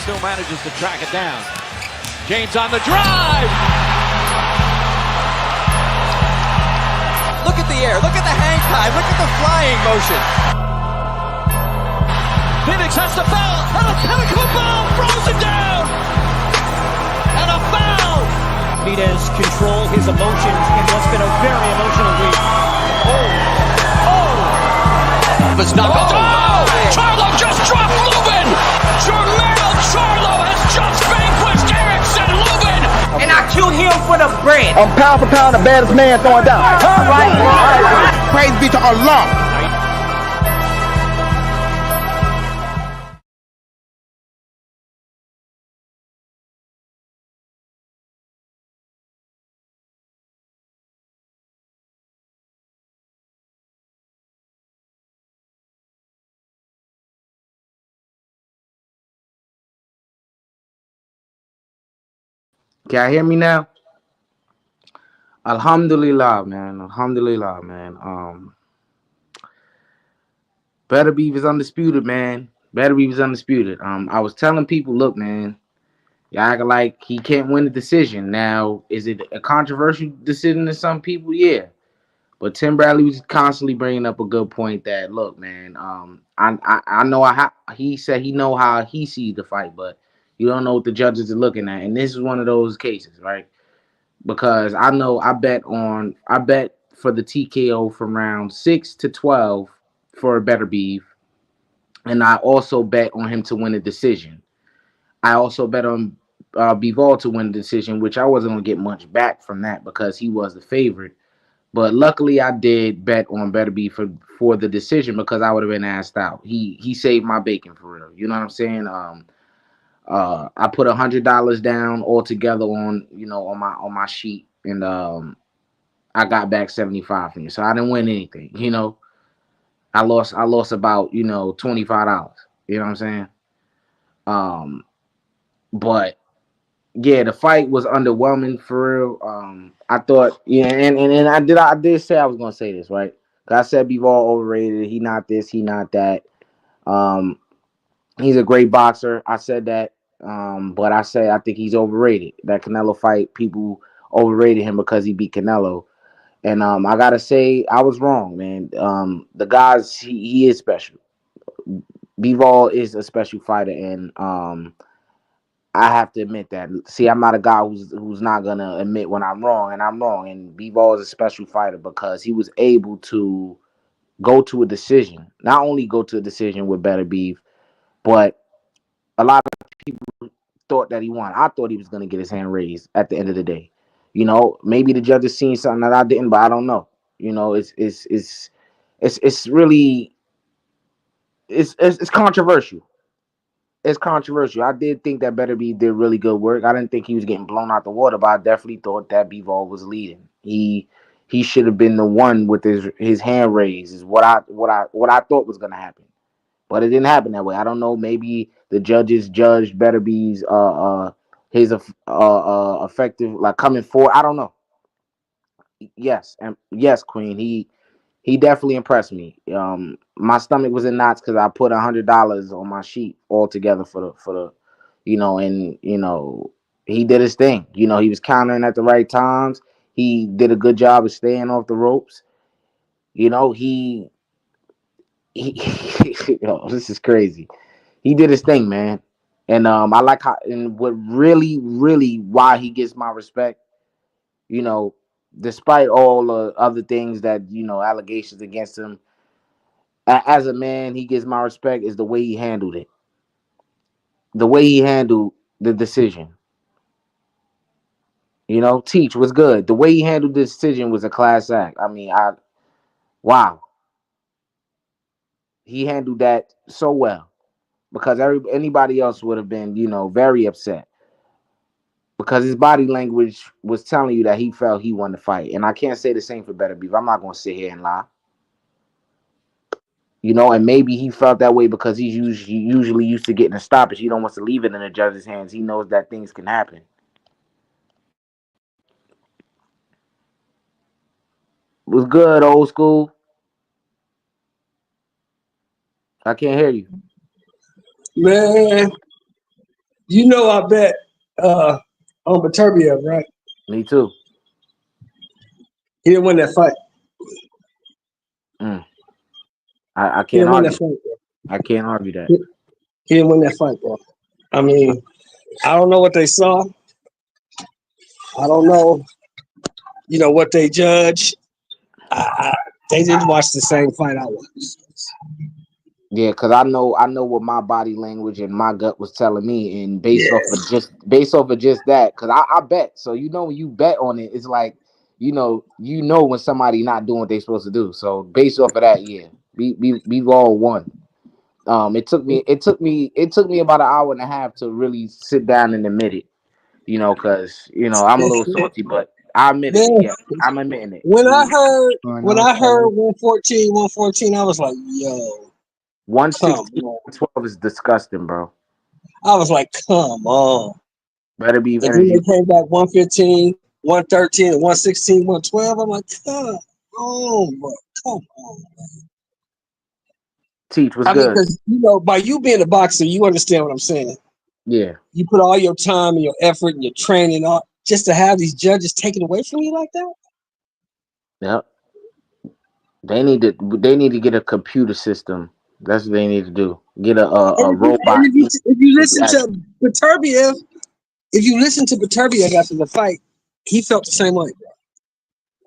still manages to track it down. James on the drive. Look at the air. Look at the hang time. Look at the flying motion. Phoenix has to foul. And a chemical foul. Frozen down. And a foul. Benavidez control his emotions in what's been a very emotional week. It's knuckles. Charlo just dropped Lubin. Jermel Charlo has just vanquished Erickson Lubin. And I killed him for the bread. I'm pound for pound the baddest man throwing down. All right. Praise be to Allah. Can you hear me now? Alhamdulillah, man. Alhamdulillah, man. Beterbiev is undisputed, man. Beterbiev is undisputed. I was telling people, look, man, y'all act like he can't win the decision. Now, is it a controversial decision to some people? Yeah. But Tim Bradley was constantly bringing up a good point that, look, man, I know he said he know how he sees the fight, but you don't know what the judges are looking at. And this is one of those cases, right? Because I know I bet for the TKO from round 6 to 12 for Beterbiev. And I also bet on him to win a decision. I also bet on Bivol to win the decision, which I wasn't going to get much back from that because he was the favorite. But luckily, I did bet on Beterbiev for the decision because I would have been asked out. He saved my bacon for real. You know what I'm saying? I put $100 down altogether on my sheet, and I got back 75 from you. So I didn't win anything. You know, I lost about $25. You know what I'm saying? But yeah, the fight was underwhelming for real. I thought, yeah, and I did say I was gonna say this, right? I said Bivol overrated. He not this, he not that. He's a great boxer. I said that. But I think he's overrated. That Canelo fight, people overrated him because he beat Canelo. And I gotta say, I was wrong, man. The guys, he is special. Bivol is a special fighter, and I have to admit that. See, I'm not a guy who's not gonna admit when I'm wrong, and I'm wrong. And Bivol is a special fighter because he was able to go to a decision. Not only go to a decision with Beterbiev, but a lot of people thought that he won. I thought he was gonna get his hand raised at the end of the day. You know, maybe the judges seen something that I didn't, but I don't know. You know, it's really controversial. It's controversial. I did think that Beterbiev did really good work. I didn't think he was getting blown out the water, but I definitely thought that Bivol was leading. He should have been the one with his hand raised. Is what I thought was gonna happen, but it didn't happen that way. I don't know. Maybe the judges judged Beterbiev's his effective, like, coming forward. I don't know. Yes, and yes, Queen. He definitely impressed me. My stomach was in knots because I put $100 on my sheet altogether for the, and he did his thing. He was countering at the right times. He did a good job of staying off the ropes. He this is crazy. He did his thing, man. And I like how, and what really, really why he gets my respect, despite all the other things that, allegations against him, as a man, he gets my respect is the way he handled it. The way he handled the decision. Teach was good. The way he handled the decision was a class act. I mean, wow. He handled that so well because anybody else would have been, very upset because his body language was telling you that he felt he won the fight. And I can't say the same for Beterbiev. I'm not going to sit here and lie. And maybe he felt that way because he's usually used to getting a stoppage. He don't want to leave it in the judge's hands. He knows that things can happen. Was good, old school. I can't hear you. Man, You know, I bet on Beterbiev, right? Me too. He didn't win that fight. I He can't didn't win that argue. fight, bro. I can't argue that. He didn't win that fight, bro. I mean, I don't know what they saw. I don't know, what they judge. They didn't watch the same fight I watched. Yeah, because I know what my body language and my gut was telling me, and based Yeah. off of just that, because I bet. So when you bet on it, it's like when somebody not doing what they supposed to do. So based off of that, yeah, we've all won. It took me about an hour and a half to really sit down and admit it. Because I'm a little salty, but I admitted it. Man, Yeah, I'm admitting it. when I heard Going when on, I heard fellas? 114, I was like, yo, come 116, on. 12 is disgusting, bro. I was like, come on. Better be And then energy. they came back 115, 113, and 116, 112. I'm like, come on, bro. Come on. Teach was I mean, good. because, by you being a boxer, you understand what I'm saying. Yeah. You put all your time and your effort and your training on just to have these judges taken away from you like that? Yep. They need to get a computer system. That's what they need to do. Get a robot. If you listen to Beterbiev, after the fight, he felt the same way.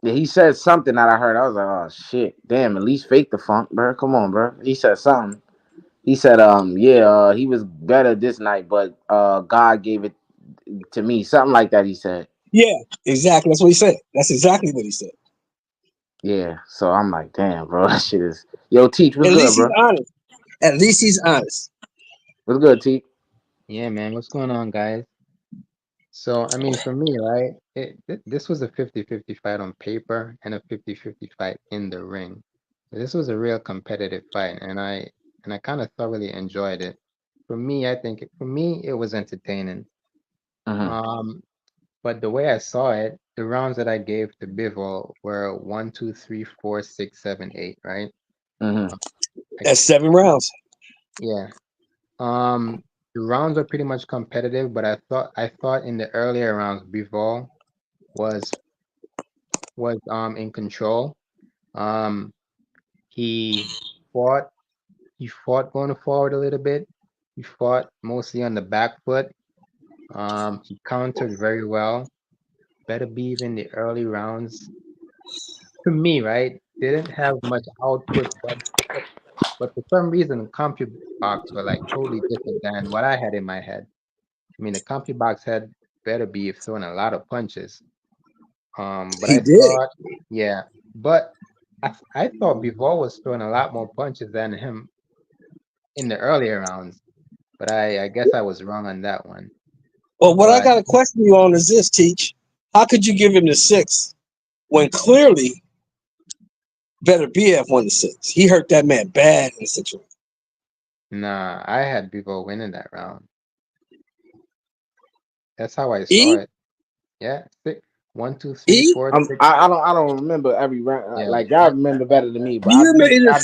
Yeah, he said something that I heard. I was like, oh shit, damn. At least fake the funk, bro. Come on, bro. He said something. He said, he was better this night, but God gave it to me. Something like that. He said. Yeah, exactly. That's what he said. That's exactly what he said. Yeah. So I'm like, damn, bro. That shit is. Yo, Teach, what's At good, least he's bro? honest. At least he's honest. What's good, Teach? Yeah, man. What's going on, guys? So, I mean, for me, right, this was a 50-50 fight on paper and a 50-50 fight in the ring. This was a real competitive fight, and I kind of thoroughly enjoyed it. For me, for me, it was entertaining. Mm-hmm. But the way I saw it, the rounds that I gave to Bivol were 1, 2, 3, 4, 6, 7, 8, right? Mm-hmm. That's 7 rounds. Yeah. The rounds are pretty much competitive, but I thought in the earlier rounds, Bivol was in control. He fought going forward a little bit. He fought mostly on the back foot. He countered very well. Beterbiev in the early rounds, to me, right, didn't have much output, but for some reason, CompuBox were like totally different than what I had in my head. I mean, the CompuBox had Beterbiev throwing a lot of punches. But He I did. thought, yeah, but I thought Bivol was throwing a lot more punches than him in the earlier rounds. But I guess I was wrong on that one. Well, what I But got to question you on is this, Teach. How could you give him the 6 when clearly Beterbiev won the 6? He hurt that man bad in the 6 round. nah, I had Bivol winning that round. That's how I saw it. Yeah, 1, 2, 3, E? 4, 6. I don't remember every round. Yeah, Like y'all remember better than me, but Do you remember in the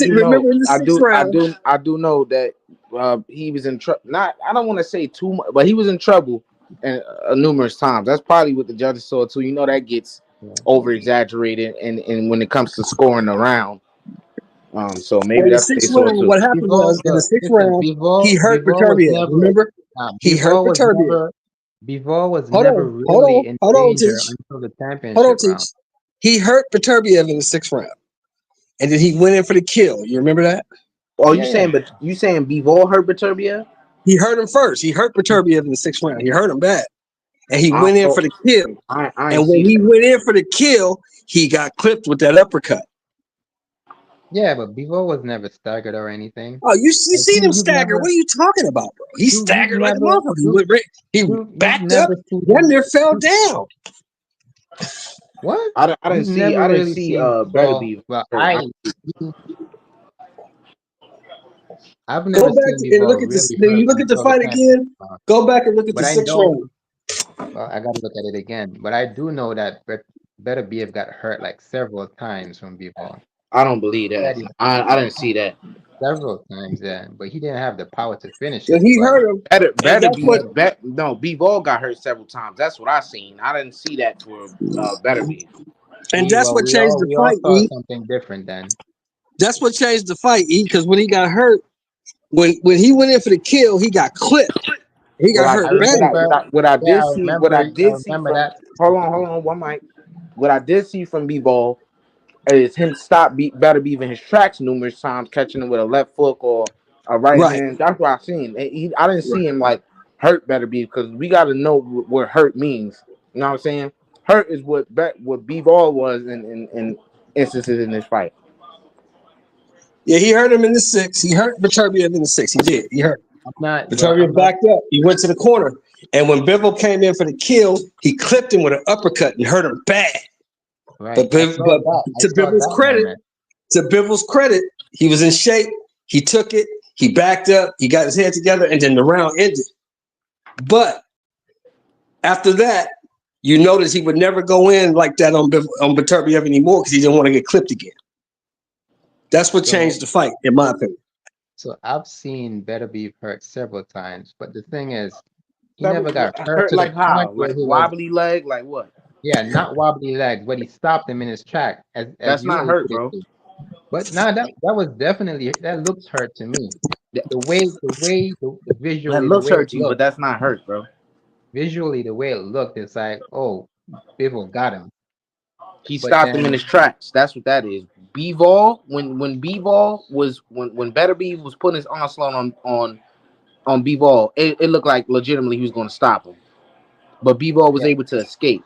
sixth round? I do know that he was in trouble. Not I don't want to say too much, but he was in trouble and numerous times. That's probably what the judges saw too. That gets over exaggerated, and when it comes to scoring the round, so maybe In the that's what they sixth saw round, too. what happened was in the sixth listen, round, he hurt Bivol was Beterbiev. never, Remember? He hurt Beterbiev. Bivol was Hold never on, hold really on, in hold on, danger Teach. until the Hold on, championship round. Teach. He hurt Beterbiev in the 6th round, and then he went in for the kill. You remember that? Oh, Yeah. you saying Bivol hurt Beterbiev? He hurt him first. He hurt Beterbiev in the 6th round. He hurt him bad, and he went in for the kill. I And ain't when see he that. went in for the kill, he got clipped with that uppercut. Yeah, but Bivol was never staggered or anything. Oh, you Like, seen him stagger? What are you talking about, bro? He staggered like a motherfucker. He backed up, then there fell down. What? I didn't You've see never really seen Bivol. Beterbiev. Well, I've Go never back seen and look Bivol at this. really Then hurt you look at the until the fight championship again. round. Go back and look at But the I 6th know, round. well, I got to look at it again. But I do know that Beterbiev got hurt like several times from Bivol. I don't believe that. That he I didn't see that. several times, yeah, but he didn't have the power to finish Yeah, it. he But hurt him, and Better that's be what no. Bivol got hurt several times. That's what I seen. I didn't see that for Better be. and see, that's well, what changed the we all fight. saw E. something different then. That's what changed the fight. E. Because when he got hurt, when he went in for the kill, he got clipped. He What got I I hurt did, bad. remember, what I yeah, did see, I remember from. that Hold specifically. on, one mic. What I did see from Bivol is him Better be in his tracks numerous times, catching him with a left hook or a right Right. hand. That's what I seen. I didn't Right. see him like hurt Better be because we got to know what hurt means. You know what I'm saying? Hurt is what Bivol was in instances in this fight. Yeah, he hurt him in the 6. He hurt Beterbiev in the 6. He did. He hurt. I'm not, bro. I'm Beterbiev not. backed up. He went to the corner. And when Bivol came in for the kill, he clipped him with an uppercut and hurt him bad. Right. I saw But that. I to saw Bivol's that credit, moment. he was in shape. He took it. He backed up. He got his head together, and then the round ended. But after that, you notice he would never go in like that on Beterbiev anymore because he didn't want to get clipped again. That's what changed the fight, in my opinion. So I've seen Beterbiev hurt several times, but the thing is, he That never got hurt hurt to the like how? point where Like he was, wobbly leg? Like what? yeah, not wobbly legs, but he stopped him in his track, as That's you not hurt, alluded bro. to. But nah, that was definitely, that looks hurt to me. That Visually, the looks way it hurt to you, but looked, that's not hurt, bro. visually, the way it looked, it's like, oh, Bivol got him. He But stopped him in then, his tracks. That's what that is. Bivol, when Bivol was when Beterbiev was putting his onslaught on Bivol, it looked like legitimately he was going to stop him. But Bivol was yeah, able to escape.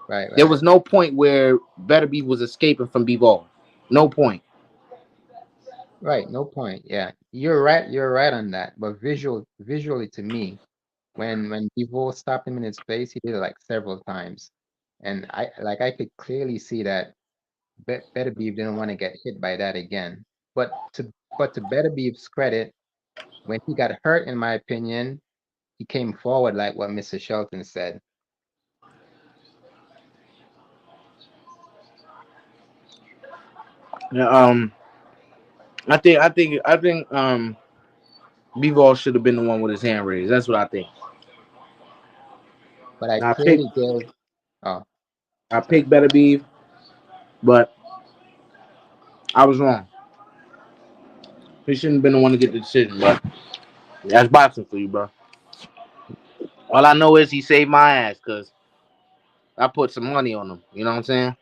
right, There right, was no point where Beterbiev was escaping from Bivol. No point. right. No point. Yeah, you're right. You're right on that. But visually to me, when Bivol stopped him in his face, he did it like several times, and I could clearly see that Beterbiev didn't want to get hit by that again. But to Beterbiev's credit, when he got hurt, in my opinion, he came forward like what Mr. Shelton said. Yeah, I think Bivol should have been the one with his hand raised. That's what I think. But I Now clearly gave. Oh, I picked Beterbiev, but I was wrong. He shouldn't have been the one to get the decision, but that's boxing for you, bro. All I know is he saved my ass because I put some money on him. You know what I'm saying?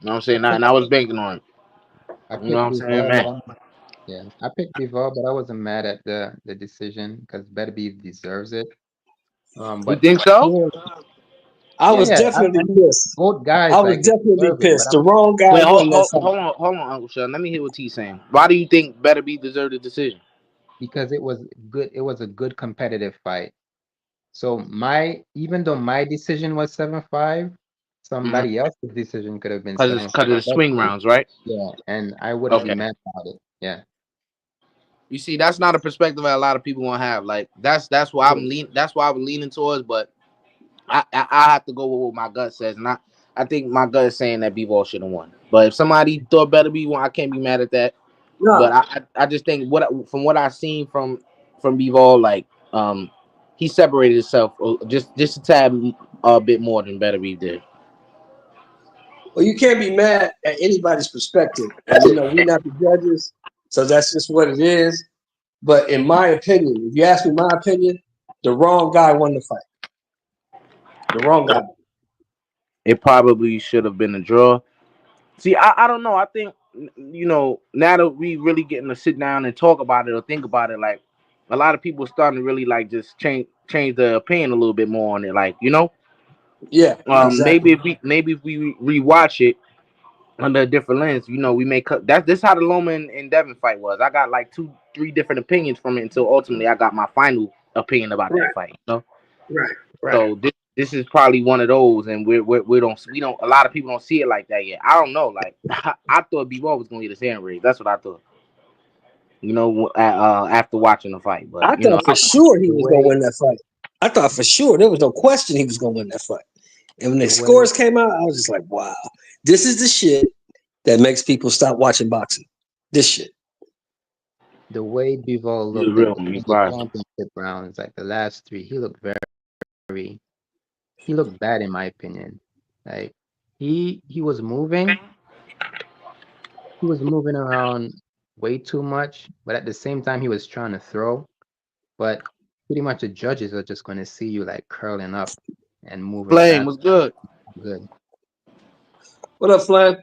You know what I'm saying? And I was banking on it. I You know what picked I'm saying, Bivol, but man? yeah, I picked Bivol, but I wasn't mad at the decision because Beterbiev deserves it. You But think so? Yeah, I yeah, was yeah, definitely I mean, pissed. both I guys was like they definitely deserve it, but pissed. The wrong guy Wait, won that fight. hold on, Uncle Sean. Let me hear what T's saying. Why do you think Beterbiev deserved the decision? because it was good. It was a good competitive fight. So even though my decision was 7-5, Mm-hmm. somebody else's decision could have been Because 7-5. of the swing rounds, right? Yeah, and I wouldn't be Okay. mad about it. Yeah. You see, that's not a perspective that a lot of people want to have. Like that's why I'm lean. That's why I'm leaning towards. But I have to go with what my gut says, and I think my gut is saying that Bivol should have won. But if somebody thought Beterbiev won, I can't be mad at that. No, But I just think from what I've seen from Bivol, like he separated himself just a tad a bit more than Beterbiev did. well, you can't be mad at anybody's perspective. And, we're not the judges, so that's just what it is. But in my opinion, if you ask me my opinion, the wrong guy won the fight. The wrong guy. It probably should have been a draw. See, I don't know. I think now that we really getting to sit down and talk about it or think about it, like a lot of people are starting to really like just change their opinion a little bit more on it. Like Yeah, exactly. maybe if we rewatch it under a different lens, we may cut. This how the Loma and Devin fight was. I got like 2-3 different opinions from it until ultimately I got my final opinion about that fight. Right. So this is probably one of those, and we don't a lot of people don't see it like that yet. I don't know. Like I thought Bivol was gonna get his hand raised. That's what I thought. After watching the fight, but I thought for sure he the was going to way win that fight. I thought for sure there was no question he was going to win that fight. And when the the way scores came out, I was just like, wow, this is the shit. that makes people stop watching boxing. This shit. The way Bivol He was looked real. in He the was championship rounds, like the last three, he looked he looked bad in my opinion. Like he was moving around way too much, but at the same time he was trying to throw. But pretty much the judges are just going to see you like curling up and moving Flame fast. was good. Good. What up, Flan?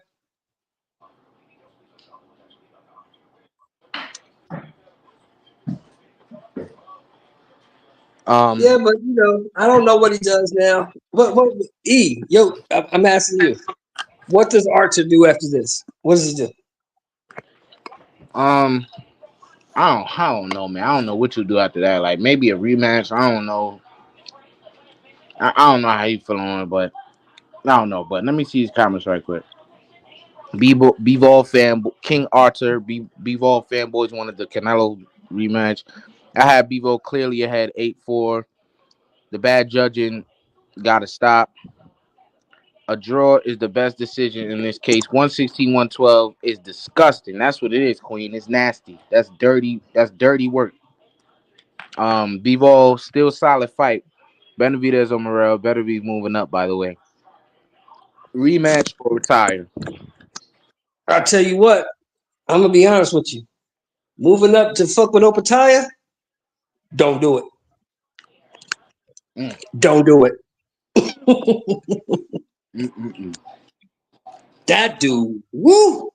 Yeah, but I don't know what he does now. What I'm asking you. What does Artur do after this? What does he do? I don't know, man. I don't know what you do after that. Like maybe a rematch. I don't know. I don't know how you feel on it, but I don't know. But let me see his comments right quick. Bivol fan King Artur Bivol fanboys wanted the Canelo rematch. I had Bivol clearly ahead 8-4. The bad judging got to stop. A draw is the best decision in this case. 116-112 is disgusting. That's what it is, Queen. It's nasty. That's dirty. That's dirty work. Bivol still solid fight. Benavidez or Morel better be moving up, by the way. Rematch or retire. I'll tell you what. I'm gonna be honest with you. Moving up to fuck with Opataya, don't do it. Don't do it. That dude, woo!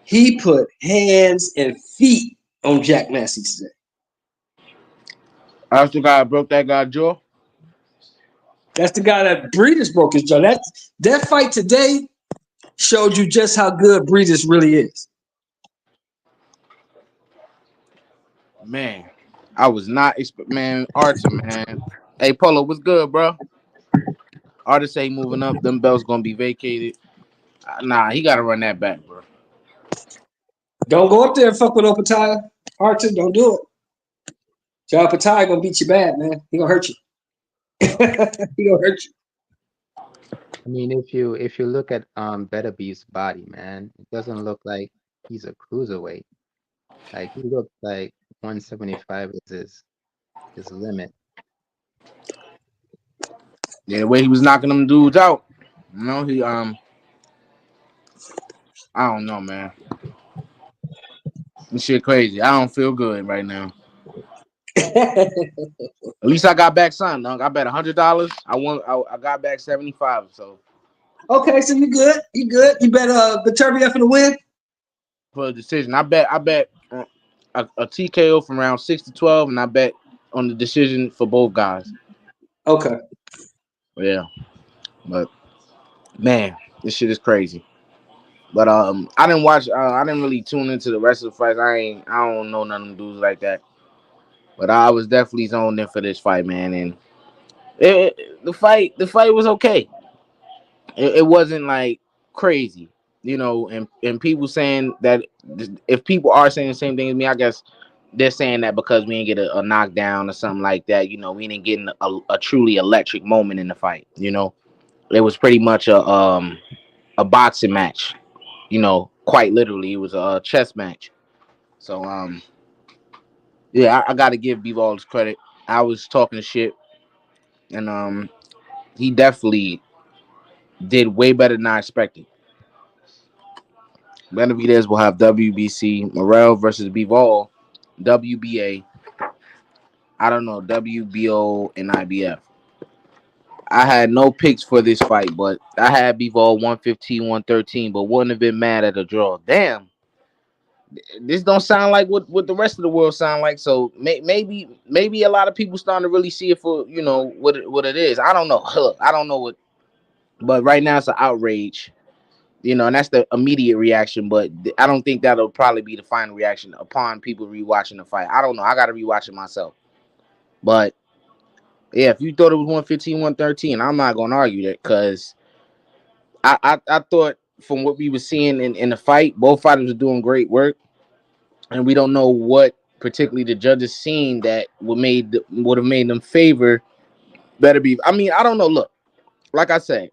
He put hands and feet on Jack Massey today. That's the guy that broke that guy's jaw. That's the guy that Breeders broke his jaw. That fight today showed you just how good Breeders really is. Man, I was not man, Artur, man. Hey, Polo, what's good, bro? Artur say moving up, them belts gonna be vacated. Nah, he gotta run that back, bro. Don't go up there and fuck with Opataya. Artur, don't do it. John Opataya gonna beat you bad, man. He gonna hurt you. He gonna hurt you. I mean, if you look at Beterbiev's body, man, it doesn't look like he's a cruiserweight. Like he looks like 175 is his limit. Yeah, the way he was knocking them dudes out, he I don't know, man. This shit crazy. I don't feel good right now. At least I got back something, dog. I bet $100. I got back 75. So Okay, so you good? You good? You bet Beterbiev for the win? for a decision, I bet a TKO from round 6 to 12, and I bet on the decision for both guys. Okay. Yeah, but man, this shit is crazy. But I didn't watch. I didn't really tune into the rest of the fights. I don't know none of them dudes like that. But I was definitely zoned in for this fight, man. And the fight was okay. It wasn't like crazy, And people saying that if people are saying the same thing as me, I guess they're saying that because we didn't get a knockdown or something like that. We didn't get a truly electric moment in the fight. It was pretty much a boxing match. Quite literally, it was a chess match. So yeah, I got to give Bivol his credit. I was talking shit, and he definitely did way better than I expected. Benavidez will have WBC, Morel versus Bivol, WBA. I don't know, WBO and IBF. I had no picks for this fight, but I had Bivol 115, 113, but wouldn't have been mad at a draw. Damn. This don't sound like what the rest of the world sound like. So maybe a lot of people starting to really see it for what it is. I don't know. I don't know what, but right now it's an outrage, and that's the immediate reaction. But I don't think that'll probably be the final reaction upon people rewatching the fight. I don't know. I got to rewatch it myself. But yeah, if you thought it was 115, 113, I'm not gonna argue that because I thought from what we were seeing in the fight, both fighters were doing great work. And we don't know what particularly the judges seen that would have made them favor Beterbiev. I mean, I don't know. Look, like I said,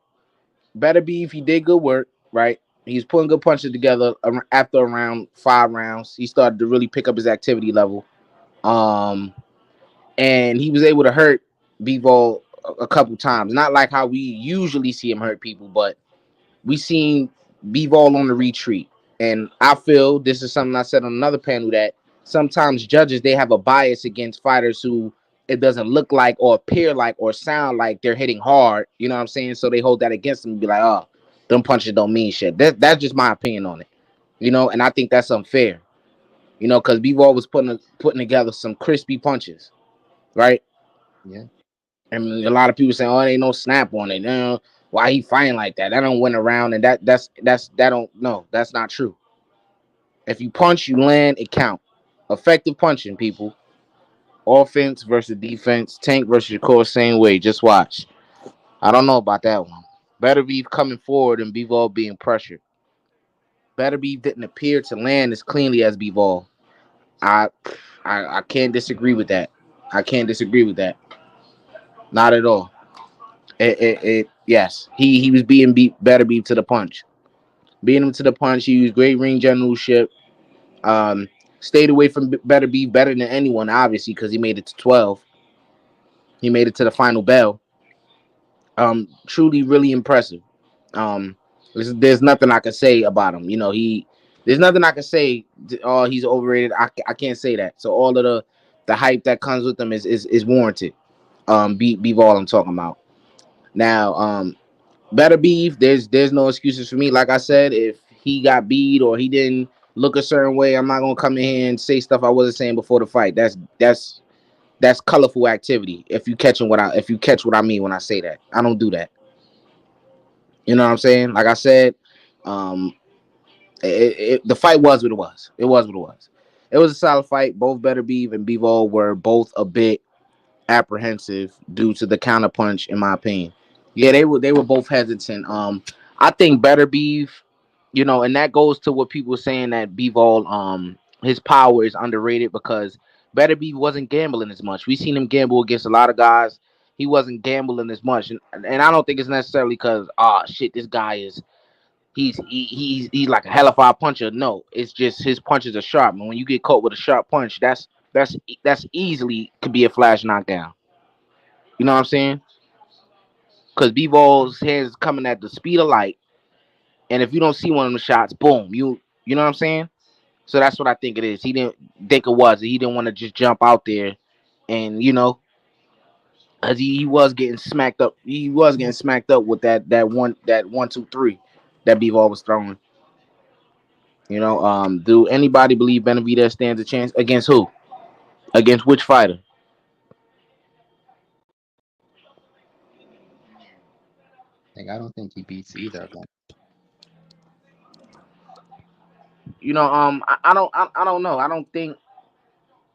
Beterbiev, he did good work, right? He's putting good punches together after around 5 rounds. He started to really pick up his activity level. Um, and he was able to hurt Bivol a couple times. Not like how we usually see him hurt people, but we seen Bivol on the retreat. And I feel this is something I said on another panel that sometimes judges they have a bias against fighters who it doesn't look like or appear like or sound like they're hitting hard. You know what I'm saying? So they hold that against them and be like, oh, them punches don't mean shit. That's just my opinion on it. You know, and I think that's unfair. You know, because Bivol was putting together some crispy punches, right? Yeah. And a lot of people saying, "Oh, there ain't no snap on it." You know, why he fighting like that? That don't win around, and that don't no, that's not true. If you punch, you land, it count. Effective punching, people. Offense versus defense. Tank versus Shakur, same way. Just watch. I don't know about that one. Better be coming forward and Bivol being pressured. Better be didn't appear to land as cleanly as Bivol. I, I can't disagree with that. I can't disagree with that. Not at all. Yes, he was being beat better beat to the punch. Beating him to the punch. He used great ring generalship. Um, Stayed away from better be better than anyone, obviously, because he made it to 12. He made it to the final bell. Truly, really impressive. Um, there's nothing I can say about him. You know, there's nothing I can say. Oh, he's overrated. I can't say that. So all of the hype that comes with him is warranted. Be all I'm talking about. Now, better beef. There's no excuses for me. Like I said, if he got beat or he didn't look a certain way, I'm not gonna come in here and say stuff I wasn't saying before the fight. That's colorful activity. If you catch what I mean when I say that, I don't do that. You know what I'm saying? Like I said, um, the fight was what it was. It was what it was. It was a solid fight. Both Better Beef and Bivol were both a bit apprehensive due to the counterpunch, in my opinion. Yeah, they were both hesitant. I think Better Beef, you know, and that goes to what people were saying that Bivol, his power is underrated because Better Beef wasn't gambling as much. We seen him gamble against a lot of guys. He wasn't gambling as much, and I don't think it's necessarily because shit, this guy is he's like a hellified puncher. No, it's just his punches are sharp, and when you get caught with a sharp punch, that's easily could be a flash knockdown. You know what I'm saying? Because B-Ball's hands coming at the speed of light, and if you don't see one of the shots, boom, you know what I'm saying? So that's what I think it is. He didn't think it was. He didn't want to just jump out there, and you know, as he was getting smacked up. He was getting smacked up with that 1 2 3 that B-Ball was throwing. You know, do anybody believe Benavidez stands a chance against who? Against which fighter? Like I don't think he beats either of them. You know, I don't know. I don't think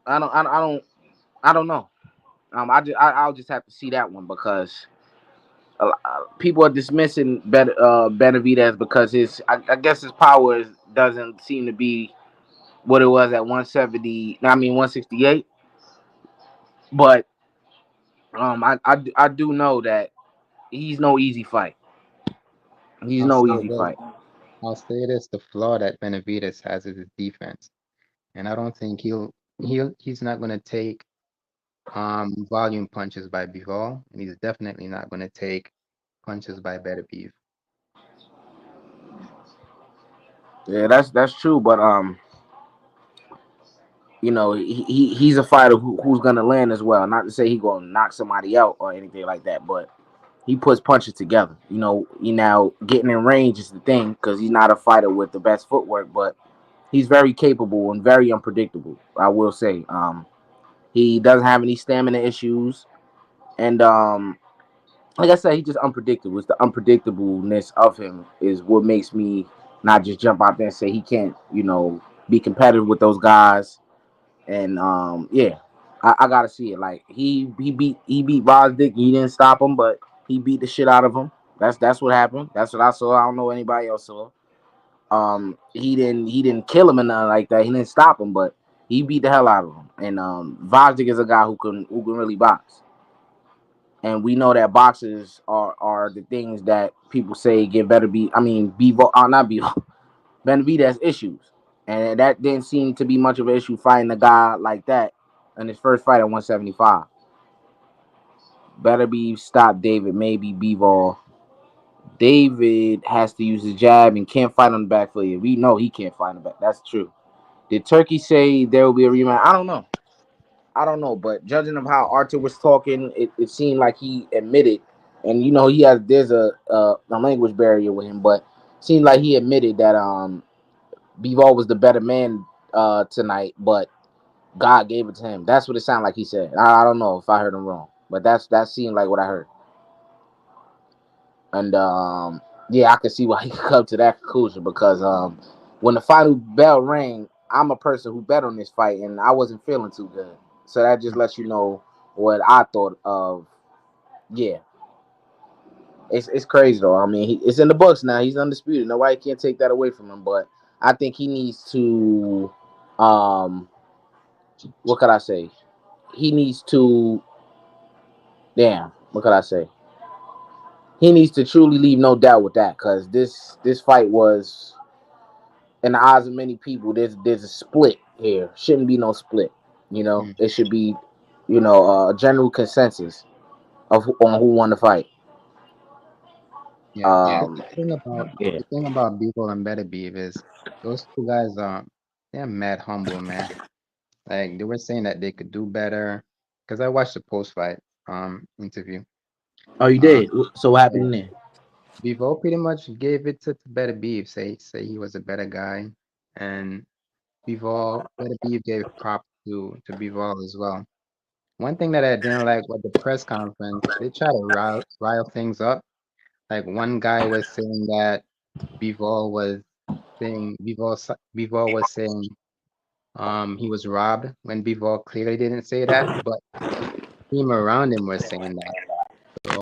I don't know. I'll just have to see that one because people are dismissing Benavidez because I guess his power doesn't seem to be what it was at 170. I mean 168. But I do know that he's no easy fight. He's I'll no say easy this. fight. I'll say this: the flaw that Benavidez has is his defense, and I don't think he's not going to take volume punches by Bivol, and he's definitely not going to take punches by Beterbiev. Yeah, that's true. But you know, he's a fighter who's gonna land as well. Not to say he's gonna knock somebody out or anything like that, but he puts punches together. You know, he now getting in range is the thing because he's not a fighter with the best footwork, but he's very capable and very unpredictable. I will say, he doesn't have any stamina issues, and like I said, he's just unpredictable. It's the unpredictableness of him is what makes me not just jump out there and say he can't, you know, be competitive with those guys. And yeah, I gotta see it. Like he beat Rosdick. He didn't stop him, but he beat the shit out of him. That's what happened. That's what I saw. I don't know anybody else saw. He didn't kill him and nothing like that. He didn't stop him, but he beat the hell out of him. And Rosdick is a guy who can really box. and we know that boxers are the things that people say get better. Bivol, not Bivol, Benavidez issues, and that didn't seem to be much of an issue fighting a guy like that in his first fight at 175. Beterbiev stopped David, maybe Bivol. David has to use his jab and can't fight on the back foot. We know he can't fight on the back. That's true. Did Turkey say there will be a rematch? I don't know. But judging of how Artur was talking, it seemed like he admitted, and there's a language barrier with him, but it seemed like he admitted that Bivol was the better man tonight, but God gave it to him. That's what it sounded like he said. I don't know if I heard him wrong, but that seemed like what I heard. And yeah, I can see why he could come to that conclusion because when the final bell rang, I'm a person who bet on this fight, and I wasn't feeling too good. So that just lets you know what I thought of. Yeah, it's crazy though. I mean, it's in the books now. He's undisputed. Nobody can't take that away from him. But I think he needs to, what could I say? He needs to, damn. What could I say? He needs to truly leave no doubt with that because this fight was, in the eyes of many people, there's a split here. Shouldn't be no split. Mm. It should be, a general consensus on who won the fight. Yeah, Um, yeah. the thing about Bivol and Beterbiev is those two guys they're mad humble, man. Like they were saying that they could do better. Because I watched the post fight interview. Oh, you Um did. So what yeah, happened there? Bivol pretty much gave it to Beterbiev, say he was a better guy. And Beterbiev gave props to Bivol as well. One thing that I didn't like was the press conference. They try to rile things up. Like one guy was saying that Bivol was Bivol was saying he was robbed when Bivol clearly didn't say that, but team around him was saying that. So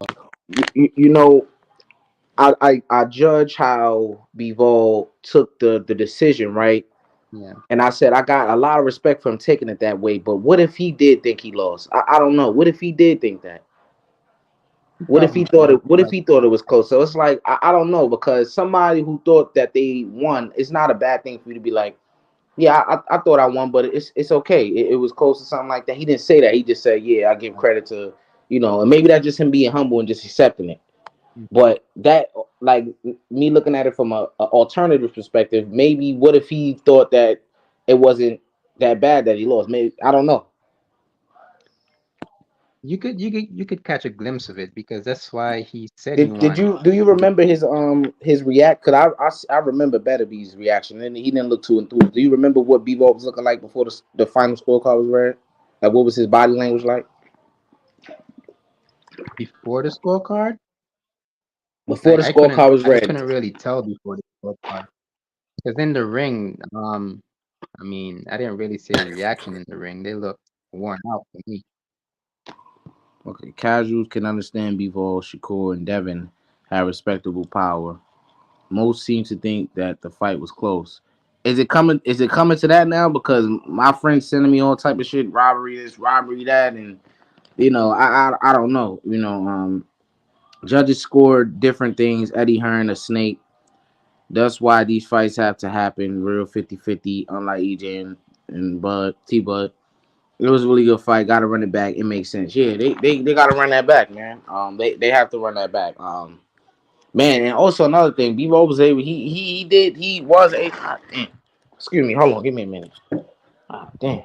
You know, I judge how Bivol took the decision, right? yeah, And I said I got a lot of respect for him taking it that way. But what if he did think he lost? I don't know. What if he did think that? he What if he probably thought did, it? What if but he thought it was close? So it's like I don't know because somebody who thought that they won, it's not a bad thing for you to be like, yeah, I thought I won, but it's okay. It was close to something like that. He didn't say that. He just said, yeah, I give credit to and maybe that's just him being humble and just accepting it. mhm. But that, like me looking at it from a alternative perspective, maybe what if he thought that it wasn't that bad that he lost? Maybe I don't know. You could catch a glimpse of it because that's why he said he Did won. you do you remember his react? Cause I remember Beterbiev's reaction and he didn't look too enthused. Do you remember what Bivol was looking like before the final scorecard was read? Like what was his body language like Before the scorecard. before Like the scorecard was I read? couldn't really tell before the scorecard because in the ring, I mean, I didn't really see a reaction in the ring. They looked worn out for me. Okay, casuals can understand Bivol, Shakur, and Devin have respectable power. Most seem to think that the fight was close. Is it coming? Is it coming to that now? Because my friends sending me all type of shit, robbery this, robbery that, and I don't know. Judges scored different things. Eddie Hearn, a snake. That's why these fights have to happen real 50-50, unlike EJ and Bud T Bud. It was a really good fight. Got to run it back. It makes sense. Yeah, they got to run that back, man. They have to run that back. Man, and also another thing, Bivol was able. He was a. Ah, damn. Excuse me. Hold on. Give me a minute. Ah, damn.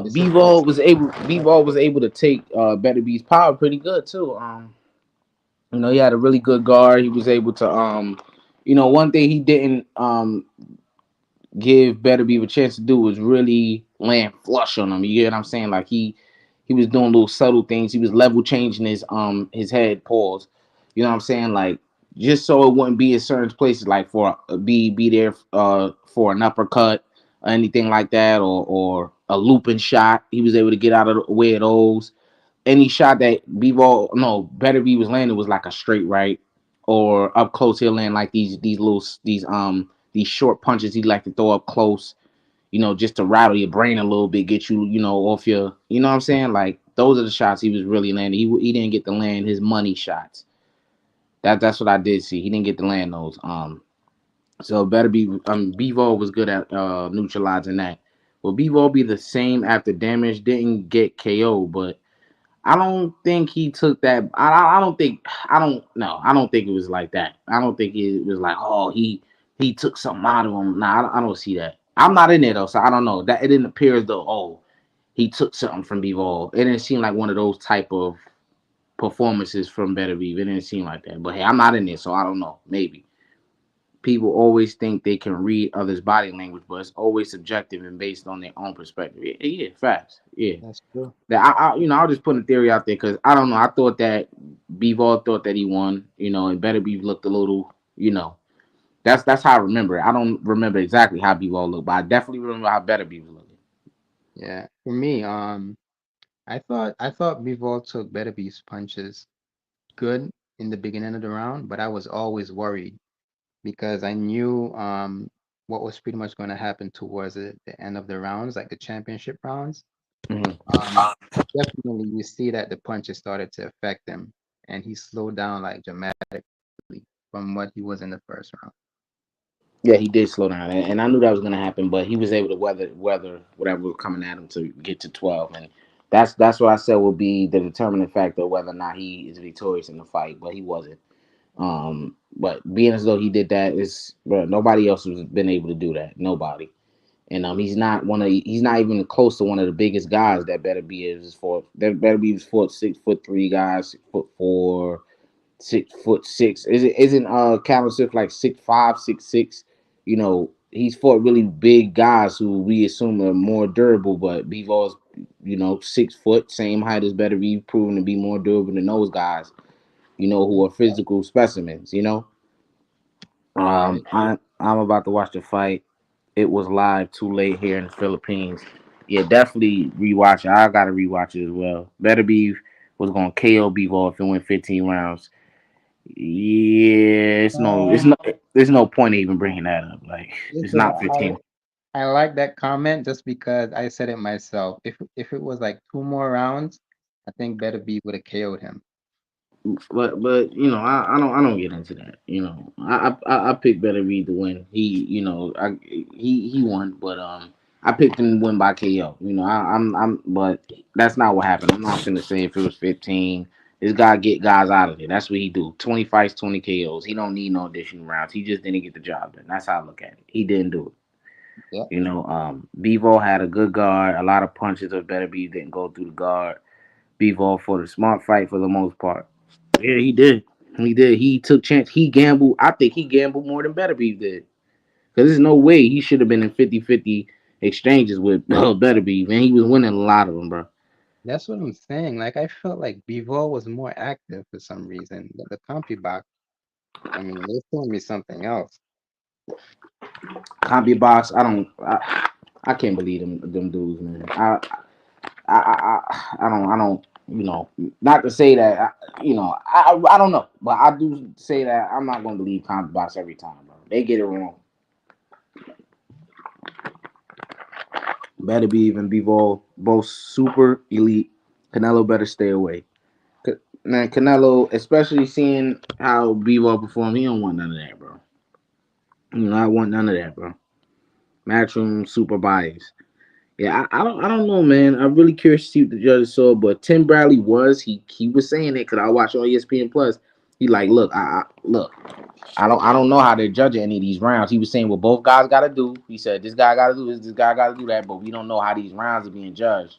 This is this. Bivol was able to take Better B's power pretty good too. He had a really good guard. He was able to one thing he didn't give Better Be a chance to do was really land flush on him. You get what I'm saying? Like he was doing little subtle things. He was level changing his head pause. You know what I'm saying? Like just so it wouldn't be in certain places, like for be there for an uppercut or anything like that, or a looping shot. He was able to get out of the way of those. Any shot that Better Be was landing was like a straight right, or up close he'll land like these short punches he like to throw up close, just to rattle your brain a little bit, get you, off your, you know what I'm saying? Like Those are the shots he was really landing. He didn't get to land his money shots. That's what I did see. He didn't get to land those. So better be. Bivol was good at neutralizing that. Will Bivol be the same after damage? Didn't get KO, but I don't think he took that. I don't think. I don't. No, I don't think it was like that. I don't think it was like, oh, he took something out of him. Nah, I don't see that. I'm not in there though, so I don't know. That it didn't appear as though, oh, he took something from Bivol. It didn't seem like one of those type of performances from Beterbiev. It didn't seem like that. But hey, I'm not in there, so I don't know. Maybe people always think they can read others' body language, but it's always subjective and based on their own perspective. Yeah, facts. Yeah. That's true. That I'll just put a theory out there because I don't know. I thought that Bivol thought that he won, and Beterbiev looked a little, that's how I remember it. I don't remember exactly how Bivol looked, but I definitely remember how Beterbiev was looking. Yeah. For me, I thought Bivol took Beterbiev's punches good in the beginning of the round, but I was always worried because I knew what was pretty much going to happen towards the end of the rounds, like the championship rounds. Mhm. Definitely you see that the punches started to affect him, and he slowed down like dramatically from what he was in the first round. Yeah, he did slow down, and I knew that was going to happen, but he was able to weather whatever was coming at him to get to 12, and that's what I said will be the determining factor of whether or not he is victorious in the fight, but he wasn't. But being as though he did that is, bro, nobody else has been able to do that. Nobody. And he's not even close to one of the biggest guys that Beterbiev is for. That Beterbiev fought 6'3" guys, 6'4", 6'6". Isn't Calvin Smith like 6'5", 6'6"? He's fought really big guys who we assume are more durable, but Bivol's 6 foot, same height as Beterbiev, proven to be more durable than those guys. Who are physical specimens. Right. I'm about to watch the fight. It was live too late here in the Philippines. Yeah, definitely rewatch it. I gotta rewatch it as well. Beterbiev was gonna KO Bivol if it went 15 rounds. Yeah, there's no point even bringing that up. Like, it's Listen, not 15. I like that comment just because I said it myself. If it was like two more rounds, I think Beterbiev would have KO'd him. But I don't get into that. I picked Beterbiev to win. He won, but I picked him to win by KO. But that's not what happened. I'm not gonna say if it was 15. This guy get guys out of there. That's what he do. 20 fights, 20 KOs. He don't need no additional rounds. He just didn't get the job done. That's how I look at it. He didn't do Yeah. it. Bivol had a good guard. A lot of punches of Beterbiev didn't go through the guard. Bivol for the smart fight for the most part. Yeah, he did. He did. He took chance. He gambled. I think he gambled more than Beterbiev did. Because there's no way he should have been in 50-50 exchanges with Beterbiev. Man, he was winning a lot of them, bro. That's what I'm saying. Like I felt like Bivol was more active for some reason. But the CompuBox, I mean, they're telling me something else. Combi box. I can't believe them dudes, man. I don't. Not to say that. I don't know, but I do say that I'm not going to believe Combi box every time, bro. They get it wrong. Beterbiev and Bivol both super elite. Canelo better stay away. Man, Canelo, especially seeing how Bivol performed, he don't want none of that, bro. I want none of that, bro. Matchroom super bias. Yeah, I don't know, man. I'm really curious to see what the judges saw, but Tim Bradley he was saying it because I watched on ESPN Plus. He like, look, look. I don't know how they're judging any of these rounds. He was saying what both guys got to do. He said this guy got to do this guy got to do that, but we don't know how these rounds are being judged.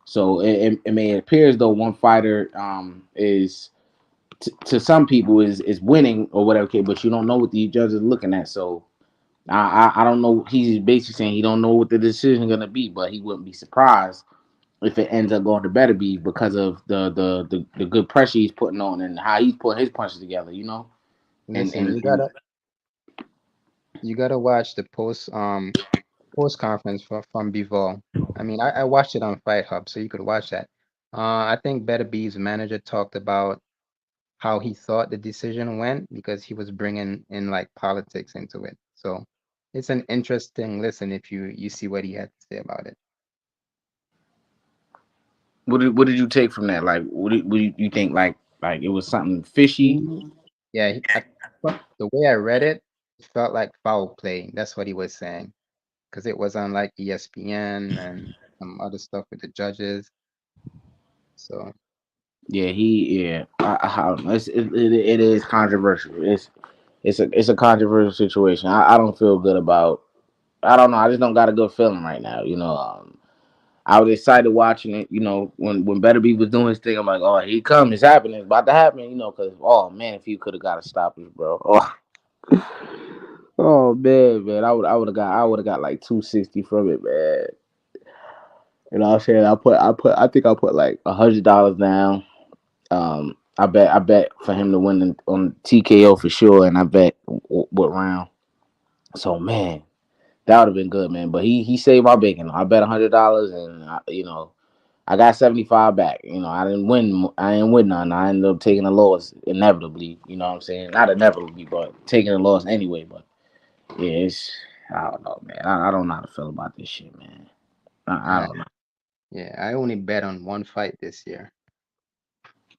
So it may appear as though one fighter is to some people is winning or whatever, okay, but you don't know what the judges are looking at. So I don't know. He's basically saying he don't know what the decision is gonna be, but he wouldn't be surprised if it ends up going to Beterbiev because of the good pressure he's putting on and how he's putting his punches together. And Listen, and, you and gotta watch the post conference from Bivol. I mean, I watched it on Fight Hub, so you could watch that. I think Beterbiev's manager talked about how he thought the decision went because he was bringing in like politics into it. So it's an interesting listen if you see what he had to say about it. What did you take from that? Like, what did you think? Like it was something fishy? Yeah, the way I read it, it felt like foul play. That's what he was saying, because it was on like ESPN and some other stuff with the judges. So Yeah, yeah. I don't know. It is controversial. It's a controversial situation. I don't feel good about. I don't know. I just don't got a good feeling right now. I was excited watching it. When Better B was doing his thing, I'm like, oh, he come, it's happening, it's about to happen. Because oh man, if he could have got a stoppage, bro. Oh man, I would have got like 260 from it, man. You know what I'm saying? I think I put like $100 down. I bet for him to win on TKO for sure, and I bet what round. So man, that would have been good, man. But he saved my bacon. I bet $100, and I got 75 back. I didn't win. I didn't win none. I ended up taking a loss inevitably. You know what I'm saying? Not inevitably, but taking a loss anyway. But yeah, I don't know, man. I don't know how to feel about this shit, man. I yeah, don't know. yeah, I only bet on one fight this year.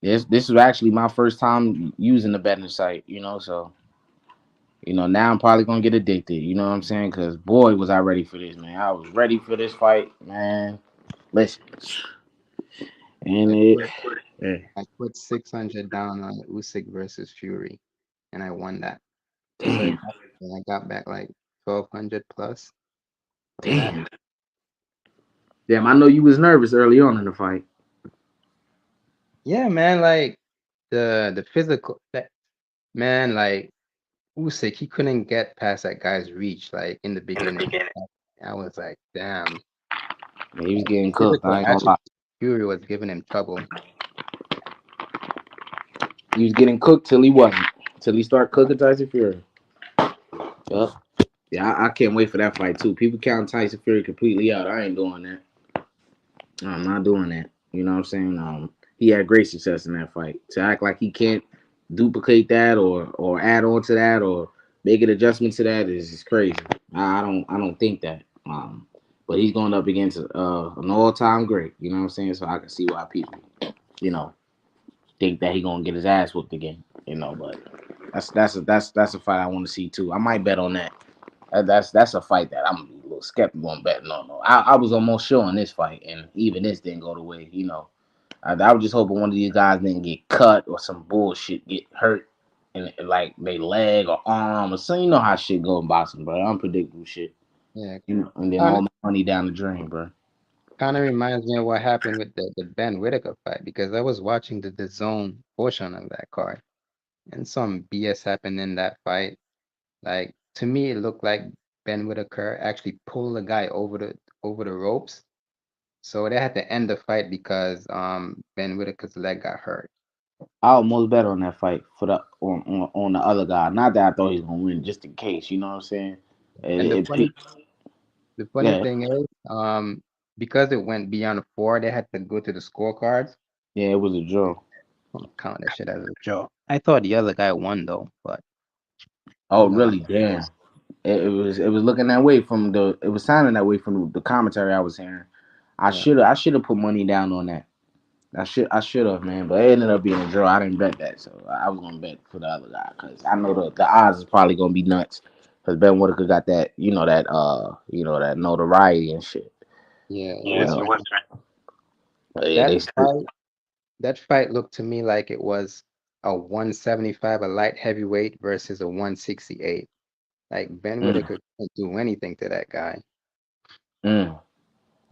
This is actually my first time using the betting site. So now I'm probably gonna get addicted. You know what I'm saying? Because boy, was I ready for this, man. I was ready for this fight, man. Listen, and I it. put Yeah. I put 600 down on Usyk versus Fury, and I won that. So Damn, I got back like 1200 plus from that. damn, damn. I know you was nervous early on in the fight. Yeah, man, like the physical that man, like Usyk, he couldn't get past that guy's reach, like in the beginning. I was like, damn. Yeah, he was Like, getting cooked. physical I ain't gonna lie. attribute, Fury was giving him trouble. He was getting cooked till he wasn't. Till he started cooking Tyson Fury. Yup. Yeah, I can't wait for that fight too. People count Tyson Fury completely out. I ain't doing that. I'm not doing that. You know what I'm saying? He had great success in that fight. To act like he can't duplicate that or add on to that or make an adjustment to that is just crazy. I don't think that. But he's going up against an all time great. You know what I'm saying? So I can see why people, you know, think that he gonna get his ass whooped again. But that's a fight I want to see too. I might bet on that. That's a fight that I'm a little skeptical on betting on. No, I was almost sure on this fight, and even this didn't go the way. I was just hoping one of these guys didn't get cut or some bullshit get hurt, and like they leg or arm or something. You know how shit go in boxing, bro. Unpredictable shit. Yeah, And then kind all of my money down the drain, bro. kind of reminds me of what happened with the Ben Whitaker fight because I was watching the zone portion of that card and some BS happened in that fight. Like to me, it looked like Ben Whitaker actually pulled the guy over the ropes. So they had to end the fight because Ben Whitaker's leg got hurt. I almost bet on that fight for on the other guy. Not that I thought he was gonna win, just in case. You know what I'm saying? And It, it, the funny yeah, thing is, because it went beyond 4, they had to go to the scorecards. yeah, it was a draw. I'm count that shit as a draw. I thought the other guy won though, but Oh, you know how really? it Damn. goes. It was looking that way it was sounding that way from the commentary I was hearing. I Yeah, should have I should have put money down on that. I should have, man, but it ended up being a draw. I didn't bet that, so I was gonna bet for the other guy because I know the odds is probably gonna be nuts because Ben Whitaker got that that notoriety and shit. yeah, it You was. know, but yeah, That they that fight looked to me like it was a 175, a light heavyweight versus a 168. Like Ben mm, Whitaker couldn't do anything to that guy. mm.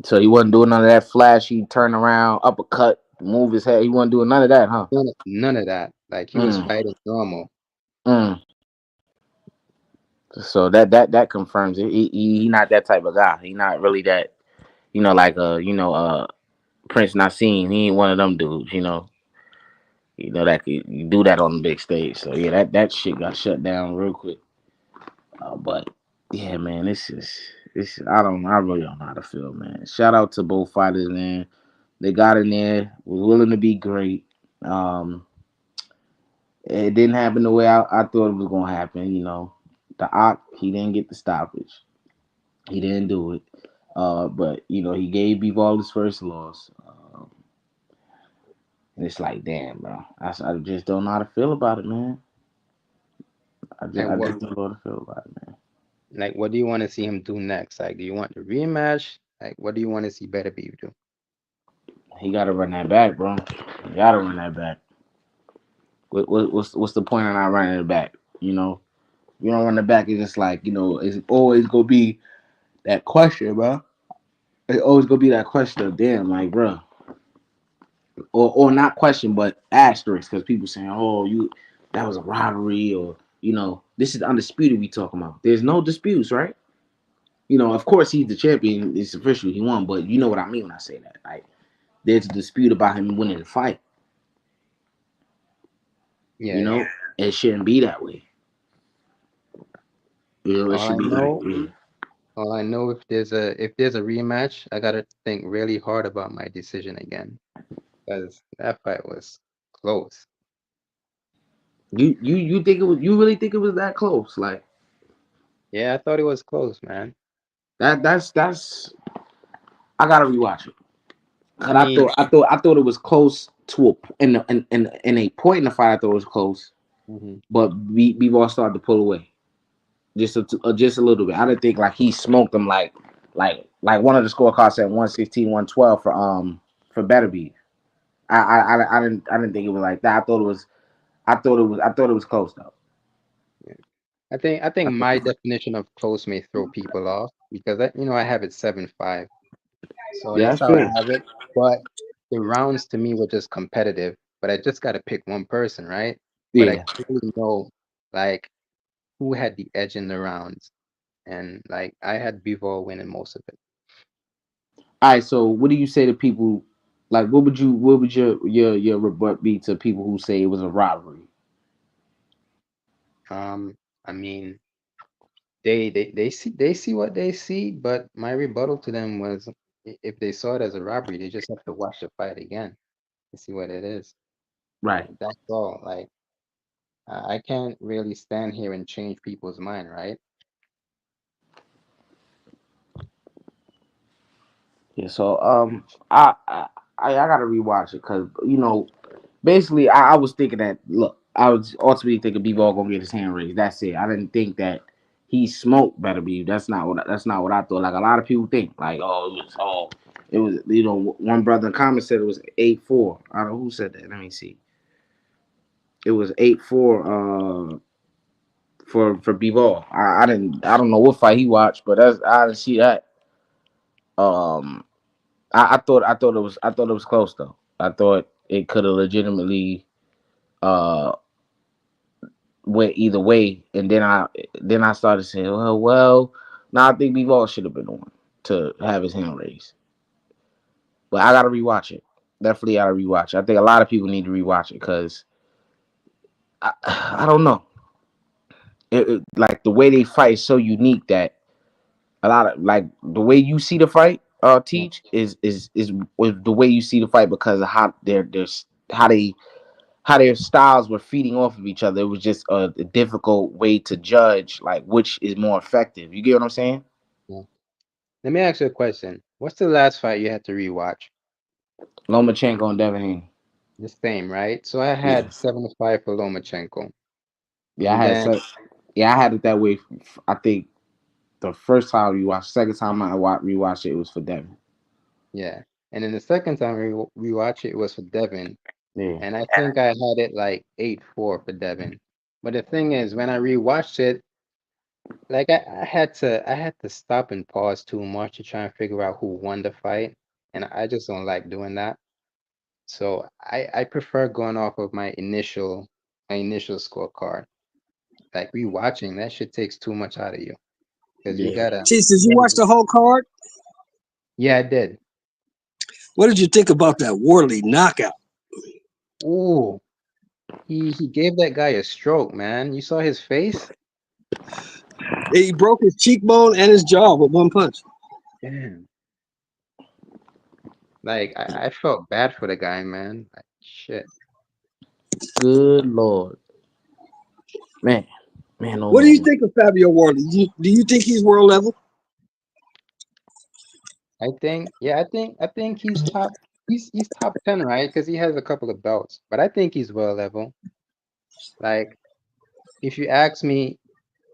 So he wasn't doing none of that flashy turn around uppercut, move his head. He wasn't doing none of that, huh? None of that. Like he was Mm, fighting normal. mm. So that confirms it. He not that type of guy. He not really that. Like Prince Nassim. He ain't one of them dudes. That could do that on the big stage. So yeah, that shit got shut down real quick. But yeah, man, this. I really don't know how to feel, man. Shout out to both fighters, man. They got in there, was willing to be great. Um, it didn't happen the way I thought it was gonna happen. The Ock, he didn't get the stoppage. He didn't do it. But he gave Bivol his first loss. And it's like, damn, bro. I just don't know how to feel about it, man. I Like what? just don't know how to feel about it, man. Like what do you want to see him do next? Like, do you want the rematch? Like, what do you want to see Beterbiev do? He got to run that back, bro. He got to run that back. What's the point of not running it back? You know, you don't run it back. It's just like, you know, it's always gonna be that question, bro. It's always gonna be that question of damn, like, bro, or not question, but asterisk, because people saying, oh, that was a robbery, or you know, this is undisputed. We talking about. There's no disputes, right? You know, of course he's the champion. It's official. He won, but you know what I mean when I say that. Like, there's a dispute about him winning the fight. Yeah, You know, it shouldn't be that way. You know, it All I should be like, know, all I know, if there's a rematch, I gotta think really hard about my decision again, because that fight was close. you think it was, you really think it was that close? Like Yeah, I thought it was close, man. that's I gotta rewatch it. I Cause mean, I thought it was close to in a point in the fight. I thought it was close, mhm. but Bivol started to pull away just a little bit. I didn't think like he smoked him like one of the scorecards said 116, 112 for Beterbiev. I didn't think it was like that. I thought it was close though. I think my definition of close may throw people off because I have it 7-5, so Yeah, that's that's how I fair. have it. But the rounds to me were just competitive. But I just got to pick one person, right? But I Yeah. clearly know like who had the edge in the rounds, and like I had Bivol winning most of it. All right. So, what do you say to people? Like, what would your rebut be to people who say it was a robbery? I mean, they see what they see, but my rebuttal to them was if they saw it as a robbery, they just have to watch the fight again to see what it is. Right. That's all. Like I can't really stand here and change people's mind, right? Yeah. So, I gotta rewatch it because basically, I was thinking that. Look, I was ultimately thinking Bivol gonna get his hand raised. That's it. I didn't think that he smoked Beterbiev. That's not what I thought. Like a lot of people think. Like, it was. One brother in comments said it was 8-4. I don't know who said that. Let me see. It was 8-4. For Bivol. I don't know what fight he watched, but I didn't see that. Um, I thought it was close though. I thought it could have legitimately uh went either way, and then I started saying, well, now I think Bivol should have been the one to have his hand raised. But I gotta rewatch it. Definitely gotta rewatch it. I think a lot of people need to rewatch it because I don't know. Like the way they fight is so unique that a lot of like the way you see the fight Yeah. teach is the way you see the fight because of how how they how their styles were feeding off of each other. It was just a difficult way to judge like which is more effective. You get what I'm saying? Yeah. Let me ask you a question. What's the last fight you had to rewatch? Lomachenko and Devin Haney. The same, right? So I Yeah. had 7-5 for Lomachenko, Yeah, and then I had it that way. I think the first time you watched, second time rewatched it was for Devin. yeah, and then the second time we rewatch it was for Devin, Yeah. and I think I had it like 8-4 for Devin. But the thing is, when I rewatched it, like I had to stop and pause too much to try and figure out who won the fight, and I just don't like doing that. So I prefer going off of my initial scorecard. Like rewatching that shit takes too much out of you because you Yeah. gotta. Chiefs, did you You watch gotta the whole card? yeah, I did. What did you think about that Worley knockout? Ooh, he gave that guy a stroke, man. You saw his face? He broke his cheekbone and his jaw with one punch. Damn. Like I felt bad for the guy, man. Like shit. Good lord, man, oh What do you man. think of Fabio Worley? Do you think he's world level? I think he's top he's top 10, right? Because he has a couple of belts. But I think he's well level. Like, if you ask me,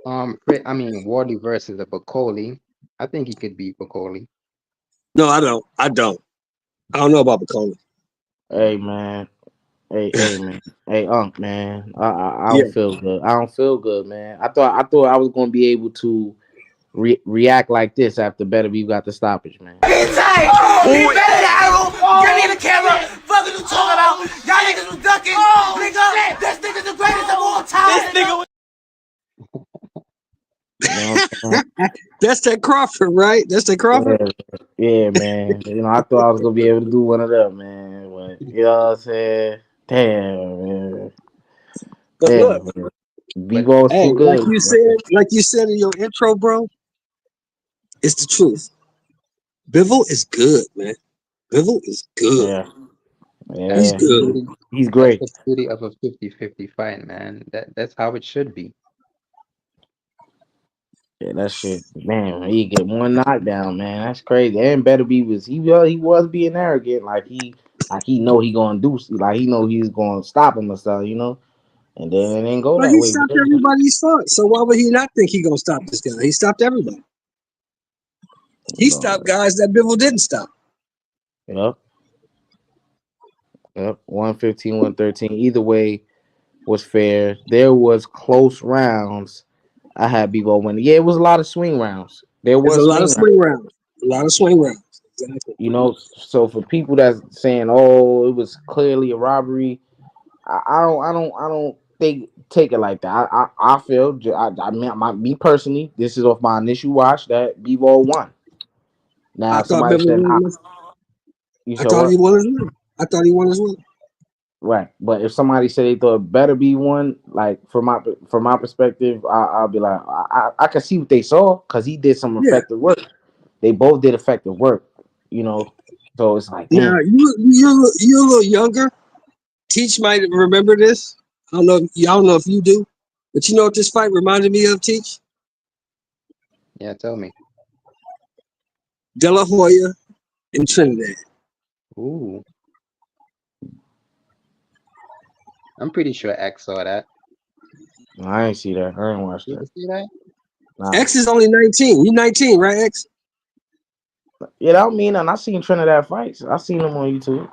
I mean, Wardley versus a Bacoli, I think he could beat Bacoli. No, I don't. I don't know about Bacoli. Hey man. Hey man. Hey Unc man. I Yeah. don't feel good. I don't feel good, man. I thought I was gonna be able to react like this after Beterbiev got the stoppage, man. It's tight. You better than Arrow. Get me the camera. Fuck what you talking about. Y'all niggas was ducking. Nigga, this nigga's the greatest of all time. This nigga was You know what I'm saying? That's that Crawford, right? That's that Crawford. Yeah, man. You know, I thought I was gonna be able to do one of them, man. But you know what I'm saying? Damn, man. But Damn, look, man. But Bivol hey, too good. like you said in your intro, bro, it's the truth. Bivol is good, man. Bivol is good. Yeah, He's yeah. good. He's that's great. the beauty of a 50-50 fight, man. That's how it should be. Yeah, that shit, man. He get one knockdown, man. That's crazy. And Beterbiev was being arrogant, like he know he gonna do, like he know he's gonna stop him or something, you know. And then it didn't go But that he way. stopped everybody he fought. So why would he not think he gonna stop this guy? He stopped everybody. He stopped guys that Bivol didn't stop. Yep. Yep. 115, 113. Either way was fair. There was close rounds. I had Bivol winning. Yeah, it was a lot of swing rounds. There There's a was lot of swing rounds. swing rounds. A lot of swing rounds. Exactly. You know, so for people that's saying, "Oh, it was clearly a robbery," I don't think take it like that. I feel, I mean, me personally, this is off my initial watch that Bivol won. I Now, thought somebody Bivol said, won this. "You I said thought he what?" won as well. I thought he won as well. Right, but if somebody said they thought it better be one, like from my perspective, I'll be like, I can see what they saw because he did some Yeah. effective work. They both did effective work, you know. So it's like, Now damn. you're a little younger. Teach might remember this. I don't know if you do, but you know what this fight reminded me of, Teach? Yeah, tell me. De La Hoya and Trinidad. Ooh, I'm pretty sure X saw that. I ain't see that. I ain't watched Did that. you see that? Nah. X is only 19. You 19, right, X? Yeah, that don't mean nothing. I seen Trinidad fights. I seen them on YouTube.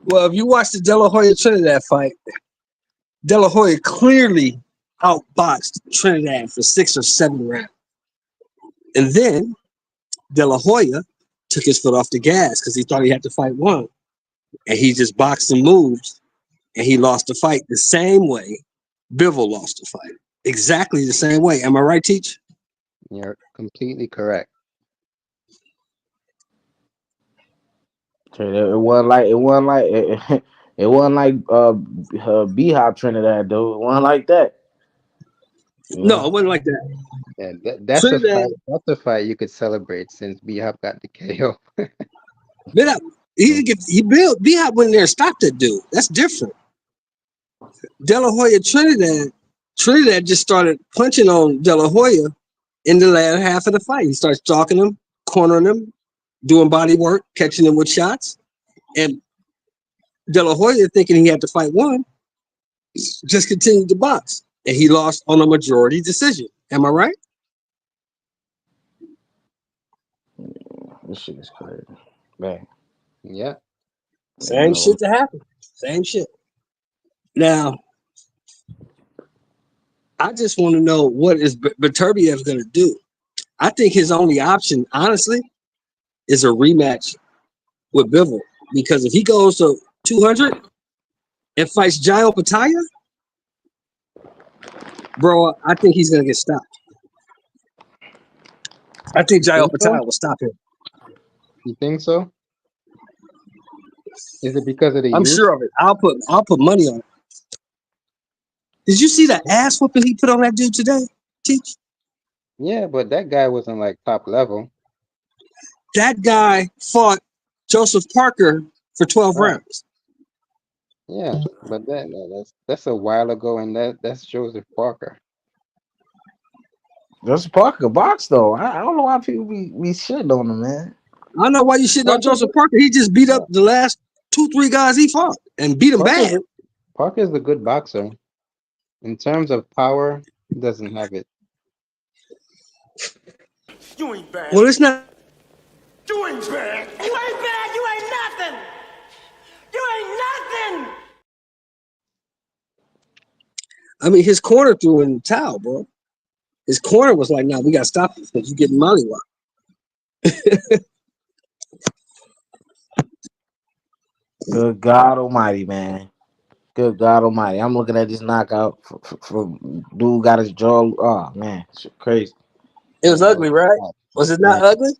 Well, if you watch the De La Hoya Trinidad fight, De La Hoya clearly outboxed Trinidad for 6 or 7 rounds. And then De La Hoya took his foot off the gas because he thought he had to fight one. And he just boxed and moves. And he lost the fight the same way Bivol lost the fight. Exactly the same way. Am I right, Teach? You're completely correct. It wasn't like it wasn't like B-Hop Trinidad though. It wasn't like that. You No, know? it wasn't like that. Yeah, that's a Trinidad, fight. That's a fight you could celebrate since B-Hop got the KO. B-Hop went in there and stopped that dude. That's different. De La Hoya Trinidad just started punching on De La Hoya in the last half of the fight. He starts stalking him, cornering him, doing body work, catching him with shots. And De La Hoya, thinking he had to fight one, just continued to box. And he lost on a majority decision. Am I right? This shit is crazy, man. Yeah. Same shit to happen. Same shit. Now, I just want to know what is Beterbiev going to do. I think his only option, honestly, is a rematch with Bivol. Because if he goes to 200 and fights Gio Pataya, bro, I think he's going to get stopped. I think You Gio think so? Pataya will stop him. You think so? Is it because of the I'm youth? sure of it. I'll put money on it. Did you see the ass whooping he put on that dude today, Teach? Yeah, but that guy wasn't like top level. That guy fought Joseph Parker for 12 Right. rounds. Yeah, but that's a while ago, and that's Joseph Parker. Joseph Parker box though. I don't know why people be shitting on him, man. I don't know why you shitting on Parker's Joseph Parker. He just beat up the last 2-3 guys he fought and beat them bad. Parker's a good boxer. In terms of power, he doesn't have it. You ain't bad. Well, it's not. You ain't bad. You ain't bad. You ain't nothing. You ain't nothing. I mean, his corner threw in the towel, bro. His corner was like, "Nah, we gotta stop this because you getting mollywop." Good God Almighty, man. Good God Almighty. I'm looking at this knockout for dude got his jaw. Oh man, shit crazy. It was ugly, right? Was it not Man, ugly?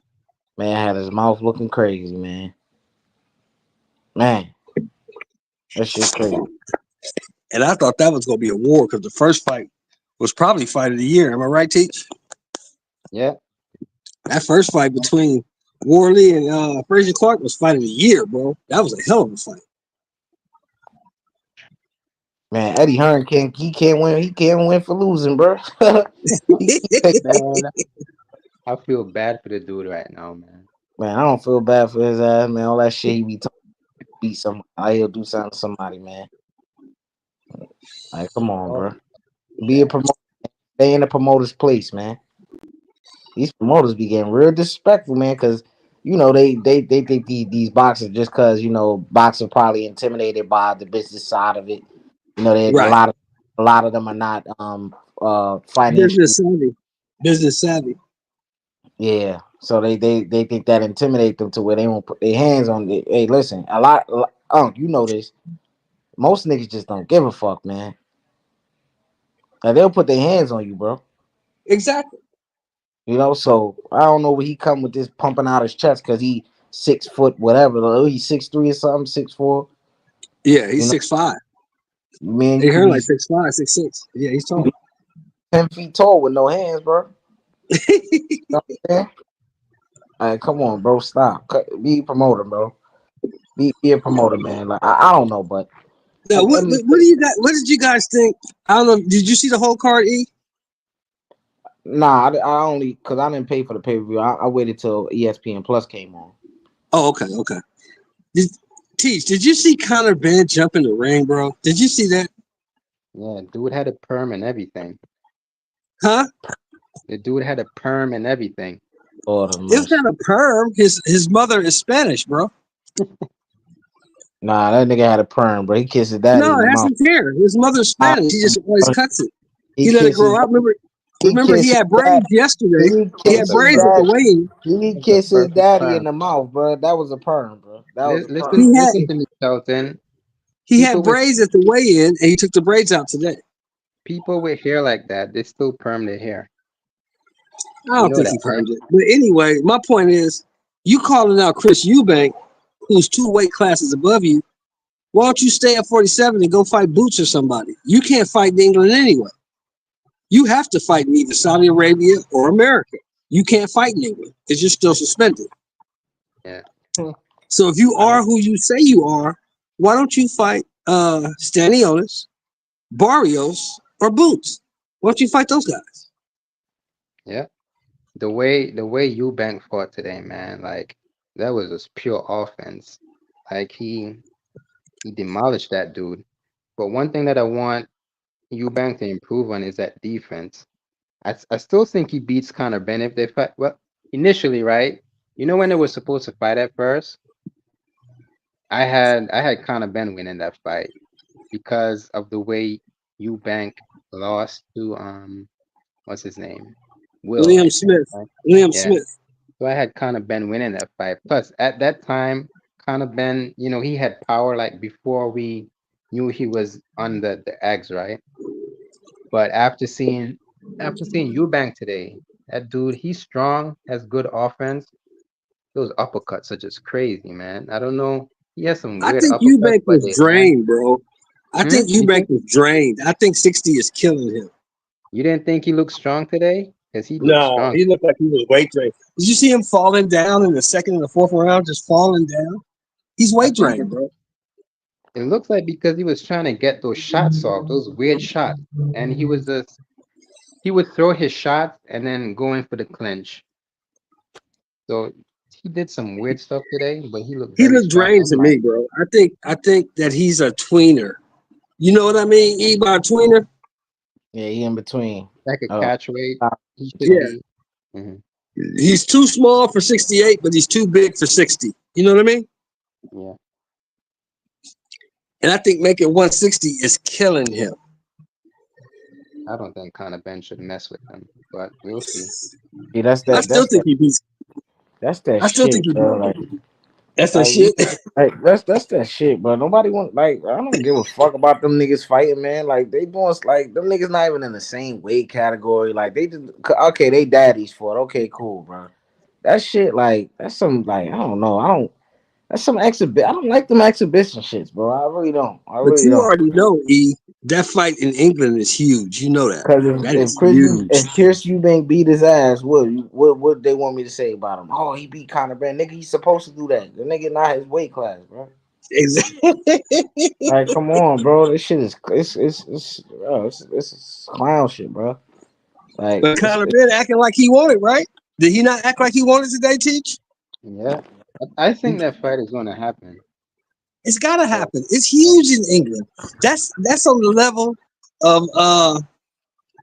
man had his mouth looking crazy, man. Man, that shit crazy. And I thought that was gonna be a war because the first fight was probably fight of the year. Am I right, Teach? Yeah. That first fight between Worley and Frazier Clark was fight of the year, bro. That was a hell of a fight. Man, Eddie Hearn can't win. He can't win for losing, bro. Man, I feel bad for the dude right now, man. Man, I don't feel bad for his ass, man. All that shit he be talking, beat somebody. He'll do something to somebody, man. Like, come on, bro. Be a promoter. Stay in the promoter's place, man. These promoters be getting real disrespectful, man, because you know they think these boxers just because boxers probably intimidated by the business side of it. You know, they Right. a lot of them are not financial. Business savvy. Yeah, so they think that intimidate them to where they won't put their hands on it. Hey, listen, you know this. Most niggas just don't give a fuck, man. Like, they'll put their hands on you, bro. Exactly. You know, so I don't know where he come with this pumping out his chest because he 6 foot whatever. He's 6'3" or something, 6'4". Yeah, he's 6'5". Man, They you could heard be like 6'5", 6'6". Yeah, he's tall. 10 feet tall with no hands, bro. You know what I'm saying? Like, come on, bro, stop. Be a promoter, bro. Be a promoter, man. Like, I don't know, but Now, what do you got? What did you guys think? I don't know. Did you see the whole card, E? nah, I only because I didn't pay for the pay-per-view. I waited till ESPN Plus came on. Oh, okay. Did you see Conor Benn jump in the ring, bro? Did you see that? Yeah, dude had a perm and everything. Huh? The dude had a perm and everything. Lord of It was mercy. not a perm. His mother is Spanish, bro. Nah, that nigga had a perm, bro. He kissed his daddy No, in the it has mouth. some hair. His mother's Spanish. He just always cuts it. He let it kissed grow his out. Remember he kissed had his braids yesterday. He had That's a braids at the perfect. weigh-in. He That's a kissed his perfect daddy in perm. the mouth, bro. That was a perm, bro. That was a perm. Listen, He had listen to me, Shelton. he People had with braids at the weigh-in, and he took the braids out today. people with hair like that, they still perm their hair. I You don't know think that, he right? permed it. But anyway, my point is, you calling out Chris Eubank, who's 2 weight classes above you. Why don't you stay at 47 and go fight Boots or somebody? You can't fight in England anyway. You have to fight in either Saudi Arabia or America. You can't fight in England because you're still suspended. Yeah. So if you I are don't. who you say you are, why don't you fight Stanionis, Barrios, or Boots? Why don't you fight those guys? Yeah. The way Eubank fought today, man, like that was just pure offense. Like he demolished that dude. But one thing that I want Eubank to improve on is that defense. I still think he beats Conor Benn if they fight. Well, initially, right? You know when they were supposed to fight at first, I had Conor Benn winning that fight because of the way Eubank lost to what's his name? Will, I Liam think. Smith. Right? Liam Yeah. Smith. So I had Conor Benn winning that fight. Plus, at that time, Conor Benn, he had power like before we knew he was on the eggs, right? But after seeing Eubank today, that dude, he's strong, has good offense. Those uppercuts are just crazy, man. I don't know. He has some I weird think uppercuts, Eubank but was they land. drained, bro. I think You Eubank think was drained. I think 60 is killing him. you didn't think he looked strong today? Because he looked No, strong. he looked like he was weight drained. Did you see him falling down in the second and the fourth round, just falling down? He's I weight think drained, bro. it looks like because he was trying to get those shots off, those weird shots, and he would throw his shots and then go in for the clinch. So he did some weird stuff today, but he looked He very looked strong. drained I'm to like, me, bro. I think that he's a tweener. You know what I mean? E by tweener. Yeah, he in between. like a Oh, catch weight. He should Yeah, be. Mhm. he's too small for 68, but he's too big for 60. You know what I mean? Yeah, And I think making 160 is killing him. I don't think Conor Ben should mess with him, but we'll see. see, that's I that. still That's think that. he beats. That's that I still think shit, he bro. beats. That's that Like, shit. that's that shit, bro. Nobody want like I don't give a fuck about them niggas fighting, man. Like they doing like them niggas not even in the same weight category. Like they just okay, they daddies for it. Okay, cool, bro. That shit, like that's some like I don't know. I don't. That's some exhibit. I don't like them exhibition shits, bro. I really don't. I But really you don't. already know, E. That fight in England is huge. You know that. Because That is if huge. Chris Eubank beat his ass, what they want me to say about him? Oh, he beat Conor Ben. Nigga, he's supposed to do that. The nigga not his weight class, bro. Exactly. Like, come on, bro. This shit is it's clown shit, bro. Like, But Conor Ben acting like he wanted, right? Did he not act like he wanted today, Teach? Yeah, I think that fight is going to happen. It's gotta Yeah, happen. It's huge in England. That's on the level of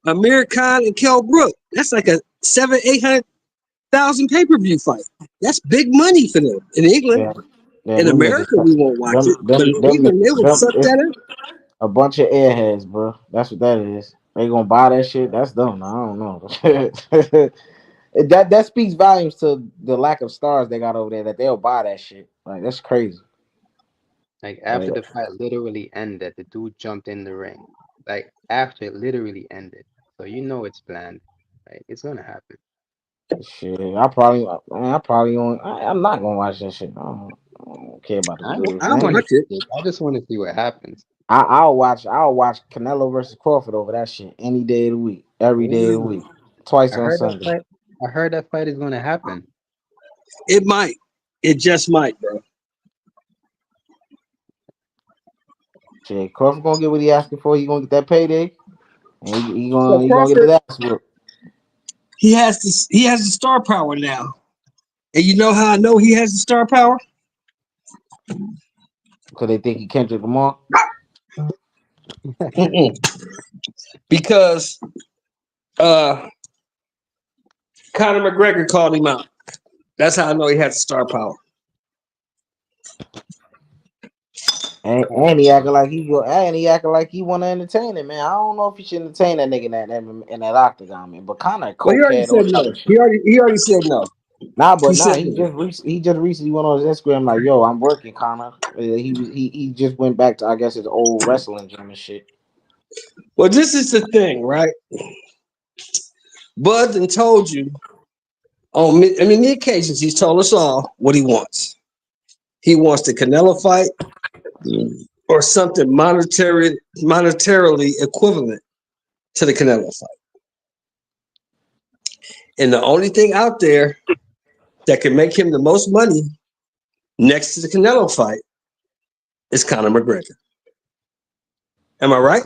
Amir Khan and Kell Brook. That's like a 700,000-800,000 pay-per-view fight. That's big money for them in England. yeah, yeah. In Them niggas, America, we won't watch it, but in them England, they niggas, would suck it's that up. a bunch of airheads, bro. That's what that is. They gonna buy that shit. That's dumb. I don't know. That speaks volumes to the lack of stars they got over there. That they'll buy that shit. Like that's crazy. like Like, after the fight literally ended, the dude jumped in the ring. Like after it literally ended, so you know it's planned. Like it's gonna happen. shit. I'm not gonna watch that shit. I don't care about them dudes, I man. watch Want to it. see it. I just want to see what happens. I'll watch Canelo versus Crawford over that shit any day of the week, every day of the Ooh, week, twice I on heard that Sunday. fight. I heard that fight is gonna happen. It might. It just might, bro. Shit, Crawford gonna get what he asking for. He gonna get that payday, and he So gonna get Crawford, his ass whooped. he has this. He has the star power now, and you know how I know he has the star power? Cause they think he Kendrick Lamar. Mm-mm. Because Conor McGregor called him out. That's how I know he has the star power. And he acting like he acting like he want to entertain it, man. I don't know if he should entertain that nigga in that octagon, man. But kind of Well, he already cokehead said on no. other shit. He already said no. He said He no. he just recently went on his Instagram like, yo, I'm working, Connor. He just went back to I guess his old wrestling gym and shit. Well, this is the thing, right? Bud done told you on many occasions. He's told us all what he wants. He wants the Canelo fight or something monetarily equivalent to the Canelo fight. And the only thing out there that can make him the most money next to the Canelo fight is Conor McGregor. Am I right?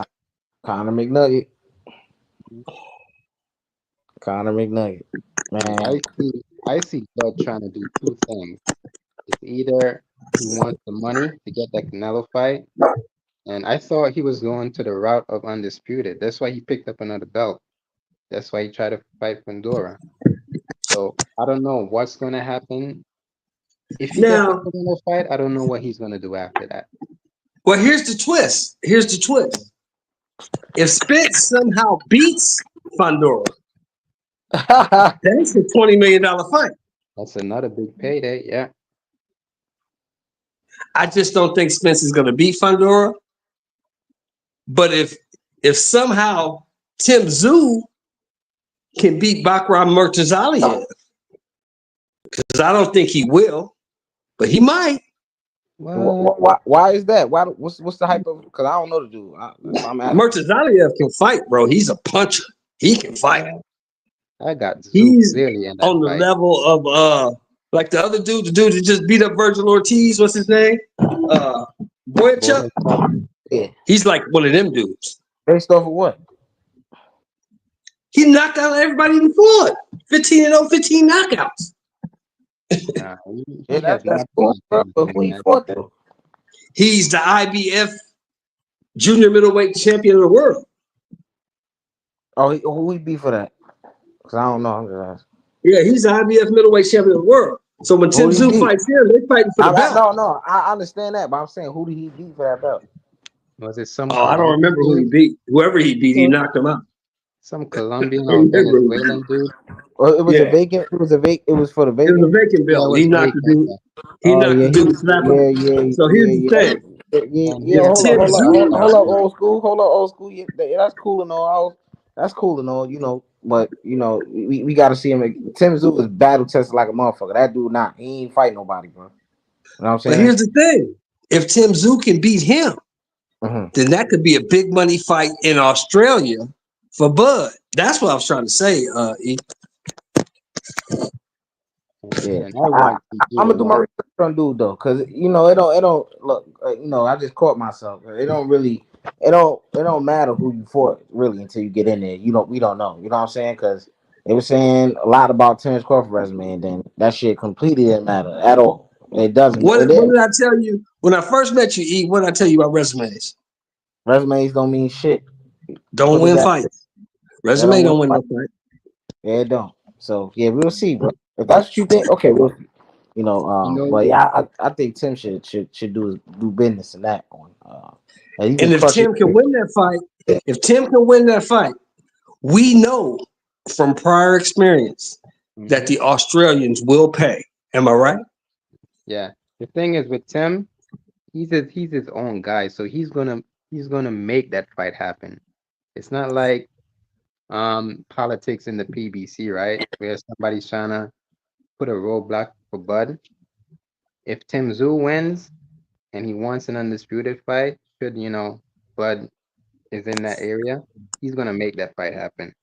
Connor McNugget. Connor McNugget. Man. I see Bud trying to do two things. It's either he wants the money to get that Canelo fight, and I thought he was going to the route of Undisputed. That's why he picked up another belt. That's why he tried to fight Pandora. So I don't know what's going to happen. If he gets the Now, Canelo fight, I don't know what he's going to do after that. well, here's the twist. If Spence somehow beats Pandora, that's a $20 million fight. That's another big payday. Yeah. I just don't think Spence is going to beat Pandora. But if somehow Tim Tszyu can beat Bakram Murtazaliev, because I don't think he will, but he might. Why is that? What's the hype of? Because I don't know the dude. I'm asking. Murtazaliev can fight, bro. He's a puncher. He can fight. I got Tszyu He's clearly in that on the fight. level of like the other dude, the dude that just beat up Virgil Ortiz. What's his name? Boychuk. Yeah. He's like one of them dudes. Based off of what? He knocked out everybody in the fought. 15-0, 15 knockouts. He has That's nothing cool, on bro. Tim, But who he man. fought though? He's the IBF junior middleweight champion of the world. Oh, who he beat for that? Cause I don't know. I'm just asking. Yeah, he's the IBF middleweight champion of the world. So when Who Tim did he Tszyu beat? fights him, they fighting for the belt. No, I understand that, but I'm saying who did he beat for that belt? Was it some Oh, I don't Colombian remember who he dude? beat. Whoever he beat, he knocked him out. Some Colombian or In big room. Venezuelan dude? Well, it was Yeah, a vacant. It was a It was for the it was a vacant. vacant Yeah, it belt. was He knocked the vacant. dude. Yeah. He Oh knocked yeah, the dude, slapped him. So here's the thing: Yeah, if hold up, Tim hold up, Tszyu, old school. Yeah, that's cool and all. That's cool and all, But we got to see him. Tim Tszyu is battle tested like a motherfucker. That dude not. He ain't fight nobody, bro. You know what I'm but saying? here's the thing: if Tim Tszyu can beat him, Mm-hmm. then that could be a big money fight in Australia for Bud. That's what I was trying to say. E. Yeah, And I want to I'm do gonna a do my lot. research on dude though, cause it don't look. I just caught myself. It don't matter who you fought really until you get in there. We don't know. You know what I'm saying? Cause they were saying a lot about Terrence Crawford resume, and then that shit completely didn't matter at all. It doesn't. What did I tell you when I first met you, E? What did I tell you about resumes? Resumes don't mean shit. Don't What does win that? fights. That Resume don't win don't win fight. no fight. Yeah, it don't. So yeah, we'll see, bro. If that's what you think, okay, we'll see. You know, But yeah, I think Tim should do business in that one. And he's been And if crushing. Tim can win that fight, we know from prior experience that the Australians will pay. Am I right? yeah. The thing is with Tim, he's his own guy, so he's gonna make that fight happen. It's not like politics in the PBC, right? Where somebody's trying to put a roadblock for Bud. If Tim Tszyu wins and he wants an undisputed fight, should Bud is in that area, he's gonna make that fight happen.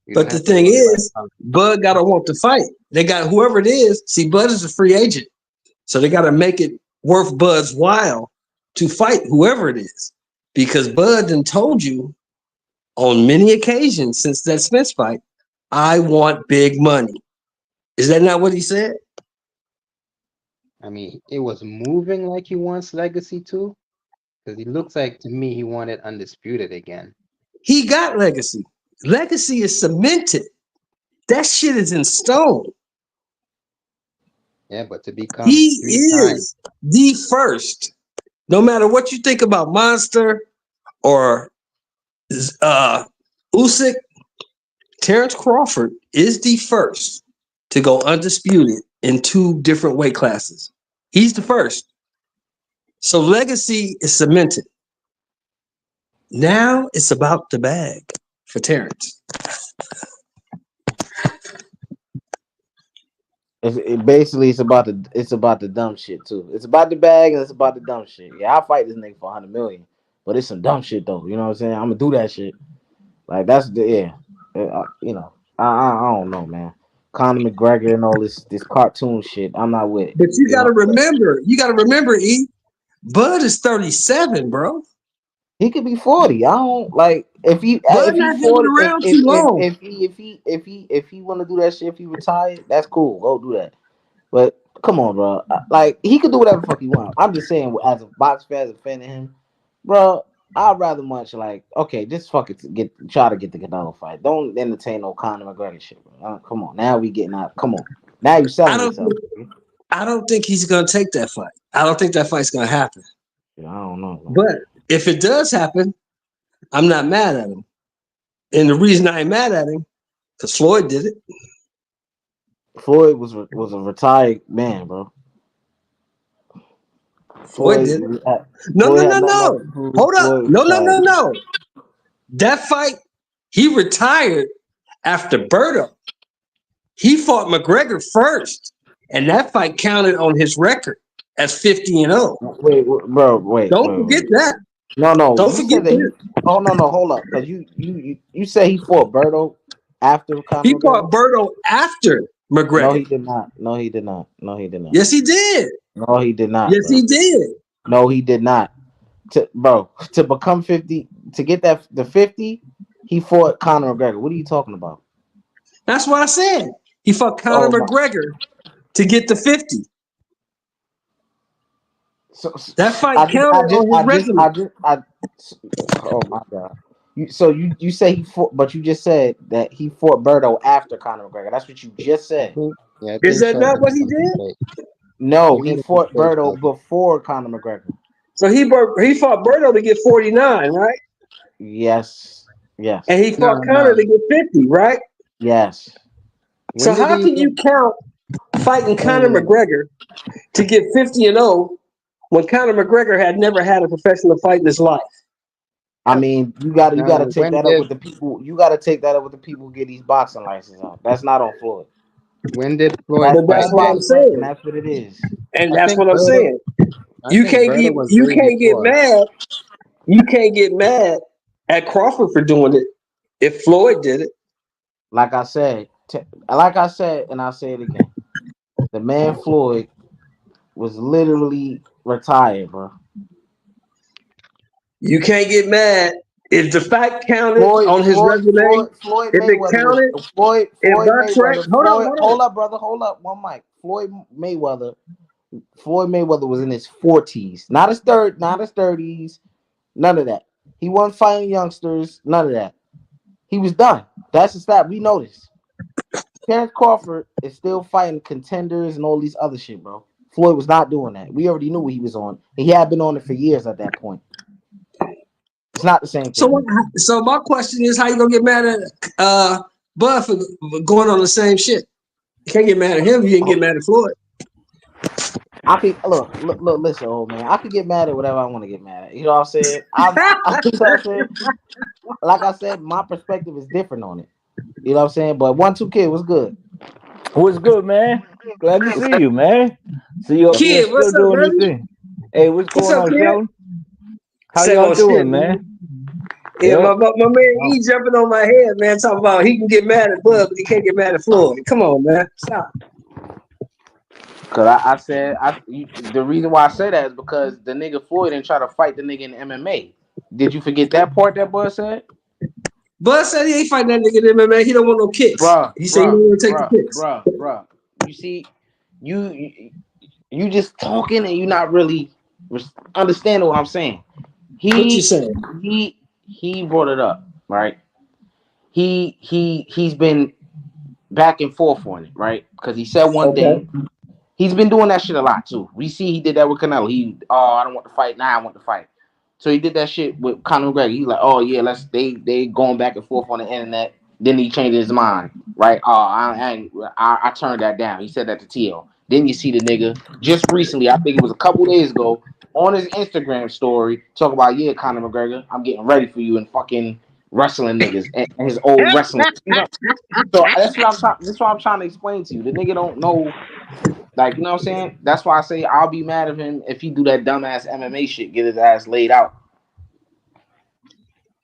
You don't But the have to thing worry about is, Bud gotta want to fight. They got whoever it is. See, Bud is a free agent, so they gotta make it worth Bud's while to fight whoever it is, because Bud done told you on many occasions since that Spence fight, I want big money. Is that not what he said? I mean, it was moving like he wants legacy too, because he looks like to me he wanted undisputed again. He got legacy. Legacy is cemented. That shit is in stone. Yeah, but to become He 3 times, is the first. No matter what you think about Monster or Usyk, Terrence Crawford is the first to go undisputed in 2 different weight classes. He's the first. So legacy is cemented. Now it's about the bag for Terrence. Basically it's about the dumb shit too. It's about the bag and it's about the dumb shit. Yeah, I'll fight this nigga for 100 million, but it's some dumb shit though. You know what I'm saying? I'm gonna do that shit. Like that's the yeah. I don't know, man. Conor McGregor and all this cartoon shit. I'm not with it. But you gotta remember, E, Bud is 37, bro. He could be 40. I don't like if he Bud not hanging 40 around too long. if he want to do that shit, if he retired, that's cool. Go do that. But come on, bro. Like he could do whatever the fuck he want. I'm just saying, as a box fan, as a fan of him, bro. I'd rather much like okay, just fuck it. Try to get the Canelo fight. Don't entertain no Conor McGregor shit, bro. Come on, now we getting out. Come on, now you selling yourself. I don't think he's gonna take that fight. I don't think that fight's gonna happen. I don't know, bro. But if it does happen, I'm not mad at him. And the reason I ain't mad at him, because Floyd did it. Floyd was a retired man, bro. Floyd did it. No. Hold up. No. That fight, he retired after Berto. He fought McGregor first, and that fight counted on his record as 50-0. Wait, bro. Don't forget that. No. Don't forget that. Oh no, hold up, because you say he fought Berto after Conor He McGregor? fought Berto after McGregor. No, he did not. Yes, he did. No, he did not. Yes, bro. he did. No, he did not. To become 50, to get the 50, he fought Conor McGregor. What are you talking about? That's what I said. He fought Conor McGregor to get to 50. So That fight counted on his resume. Oh my god! You say he fought, but you just said that he fought Berto after Conor McGregor. That's what you just I said. think, yeah, I Is think that so. not what he did? No, He he made a fought mistake, Berto though. before Conor McGregor. So he fought Berto to get 49, right? Yes, yes, And he No, fought Conor no. to get 50, right? yes. So When did how he can you count fighting Conor wait, McGregor to get 50-0 when Conor McGregor had never had a professional fight in his life? I mean, you got to take when that up did with the people. You got to take that up with the people who get these boxing licenses out. That's not on Floyd. Floyd That's But fight that's bad what I'm Berto? boxing, and saying. that's what it is. And I that's think what I'm Berto saying. I You think can't Berto get was you way can't get before. mad. You can't get mad at Crawford for doing it if Floyd did it. Like I said, and I'll say it again. The man Floyd was literally retired, bro. You can't get mad if the fact counted on his resume. Floyd If it Mayweather was counted, Floyd if Floyd Boxrec, Mayweather. hold on. Hold up, brother. Hold up. One mic. Mayweather. Floyd Mayweather was in his 40s, not his 30s. None of that. He wasn't fighting youngsters. None of that. He was done. That's the stat. We noticed. Terrence Crawford is still fighting contenders and all these other shit, bro. Floyd was not doing that. We already knew what he was on. He had been on it for years at that point. It's not the same thing. So my question is, how you gonna get mad at Bud for going on the same shit? You can't get mad at him. You didn't get mad at Floyd. I could look, listen, old man. I could get mad at whatever I want to get mad at. You know what I'm saying? You know what I'm saying? Like I said, my perspective is different on it. You know what I'm saying? But 1-2 kid was good. What's good, man? Glad to see you, man. See you up here Kid, still what's up, doing your baby? thing. Hey, what's What's going up, on, kid? Sheldon? How Same y'all old shit, doing, man? man. Yeah, Yeah. my man E jumping on my head, man, talking about he can get mad at Bud, but he can't get mad at Floyd. Come on, man. Stop. Cause I said the reason why I say that is because the nigga Floyd didn't try to fight the nigga in MMA. Did you forget that part that boy said? Bud said he ain't fighting that nigga in MMA. He don't want no kicks. Bruh, He said he bruh, don't want to take the bruh, kicks. bruh. You see, you just talking and you not really understanding what I'm saying. What you saying? He brought it up, right? He's been back and forth on it, right? Because he said one Okay. thing. He's been doing that shit a lot too. We see he did that with Canelo. I don't want to fight. Now I want to fight. So he did that shit with Conor McGregor. He's like, oh yeah, they going back and forth on the internet. Then he changed his mind, right? Oh, I turned that down. He said that to TL. Then you see the nigga just recently, I think it was a couple days ago, on his Instagram story, talk about Conor McGregor, I'm getting ready for you and fucking wrestling niggas and his old wrestling. You know, so that's what I'm trying to explain to you. The nigga don't know. Like, you know what I'm saying? That's why I say I'll be mad at him if he do that dumbass MMA shit, get his ass laid out.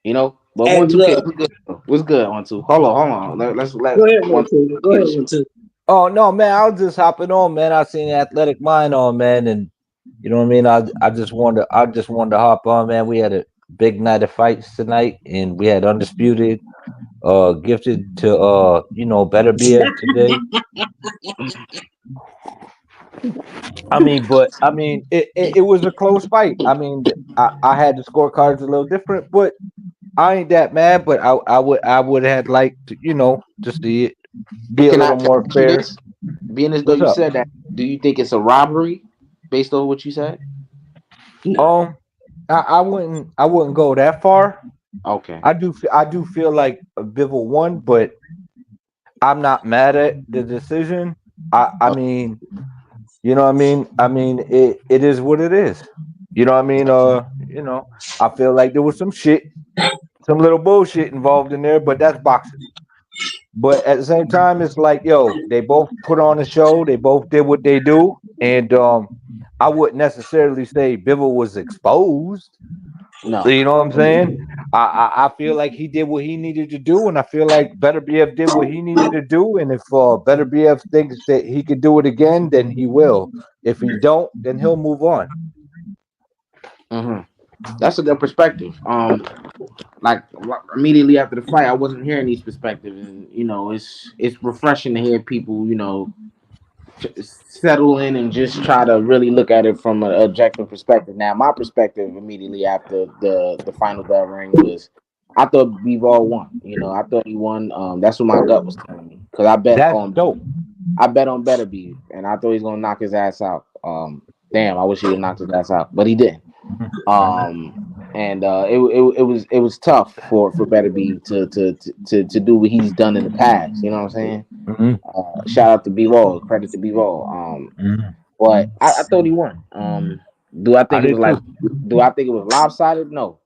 You know? But Hey, 1-2 kid look. was good. What's good, 1-2? Hold on. Let's let Go ahead, 1-2 1-2. Go get ahead, his shit. 1-2. Oh no, man! I was just hopping on, man. I seen Athletic Mind on, man, and you know what I mean. I just wanted to hop on, man. We had a big night of fights tonight, and we had Undisputed, gifted to Beterbiev today. It was a close fight. I mean, I had the scorecards a little different, but I ain't that mad. But I would have liked to, to see it be a little Can more I ask you fair. this? Being as though What's you up? said that, do you think it's a robbery based on what you said? Um, I wouldn't go that far. Okay. I do feel like Bivol won, but I'm not mad at the decision. I Oh, mean, you know what I mean? I mean, it is what it is. You know what I mean? I feel like there was some little bullshit involved in there, but that's boxing. But at the same time, it's like, yo, they both put on a show. They both did what they do, and I wouldn't necessarily say Bivol was exposed. no. You know what I'm saying? I feel like he did what he needed to do, and I feel like Beterbiev did what he needed to do. And if Beterbiev thinks that he could do it again, then he will. If he don't, then he'll move on. Mm-hmm. That's a good perspective. Like immediately after the fight, I wasn't hearing these perspectives, and it's refreshing to hear people, settle in and just try to really look at it from an objective perspective. Now, my perspective immediately after the final bell ring was, I thought Bivol won. You know, I thought he won. That's what my gut was telling me because That's dope. I bet on Beterbiev, and I thought he was gonna knock his ass out. Damn, I wish he would knocked his ass out, but he didn't. And it was tough for Beterbiev to do what he's done in the past. You know what I'm saying? Mm-hmm. Shout out to B-Roll, credit to B-Roll. But I thought he won. Do I think it was like? Do I think it was lopsided? No.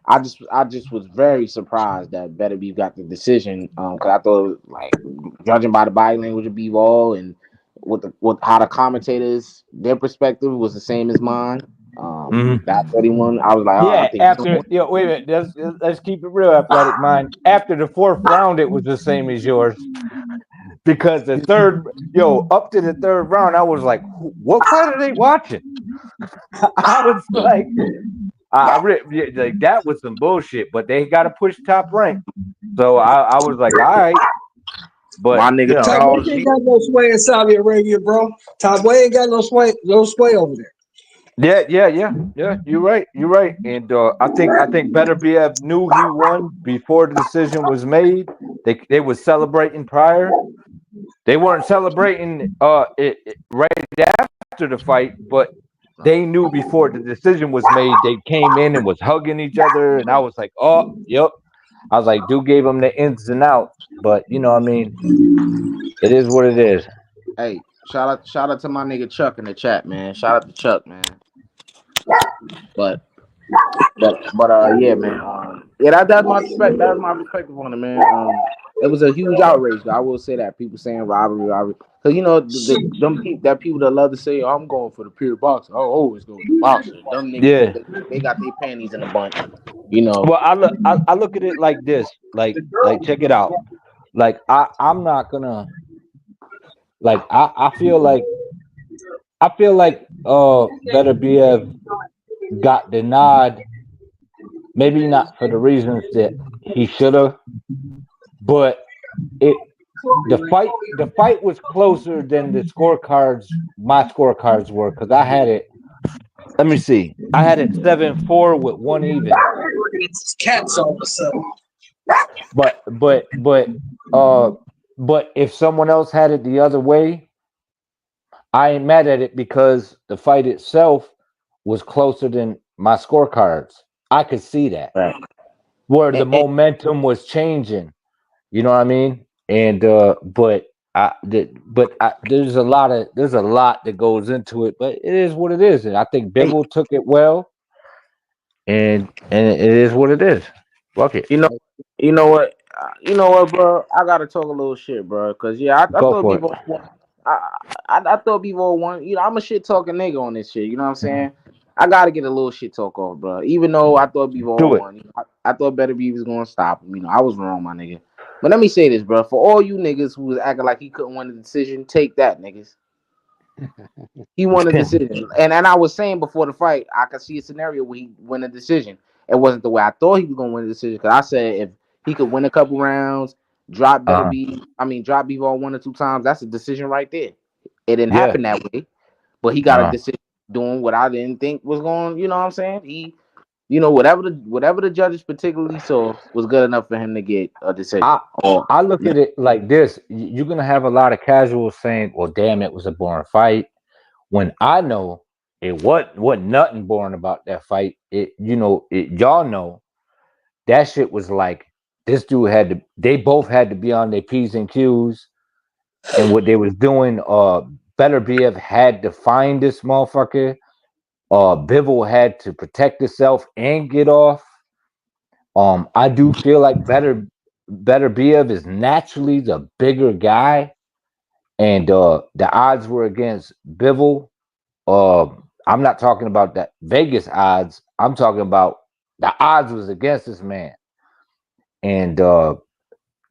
I just was very surprised that Beterbiev got the decision. Because I thought it was like, judging by the body language of B-Roll and how the commentators, their perspective was the same as mine. That 31, I was like, oh, I think wait a minute, let's keep it real, athletic mind. After the fourth round, it was the same as yours. Because the third, up to the third round, I was like, what fight are they watching? I was like, like that was some bullshit, but they got to push Top Rank. So I was like, all right. But my nigga Top Rank ain't got no sway in Saudi Arabia, bro. Top Rank ain't got no sway over there. Yeah. You're right. And I think Beterbiev knew he won before the decision was made. They were celebrating prior. They weren't celebrating right after the fight, but they knew before the decision was made. They came in and was hugging each other, and I was like, oh, yep. I was like, dude gave them the ins and outs, but you know what I mean? It is what it is. Hey, shout out to my nigga Chuck in the chat, man. Shout out to Chuck, man. But yeah, man. Yeah, that's my perspective. That's my perspective on it, man. It was a huge outrage, though. I will say that. People saying robbery. Because, you know, that people that love to say, oh, I'm going for the pure boxer. I'll always go with the boxer. Them niggas, they got their panties in a bunch, you know. Well, I look at it like this. Like check it out. Like, I'm not going to, like, I feel like Beterbiev got the nod, maybe not for the reasons that he should have, but the fight was closer than the scorecards, my scorecards were, because I had it. Let me see. I had it 7-4 with one even. It's cats all of a sudden. But if someone else had it the other way, I ain't mad at it because the fight itself was closer than my scorecards. I could see that. Right. Where the momentum was changing. You know what I mean? And there's a lot that goes into it, but it is what it is. And I think Bivol took it well, and it is what it is. Fuck it. You know what, bro? I gotta talk a little shit, bro. Cause I thought people, I thought people won. You know, I'm a shit talking nigga on this shit. You know what I'm saying? I gotta get a little shit talk off, bro. Even though I thought Bivol won, I thought Beterbiev was gonna stop him. You know, I was wrong, my nigga. But let me say this, bro. For all you niggas who was acting like he couldn't win the decision, take that, niggas. He won the decision. And I was saying before the fight, I could see a scenario where he win a decision. It wasn't the way I thought he was gonna win the decision. Because I said if he could win a couple rounds, drop Bivol 1 or 2 times, that's a decision right there. It didn't happen that way. But he got a decision doing what I didn't think was going, you know what I'm saying? He, you know, whatever the judges particularly saw was good enough for him to get a decision. I look at it like this. You're going to have a lot of casuals saying, well, damn, it was a boring fight. When I know it wasn't nothing boring about that fight. Y'all know that shit was like, this dude they both had to be on their P's and Q's and what they was doing. Beterbiev had to find this motherfucker. Bivol had to protect himself and get off. I do feel like Beterbiev is naturally the bigger guy, and the odds were against Bivol. I'm not talking about that Vegas odds. I'm talking about the odds was against this man, and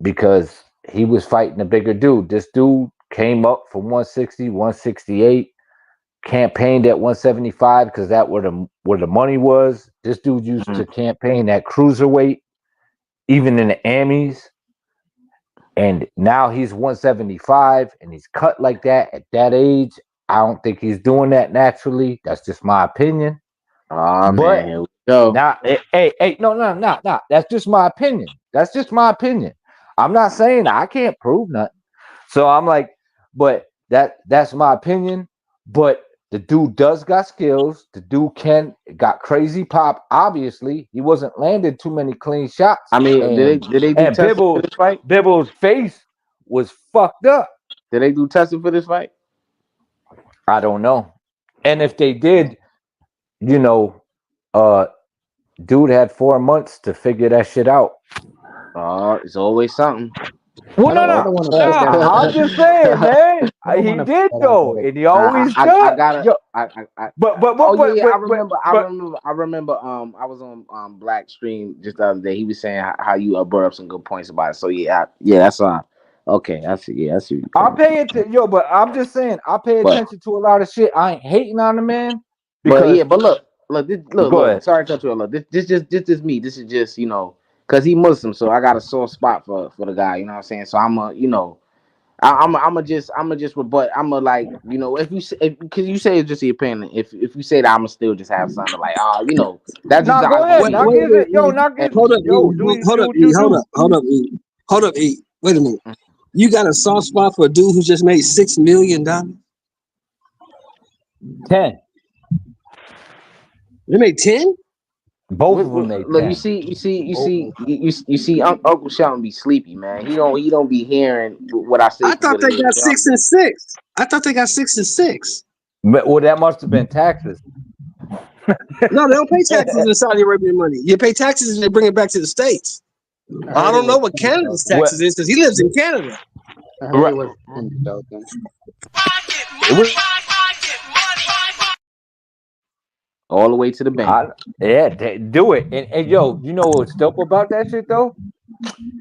because he was fighting a bigger dude. This dude came up from 160, 168. Campaigned at 175 because that where the money was. This dude used to campaign at cruiserweight, even in the Amis. And now he's 175 and he's cut like that at that age. I don't think he's doing that naturally. That's just my opinion. Oh But man, here we go. now, hey, no. That's just my opinion. That's just my opinion. I'm not saying I can't prove nothing. So I'm like, but that's my opinion. But the dude does got skills. The dude got crazy pop. Obviously, he wasn't landing too many clean shots. I mean, did they do testing for this fight? Bivol's face was fucked up. Did they do testing for this fight? I don't know. And if they did, you know, dude had 4 months to figure that shit out. It's always something. Well, I'm just saying, man. He did though, and he always does. I remember. I was on Black Stream just the other day. He was saying how you brought up some good points about it. So that's okay. I see. Yeah, I see. I'll pay attention, but I'm just saying, I pay attention to a lot of shit. I ain't hating on the man. But look. Sorry to cut you off. Look, this is me. This is just because he Muslim, so I got a sore spot for the guy. You know what I'm saying? So I'm just rebut. If you say, because you say it's just your opinion. If you say that, I'ma still just have something like, that's just go ahead. Hold up, E. Wait a minute. You got a soft spot for a dude who just made $6 million? 10. They made 10. Both of them made 10. Look, you see, Uncle Sheldon be sleepy, man. He don't be hearing what I say. I thought they got 6 and 6. I thought they got 6 and 6. Well, that must have been taxes. No, they don't pay taxes in Saudi Arabian money. You pay taxes and they bring it back to the States. I don't know what Canada's taxes is because he lives in Canada. All the way to the bank. Do it. And yo, you know what's dope about that shit though?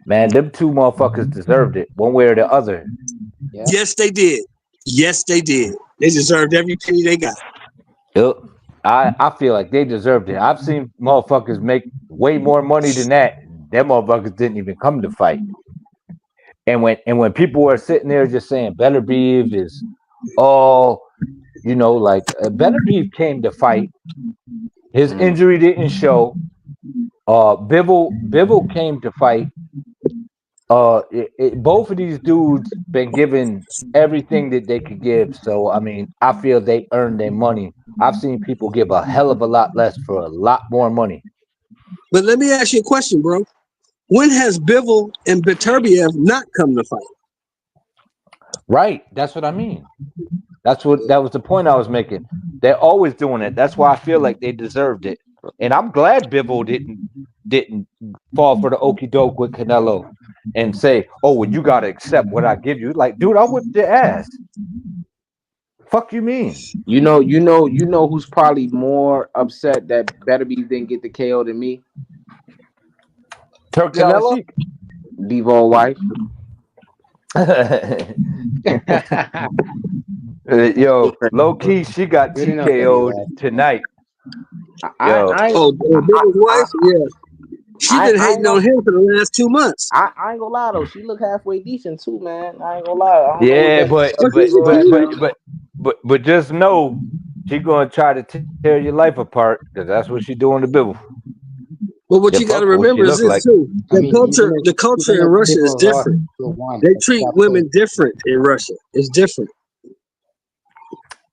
Man, them two motherfuckers deserved it, one way or the other. Yeah. Yes, they did. They deserved every penny they got. I feel like they deserved it. I've seen motherfuckers make way more money than that. Them motherfuckers didn't even come to fight. And when people were sitting there just saying Beterbiev is Beterbiev came to fight. His injury didn't show. Bivol came to fight. Both of these dudes been given everything that they could give. So I mean, I feel they earned their money. I've seen people give a hell of a lot less for a lot more money. But let me ask you a question, bro. When has Bivol and Beterbiev not come to fight? Right. That's what I mean. That was the point I was making. They're always doing it. That's why I feel like they deserved it. And I'm glad Bivol didn't fall for the okie doke with Canelo and say, "Oh, well, you gotta accept what I give you." Like, dude, I whipped your ass. Fuck you mean? You know who's probably more upset that Beterbiev didn't get the KO than me? Canelo? Bivol wife. Yo, low key, she got TKO'd tonight. Bivol's wife? Yeah. She been hating on him for the last 2 months. I ain't gonna lie though, she look halfway decent too, man. I ain't gonna lie. Yeah, but just know she gonna try to tear your life apart because that's what she doing to Bivol. But what you got to remember is this too: the culture in Russia is different. They treat women different in Russia. It's different.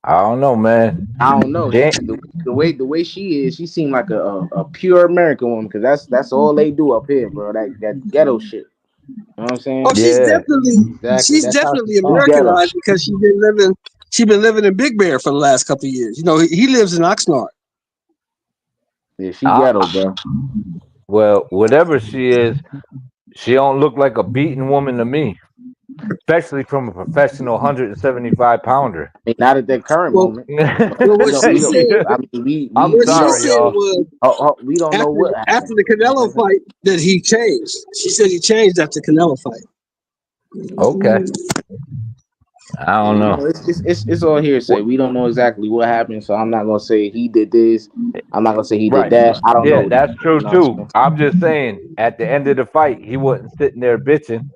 I don't know, man. I don't know. The way she is, she seemed like a pure American woman because that's all they do up here, bro. That ghetto shit. You know what I'm saying? Oh, she's definitely Americanized because she's been living in Big Bear for the last couple of years. You know, he lives in Oxnard. Yeah, she ghetto, bro. Well, whatever she is, she don't look like a beaten woman to me. Especially from a professional 175 pounder. I mean, not at that current moment. What she said, I'm sorry, y'all. We don't know what happened. After the Canelo fight that he changed. She said he changed after the Canelo fight. Okay. I don't know. It's all hearsay. We don't know exactly what happened, so I'm not gonna say he did this. I'm not gonna say he did that. I don't know. Yeah, that's true too. I'm just saying, at the end of the fight, he wasn't sitting there bitching.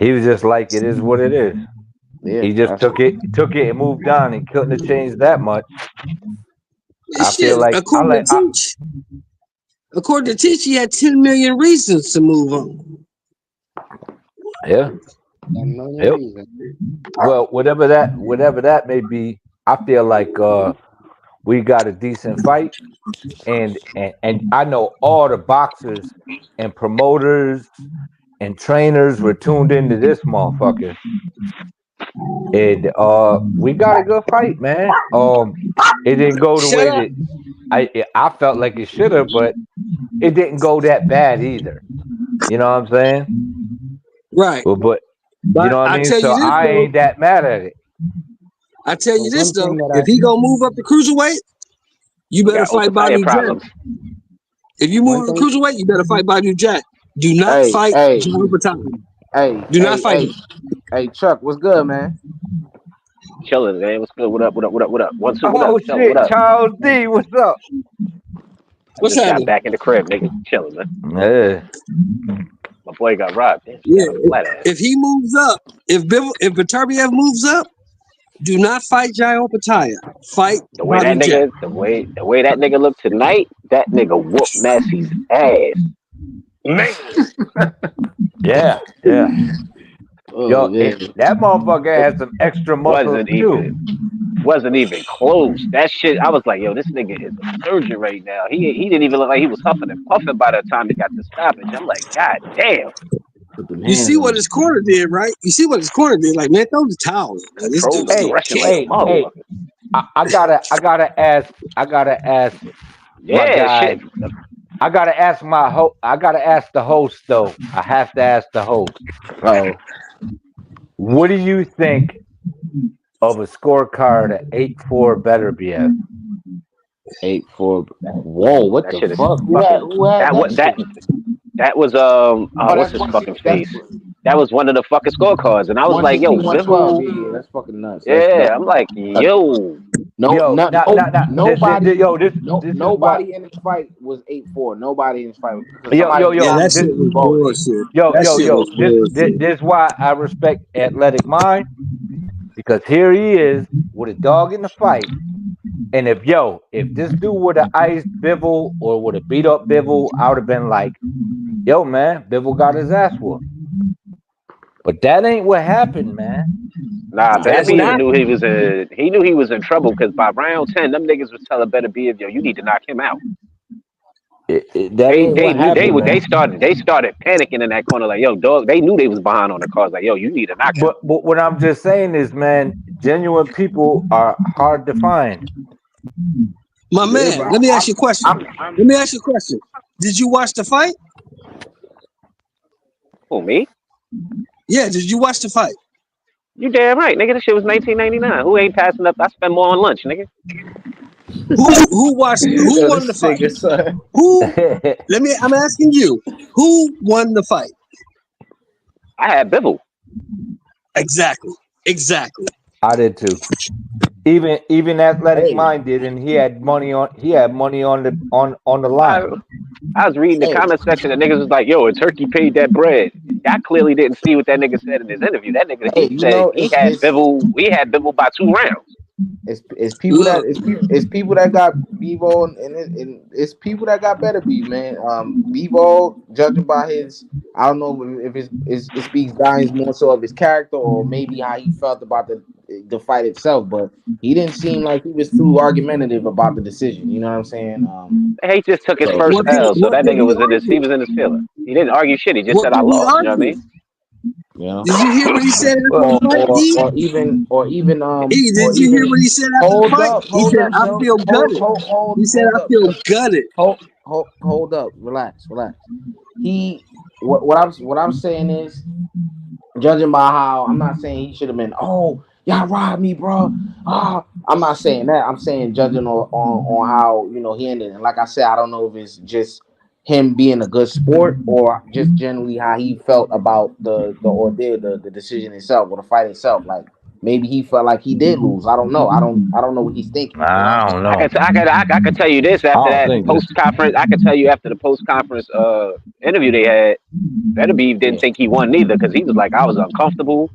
he was just like, it is what it is. Yeah, He just took it and moved on. He couldn't have changed that much. I feel like according to Teach, he had 10 million reasons to move on. yeah. Yep. Well, whatever that may be, I feel like we got a decent fight, and I know all the boxers and promoters and trainers were tuned into this motherfucker. And we got a good fight, man. It didn't go the way that I felt like it should have, but it didn't go that bad either. You know what I'm saying? Right. But you know what I mean? So I ain't that mad at it. I tell you this though, if he gonna move up the cruiserweight, you better fight Bobby Jack. If you move up the cruiserweight, you better fight Bobby Jack. Do not fight John Pataki. Do not fight him. Hey, Chuck, what's good, man? Chilling, man. What's good? What up? 1, 2, what Oh up? shit, What up? Charles D, what's up? What's just happening? got back in the crib, nigga. Chilling, man. Yeah. My boy got robbed. Yeah. If he moves up, if Beterbiev moves up, do not fight Jairo Pataya. Fight the way Bobby that Jack. nigga, the way that nigga looked tonight, that nigga whooped Massey's ass. Man. Yeah. Yo, that motherfucker had some extra muscle too. Wasn't even close. That shit, I was like, yo, this nigga is a surgeon right now. He didn't even look like he was huffing and puffing by the time he got to stoppage. I'm like, God damn. You see what his corner did, right? You see what his corner did. Like, man, throw the towel in. Man. This dude hey, I gotta ask my guy. Shit. I gotta ask the host though. I have to ask the host. What do you think of a scorecard at 8-4 Beterbiev? 8-4. Whoa, what that the fuck? That was what's his fucking face? That was one of the fucking scorecards, and I was like, yo, Bivol. Yeah, that's fucking nuts. Yeah, I'm like, yo. Nobody in this fight was 8-4. Nobody in this fight. This is why I respect Athletic Mind, because here he is with a dog in the fight. And if this dude would have iced Bivol or would have beat up Bivol, I would have been like, yo, man, Bivol got his ass whooped. But that ain't what happened, man. Nah, Benavidez knew he was in trouble because by round 10, them niggas was telling Benavidez, yo, you need to knock him out. They started panicking in that corner, like, yo, dog. They knew they was behind on the cards, like, yo, you need to knock him. But what I'm just saying is, man, genuine people are hard to find. My man, let me ask you a question. Did you watch the fight? Who, me? Yeah, did you watch the fight? You damn right, nigga. This shit was 1999. Who ain't passing up? I spend more on lunch, nigga. Who won the fight? I'm asking you, who won the fight? I had Bivol. Exactly. I did too. Even Athletic Mind did, and he had money on the line. I was reading the comment section. The niggas was like, "Yo, a turkey paid that bread." I clearly didn't see what that nigga said in his interview. That nigga said he had Bivol. We had Bivol by 2 rounds. It's people that got Bivol and it's people that got Beterbiev, man. Bivol, judging by his, I don't know if it speaks volumes more so of his character or maybe how he felt about the fight itself, but he didn't seem like he was too argumentative about the decision. You know what I'm saying? He just took his first L, so that nigga was in his feeling. He didn't argue shit. He just said I lost. You know what I mean? Yeah. Did you hear what he said after the fight? Did you hear what he said after the fight? He said, "I feel gutted." He said, "I feel gutted." Hold up, relax. What I'm saying is, judging by how, I'm not saying he should have been, oh, y'all robbed me, bro. I'm not saying that. I'm saying judging on how, he ended. And like I said, I don't know if it's just him being a good sport or just generally how he felt about the ordeal, the decision itself or the fight itself. Like, maybe he felt like he did lose. I don't know. I don't know what he's thinking. You know what I I'm don't saying? know. I could tell you this I after don't that think this. post conference. I could tell you after the post conference interview they had. Beterbiev didn't think he won neither because he was like, I was uncomfortable.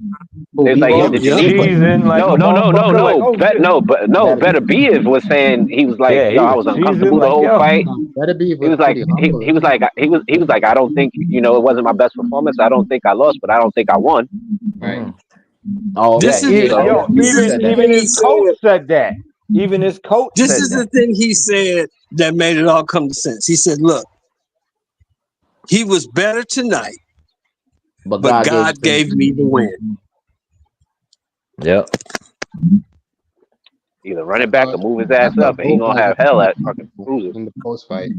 Who, They was like, yo, Bivol? did you Yep. need? Cheesing like a No, motherfucker. Like, oh shit. Beterbiev. Beterbiev was saying he was like, Yeah, yo, he I was was cheesing uncomfortable the like, whole yo. fight. Beterbiev He was was like, pretty humble. he was like, I don't think it wasn't my best performance. I don't think I lost, but I don't think I won. Right. Oh This yeah, is yeah. So He this is said the that. thing Even he his coach said. said that. Even his coach This said is the that. thing he said that made it all come to sense. He said, "Look, he was better tonight, But but God God gave me the win." Yep. either run it back or thought move his I ass thought up, and he both gonna guys have hell at fucking were cruising. in the post fight.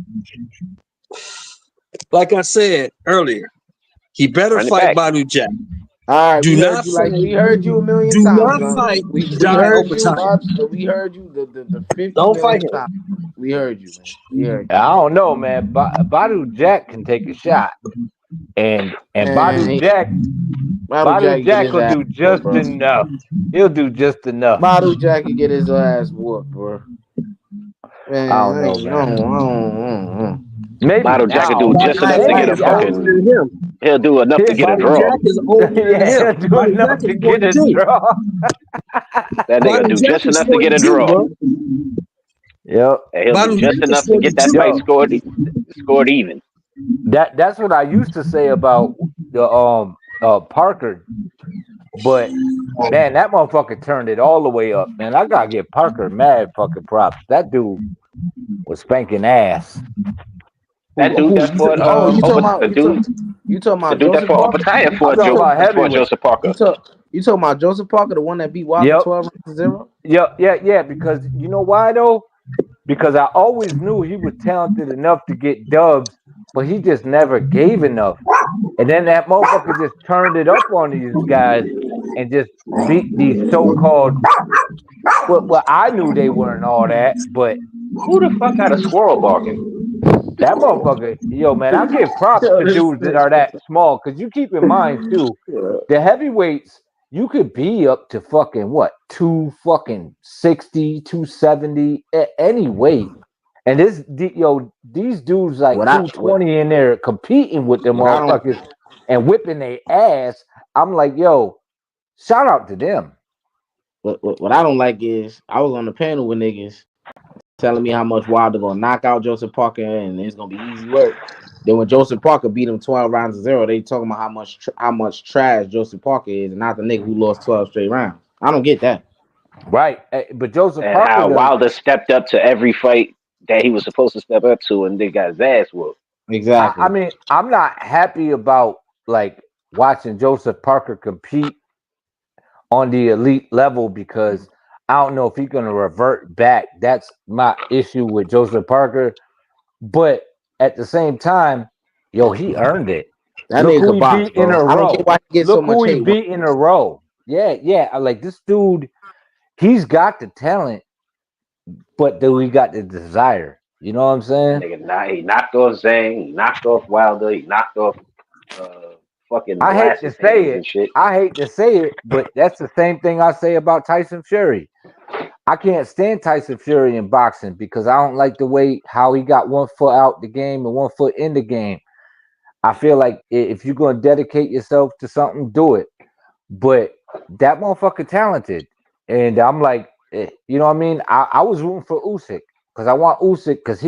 Like I said earlier, he better Run it fight back. Badu Jack. all right, Do we heard not you like fight. we heard you a million Do times, not son. fight We Jai heard you, overtime. Bubs. We heard you the 50 Don't fight million him. times. We heard you, man. We heard I don't know, man. Badu Jack can take a shot, and you. Man, Bottle Badu Jack get Jack his will ass do whooped, just bro. enough. He'll do just enough. Bottle Jack can get his ass whooped, bro. Man, I don't know, I man. don't. Maybe Bottle Jack will now, do but just Badu enough to get Jack a is maybe older fucking. than him. He'll do enough to get a Badu draw. Jack is older than yeah, him. he'll do Badu enough Jack to is get a 42. draw. That nigga Badu do Jack just is enough to get a 42, draw. bro. Yep. And he'll do Badu just Jack is enough to get that 42. fight Yo, scored even. that's what I used to say about the Parker, but man, that motherfucker turned it all the way up. Man, I gotta give Parker mad fucking props. That dude was spanking ass. That dude that fought You over talking about the dude you talking the about dude that Joseph fought over Parker? Taya I'm fought talking about fought heavyweight. Joseph Parker. You talking about Joseph Parker, the one that beat Wilder Yep. 12-0? Yeah. Because you know why though? Because I always knew he was talented enough to get dubs, but he just never gave enough. And then that motherfucker just turned it up on these guys and just beat these so-called. Well, I knew they weren't all that, but Who the fuck got a squirrel barking? that motherfucker, yo, man, I give props to dudes that are that small. Because you keep in mind too, the heavyweights, you could be up to fucking what, 260, 270 at any weight. And these dudes like What I what 220 in there competing with them what I don't motherfuckers and whipping their ass. I'm like, yo, shout out to them. what I don't like is I was on the panel with niggas telling me how much Wilder gonna knock out Joseph Parker and it's gonna be easy work. Then when Joseph Parker beat him 12-0, they talking about how much trash Joseph Parker is, and not the nigga who lost 12 straight rounds. I don't get that. Right. But Joseph And Parker how does. Wilder stepped up to every fight that he was supposed to step up to, and they got his ass whooped. Exactly. I mean, I'm not happy about like watching Joseph Parker compete on the elite level because I don't know if he's gonna revert back. That's my issue with Joseph Parker. But at the same time, yo, he earned it. That Look nigga who can he box, beat in bro. a I don't care row. why he gets so Look much who he hate. beat in a row. Yeah. Like this dude, he's got the talent, but do he got the desire? You know what I'm saying? Nigga, he knocked off Zhang, he knocked off Wilder, he knocked off fucking I hate to molasses say hands it. and shit. But that's the same thing I say about Tyson Fury. I can't stand Tyson Fury in boxing because I don't like the way how he got 1 foot out the game and 1 foot in the game. I feel like if you're going to dedicate yourself to something, do it. But that motherfucker talented. And I'm like, you know what I mean? I was rooting for Usyk because I want Usyk because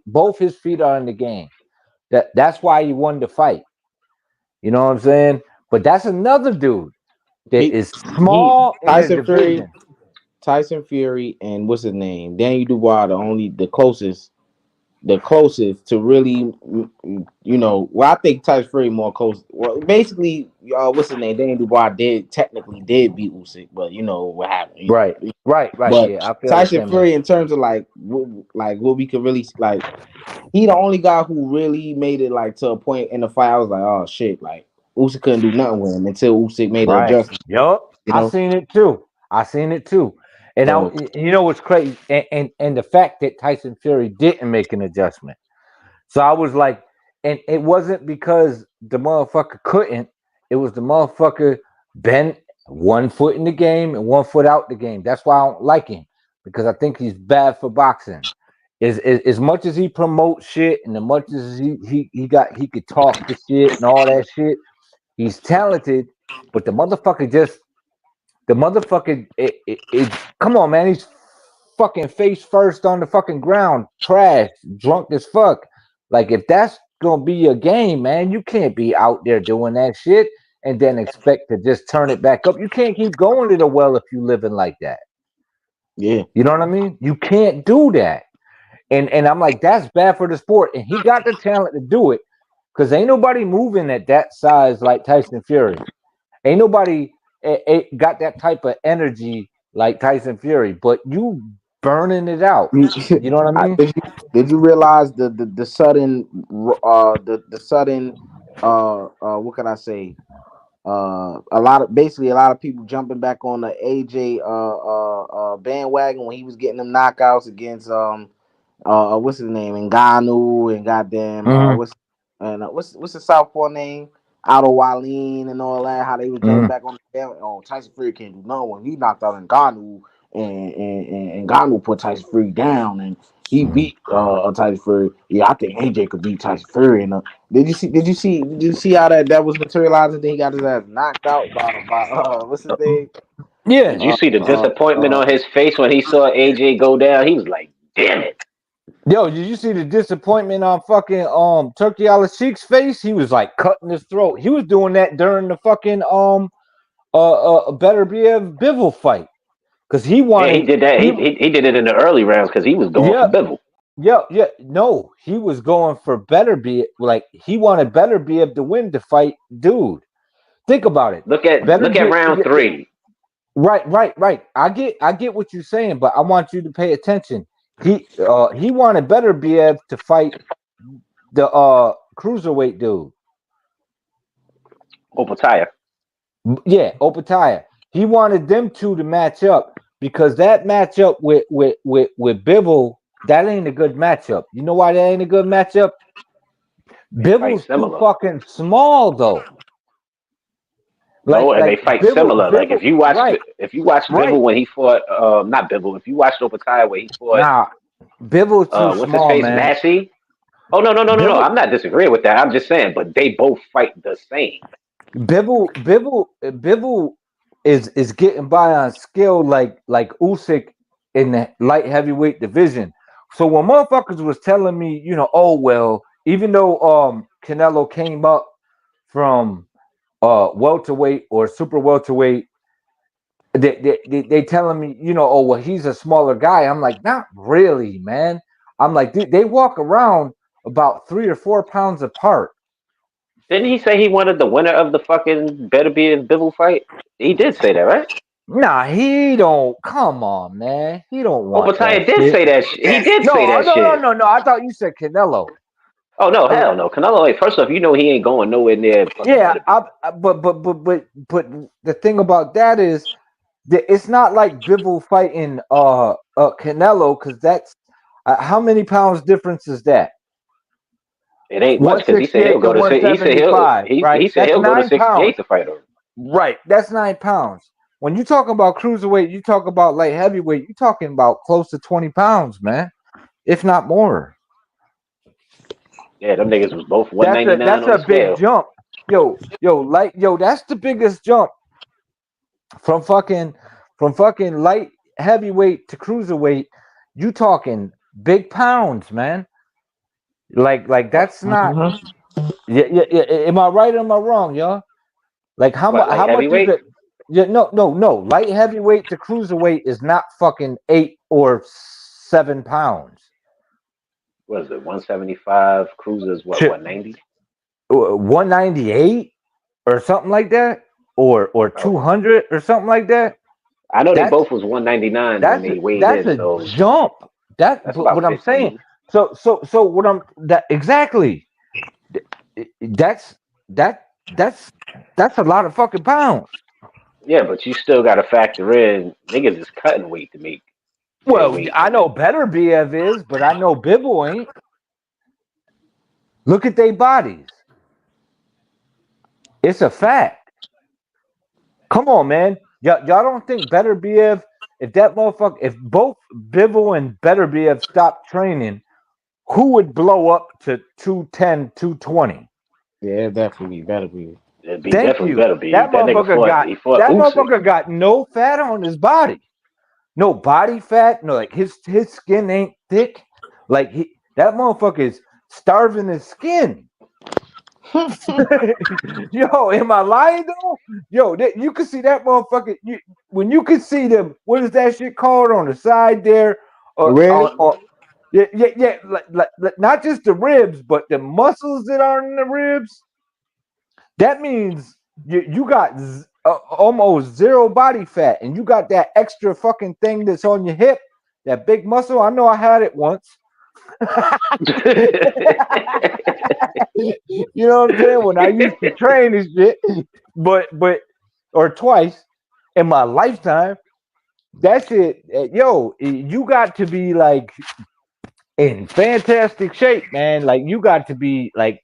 both his feet are in the game. That's why he won the fight. You know what I'm saying? But that's another dude that is small in the division. Tyson Fury and what's his name? Daniel Dubois, the closest to really, well, I think Tyson Fury more close. Well, basically, what's his name? Daniel Dubois technically did beat Usyk, but you know what happened. Right. But Yeah, I feel Tyson Fury, in terms of what we could really he the only guy who really made it to a point in the fight. I was like, oh shit, Usyk couldn't do nothing with him until Usyk made an right. adjustment. Yup. I seen it too. And So, you know what's crazy? And the fact that Tyson Fury didn't make an adjustment. So I was like, and it wasn't because the motherfucker couldn't. It was the motherfucker bent 1 foot in the game and 1 foot out the game. That's why I don't like him, because I think he's bad for boxing. As much as he promotes shit and as much as he could talk the shit and all that shit, he's talented, but the motherfucker come on, man, he's fucking face first on the fucking ground, trash, drunk as fuck. Like, if that's gonna be your game, man, you can't be out there doing that shit and then expect to just turn it back up. You can't keep going to the well if you living like that. Yeah. You know what I mean? You can't do that. And I'm like, that's bad for the sport. And he got the talent to do it, because ain't nobody moving at that size like Tyson Fury. Ain't nobody got that type of energy like Tyson Fury, but you burning it out. You know what I mean? Did you realize the sudden the sudden what can I say? A lot of people jumping back on the AJ bandwagon when he was getting them knockouts against what's his name, Ngannou, and goddamn what's the southpaw name, Otto Wallin, and all that. How they was jumping back on the bandwagon. Oh, Tyson Fury can't do nothing when he knocked out Ngannou, and Ngannou put Tyson Fury down, and he beat Tyson Fury. Yeah, I think AJ could beat Tyson Fury. And did you see how that was materializing? Then he got his ass knocked out by what's his name? Yeah. Did you see the disappointment on his face when he saw AJ go down? He was like, "Damn it!" Yo, did you see the disappointment on fucking Turkey Al Sheikh's face? He was like cutting his throat. He was doing that during the fucking Beterbiev Bivol fight, because he wanted. Yeah, he did that. He did it in the early rounds because he was going for Bivol. Yeah. No, he was going for Beterbiev. Like, he wanted Beterbiev to win the fight, dude. Think about it. Look at round 3. Right. I get what you're saying, but I want you to pay attention. He wanted Beterbiev to fight the cruiserweight dude. Opataya. Yeah, Opataya. He wanted them two to match up, because that matchup with Bivol, that ain't a good matchup. You know why that ain't a good matchup? Bivol's too fucking small, though. They fight similar. Like, if you watch Bivol when he fought not Bivol, if you watched Opataya where he fought Bivol's too what's small, his face, man. Massey. Oh no. I'm not disagreeing with that. I'm just saying, but they both fight the same. Bivol is getting by on skill like Usyk in the light heavyweight division. So when motherfuckers was telling me, oh well, even though Canelo came up from welterweight or super welterweight, they telling me, oh well, he's a smaller guy. I'm like, not really, man. I'm like, dude, they walk around about 3 or 4 pounds apart. Didn't he say he wanted the winner of the fucking Beterbiev Bivol fight? He did say that, right? Nah, he don't. Come on, man. He don't want Opataya that did shit. say that shit. He did say that shit. No. I thought you said Canelo. Oh no, hell no. Canelo, like, first off, he ain't going nowhere near. Yeah, but the thing about that is that it's not like Bivol fighting Canelo, because that's how many pounds difference is that? It ain't much, because he said he'll go to 175. he said he'll go to 68 to fight him. Right, that's 9 pounds. When you talk about cruiserweight, you talk about light heavyweight, you're talking about close to 20 pounds, man, if not more. Yeah, them niggas was both 199. That's a big jump. Yo, that's the biggest jump from fucking light heavyweight to cruiserweight. You talking big pounds, man. Like that's not. Yeah. Am I right or am I wrong, y'all? Like how much? How much is it? Yeah, no. Light heavyweight to cruiserweight is not fucking 8 or 7 pounds. What is it? 175. Cruisers what? 190. 198 or something like that, or 200 or something like that. I know they both was 199 when they weighed in. That's a jump. That's what I'm saying. So what I'm that exactly. That's a lot of fucking pounds. Yeah, but you still got to factor in niggas is cutting weight to make. Well, I know Beterbiev is, but I know Bivol ain't. Look at their bodies. It's a fact. Come on, man. Y'all don't think Beterbiev, if that motherfucker, if both Bivol and Beterbiev stopped training, who would blow up to 210, 220? Yeah, definitely Beterbiev. It'd be Thank definitely you. better be. That That nigga motherfucker fought. got He fought that Usyk. motherfucker got no fat on his body. No body fat. No, like his skin ain't thick. Like that motherfucker is starving his skin. Yo, am I lying though? Yo, you can see that motherfucker. When you can see them, what is that shit called on the side there? Or yeah, like not just the ribs, but the muscles that are in the ribs. That means you got almost zero body fat, and you got that extra fucking thing that's on your hip, that big muscle. I know I had it once. You know what I'm saying? When I used to train and shit, but or twice in my lifetime, that shit, yo, you got to be like in fantastic shape, man. Like you got to be like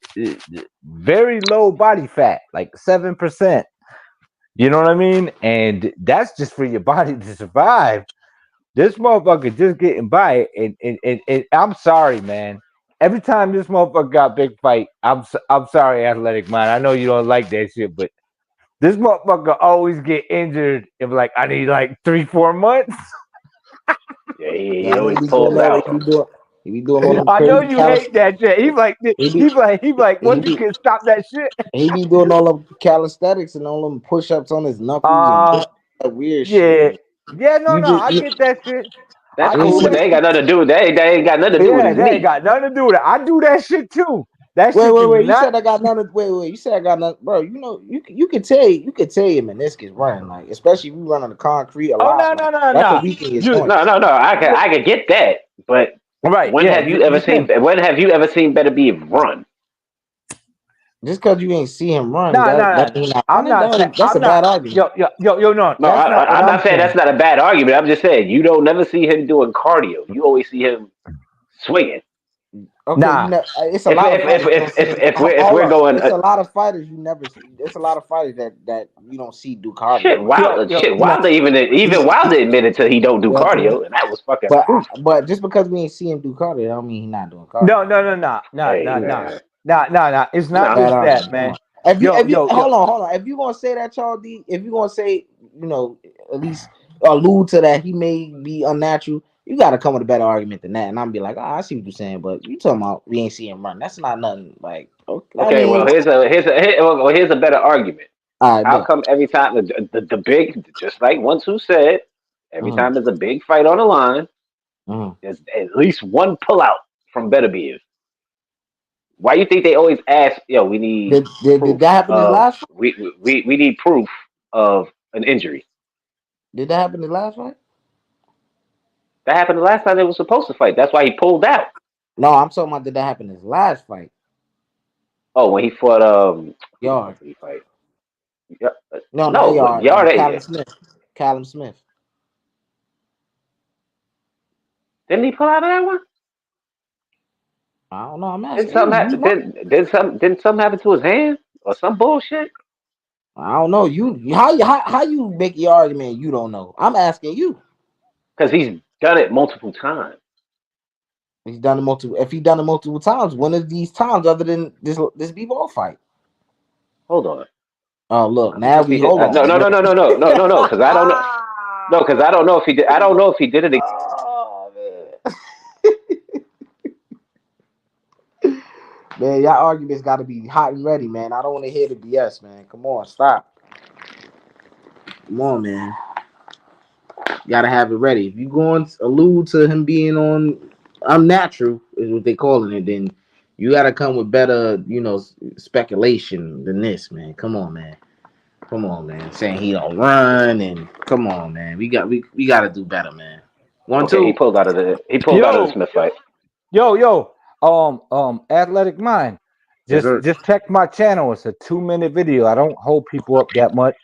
very low body fat, like 7%. You know what I mean? And that's just for your body to survive. This motherfucker just getting by, and I'm sorry, man. Every time this motherfucker got big fight, I'm sorry, Athletic Mind. I know you don't like that shit, but this motherfucker always get injured and like I need like 3-4 months. Yeah, he always pulls out. He be doing all them I know crazy you hate that shit. He's like, once you can stop that shit. he be doing all them calisthenics and all them push-ups on his knuckles and that weird shit. Yeah, no, I get that shit. That's I do cool, but that they ain't got shit. nothing to do with that. They ain't got nothing to do with Yeah, his they ain't knee. got nothing to do with it. I do that shit too. That shit Wait. do You said not. I got nothing. Wait. You said I got nothing, bro. You know, you could tell your meniscus running, like especially if you run on the concrete a Oh lot, like that could weaken your joints. No. I could get that, but Right? when Yeah, have you ever you seen? can. When have you ever seen Beterbiev run? Just because you ain't see him run, No. that mean not I'm running. not saying. That's a I'm bad not. argument. Yo, no. No, That's not what I'm I'm not saying saying. that's not a bad argument. I'm just saying you don't never see him doing cardio. You always see him swinging. Okay, Nah. it's a lot of fighters you don't see. If Hold we're up, going it's a lot of fighters you never see. It's a lot of fighters that you don't see do shit, cardio. Like Wilder even Wilder admitted to he don't do yeah, cardio, and that was fucking but proof. but just because we ain't see him do cardio, don't mean he's not doing No. cardio. Hey man, Nah. It's It's a not no, bad just that, argument. Come man. on. If you Yo. hold on. If you gonna say that, Charles D, if you gonna say at least allude to that he may be unnatural, you gotta come with a better argument than that. And I'm be like, I see what you're saying, but you talking about we ain't see him run. That's not nothing. Like, okay, I okay, mean, well here's a better argument. I How bet. come every time the big, just like one two said, every Mm-hmm. time there's a big fight on the line, Mm-hmm. there's at least one pullout from Beterbiev. Why you think they always ask? Yo, we need Did proof that happen his of last fight? we need proof of an injury. Did that happen his last fight? That happened the last time they were supposed to fight. That's why he pulled out. No, I'm talking about did that happen his last fight? Oh, when he fought who the Yard. fuck did he fight? Yeah, No, not no, but Yard. Yard Callum Smith. Callum Smith. didn't he pull out of that one? I don't know. I'm Didn't asking you. something You happen? know. Didn't something happen to his hand or some bullshit? I don't know. How you make your argument? You don't know. I'm asking you. Because he's done it multiple times. He's done it multiple. If he's done it multiple times, one of these times, other than this Bivol fight. Hold on. Oh look, Let me now go see we his. hold on. No. Because I don't know. No, because I don't know if he did. I don't know if he did it. Oh, man, y'all arguments got to be hot and ready, man. I don't want to hear the BS, man. Come on, stop. Come on, man. You gotta have it ready. If you going to allude to him being on unnatural, is what they calling it, then you gotta come with better, speculation than this, man. Come on, man. Come on, man. Saying he don't run and come on, man. We gotta do better, man. One, Okay, he two. pulled out of the Yo. Smith fight. Athletic Mind. Yes, Just sir. just check my channel. It's a 2-minute video. I don't hold people up that much.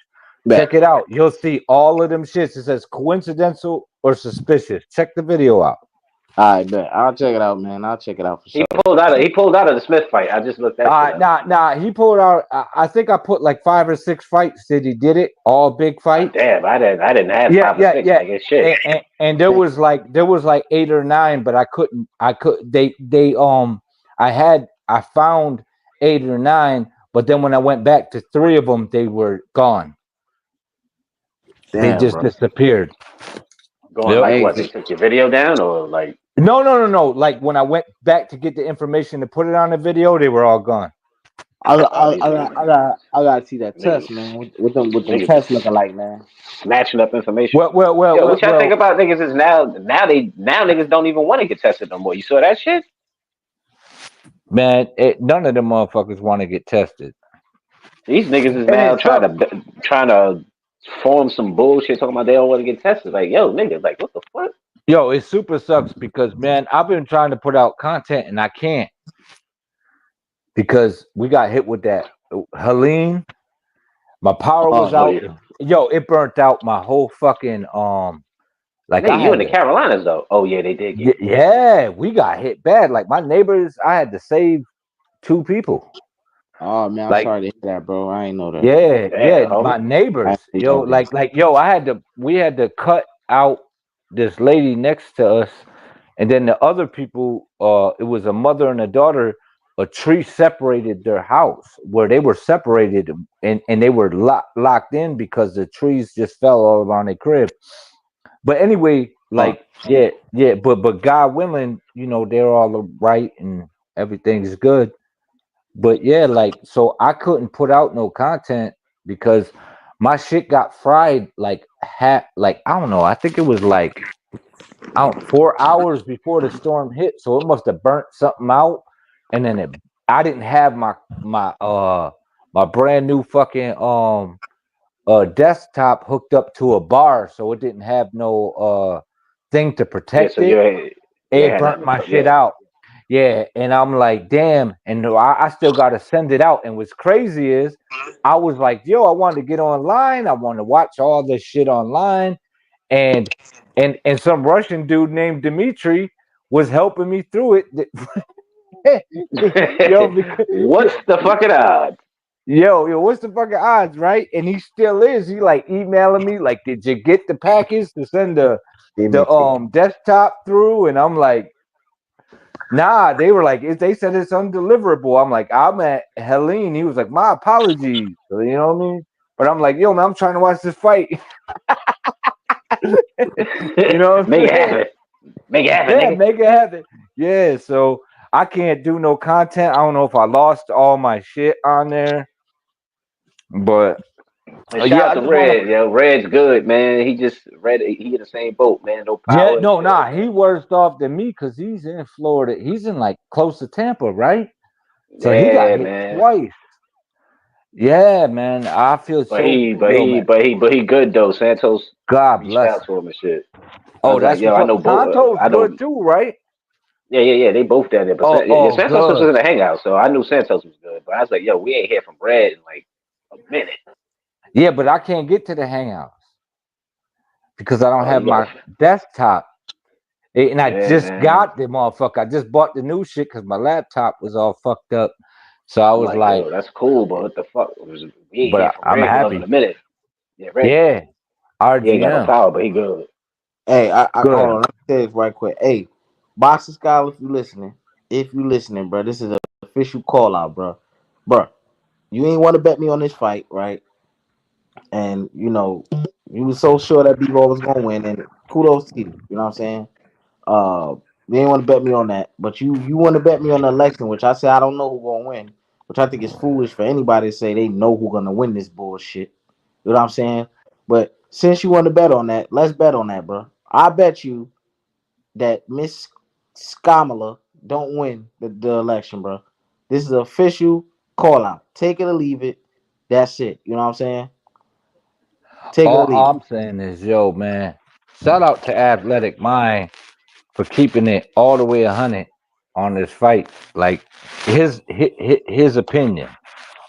Bet. Check it out. You'll see all of them shits. It says coincidental or suspicious. Check the video out. All right, bet. I'll check it out, man. I'll check it out for He sure. pulled out of the Smith fight. I just looked that shit up. Nah. He pulled out. I think I put like 5 or 6 fights that he did it, all big fights. Damn, I didn't have Yeah, 5 or 6. Nigga, shit. And there was like 8 or 9, but I couldn't. I found 8 or 9, but then when I went back to 3 of them, they were gone. Damn, they just disappeared. Going like what? They took your video down or like? No. Like when I went back to get the information to put it on the video, they were all gone. I gotta see that test, man. What them tests looking like, man? Snatching up information. Well, what y'all think about niggas is now niggas don't even want to get tested no more. You saw that shit? Man, none of them motherfuckers want to get tested. These niggas is now trying to form some bullshit talking about they don't want to get tested. Like, yo, niggas, like, what the fuck? Yo, it super sucks because, man, I've been trying to put out content and I can't because we got hit with that Helene. My power was out. Yeah. Yo, it burnt out my whole fucking like hey, you in the Carolinas though. Oh yeah, they did. Yeah, we got hit bad. Like my neighbors, I had to save 2 people. Oh man, I'm sorry to hear that, bro. I ain't know that. Yeah, my neighbors. Yo, we had to cut out this lady next to us, and then the other people. It was a mother and a daughter. A tree separated their house where they were separated, and they were locked in because the trees just fell all around their crib. But anyway, like but God willing, they're all right and everything's good. But yeah, like so I couldn't put out no content because my shit got fried like I don't know, I think it was like 4 hours before the storm hit, so it must have burnt something out, and then I didn't have my brand new fucking desktop hooked up to a bar, so it didn't have no thing to protect it. It burnt my shit out. Yeah, and I'm like, damn, and I still gotta send it out. And what's crazy is I was like, yo, I wanted to get online, I want to watch all this shit online, and some Russian dude named Dimitri was helping me through it. Yo, what's the fucking odds? Yo, what's the fucking odds, right? And he still is. He like emailing me, like, did you get the package to send the desktop through? And I'm like, nah. They were like, they said it's undeliverable. I'm like, I'm at Helene. He was like, my apologies. So, you know what I mean? But I'm like, yo, man, I'm trying to watch this fight. You know, make it happen. Make it happen. Yeah, make it happen. Yeah, so I can't do no content. I don't know if I lost all my shit on there, but shout out to Red. Yo, Red's good, man. He in the same boat, man. No power. Yeah, nah. He worse off than me because he's in Florida. He's in like close to Tampa, right? So he got hit twice. Yeah, man. I feel but he good though. Santos, God bless. Out to him and shit. Oh, that's I know both. Santos good too, right? Yeah. They both down there. But Santos was in the hangout, so I knew Santos was good. But I was like, yo, we ain't hear from Red in like a minute. Yeah, but I can't get to the hangouts because I don't have my desktop. And I just got the motherfucker. I just bought the new shit because my laptop was all fucked up. So I was like, yo, that's cool, but what the fuck? I'm happy. In a minute. Yeah, Red. Yeah. He ain't got no power, but he good. Hey, I hold on. Let me say this right quick. Hey, Boxer Scholar, if you listening, bro, this is an official call out, bro. Bro, you ain't want to bet me on this fight, right? And you was so sure that Bivol was gonna win, and kudos to you. You know what I'm saying? You ain't want to bet me on that, but you want to bet me on the election, which I say I don't know who's gonna win, which I think is foolish for anybody to say they know who's gonna win this bullshit. You know what I'm saying? But since you want to bet on that, let's bet on that, bro. I bet you that Miss Skamala don't win the election, bro. This is an official call out. Take it or leave it. That's it. You know what I'm saying? All I'm saying is, yo, man, shout out to Athletic Mind for keeping it all the way 100 on this fight. Like his opinion,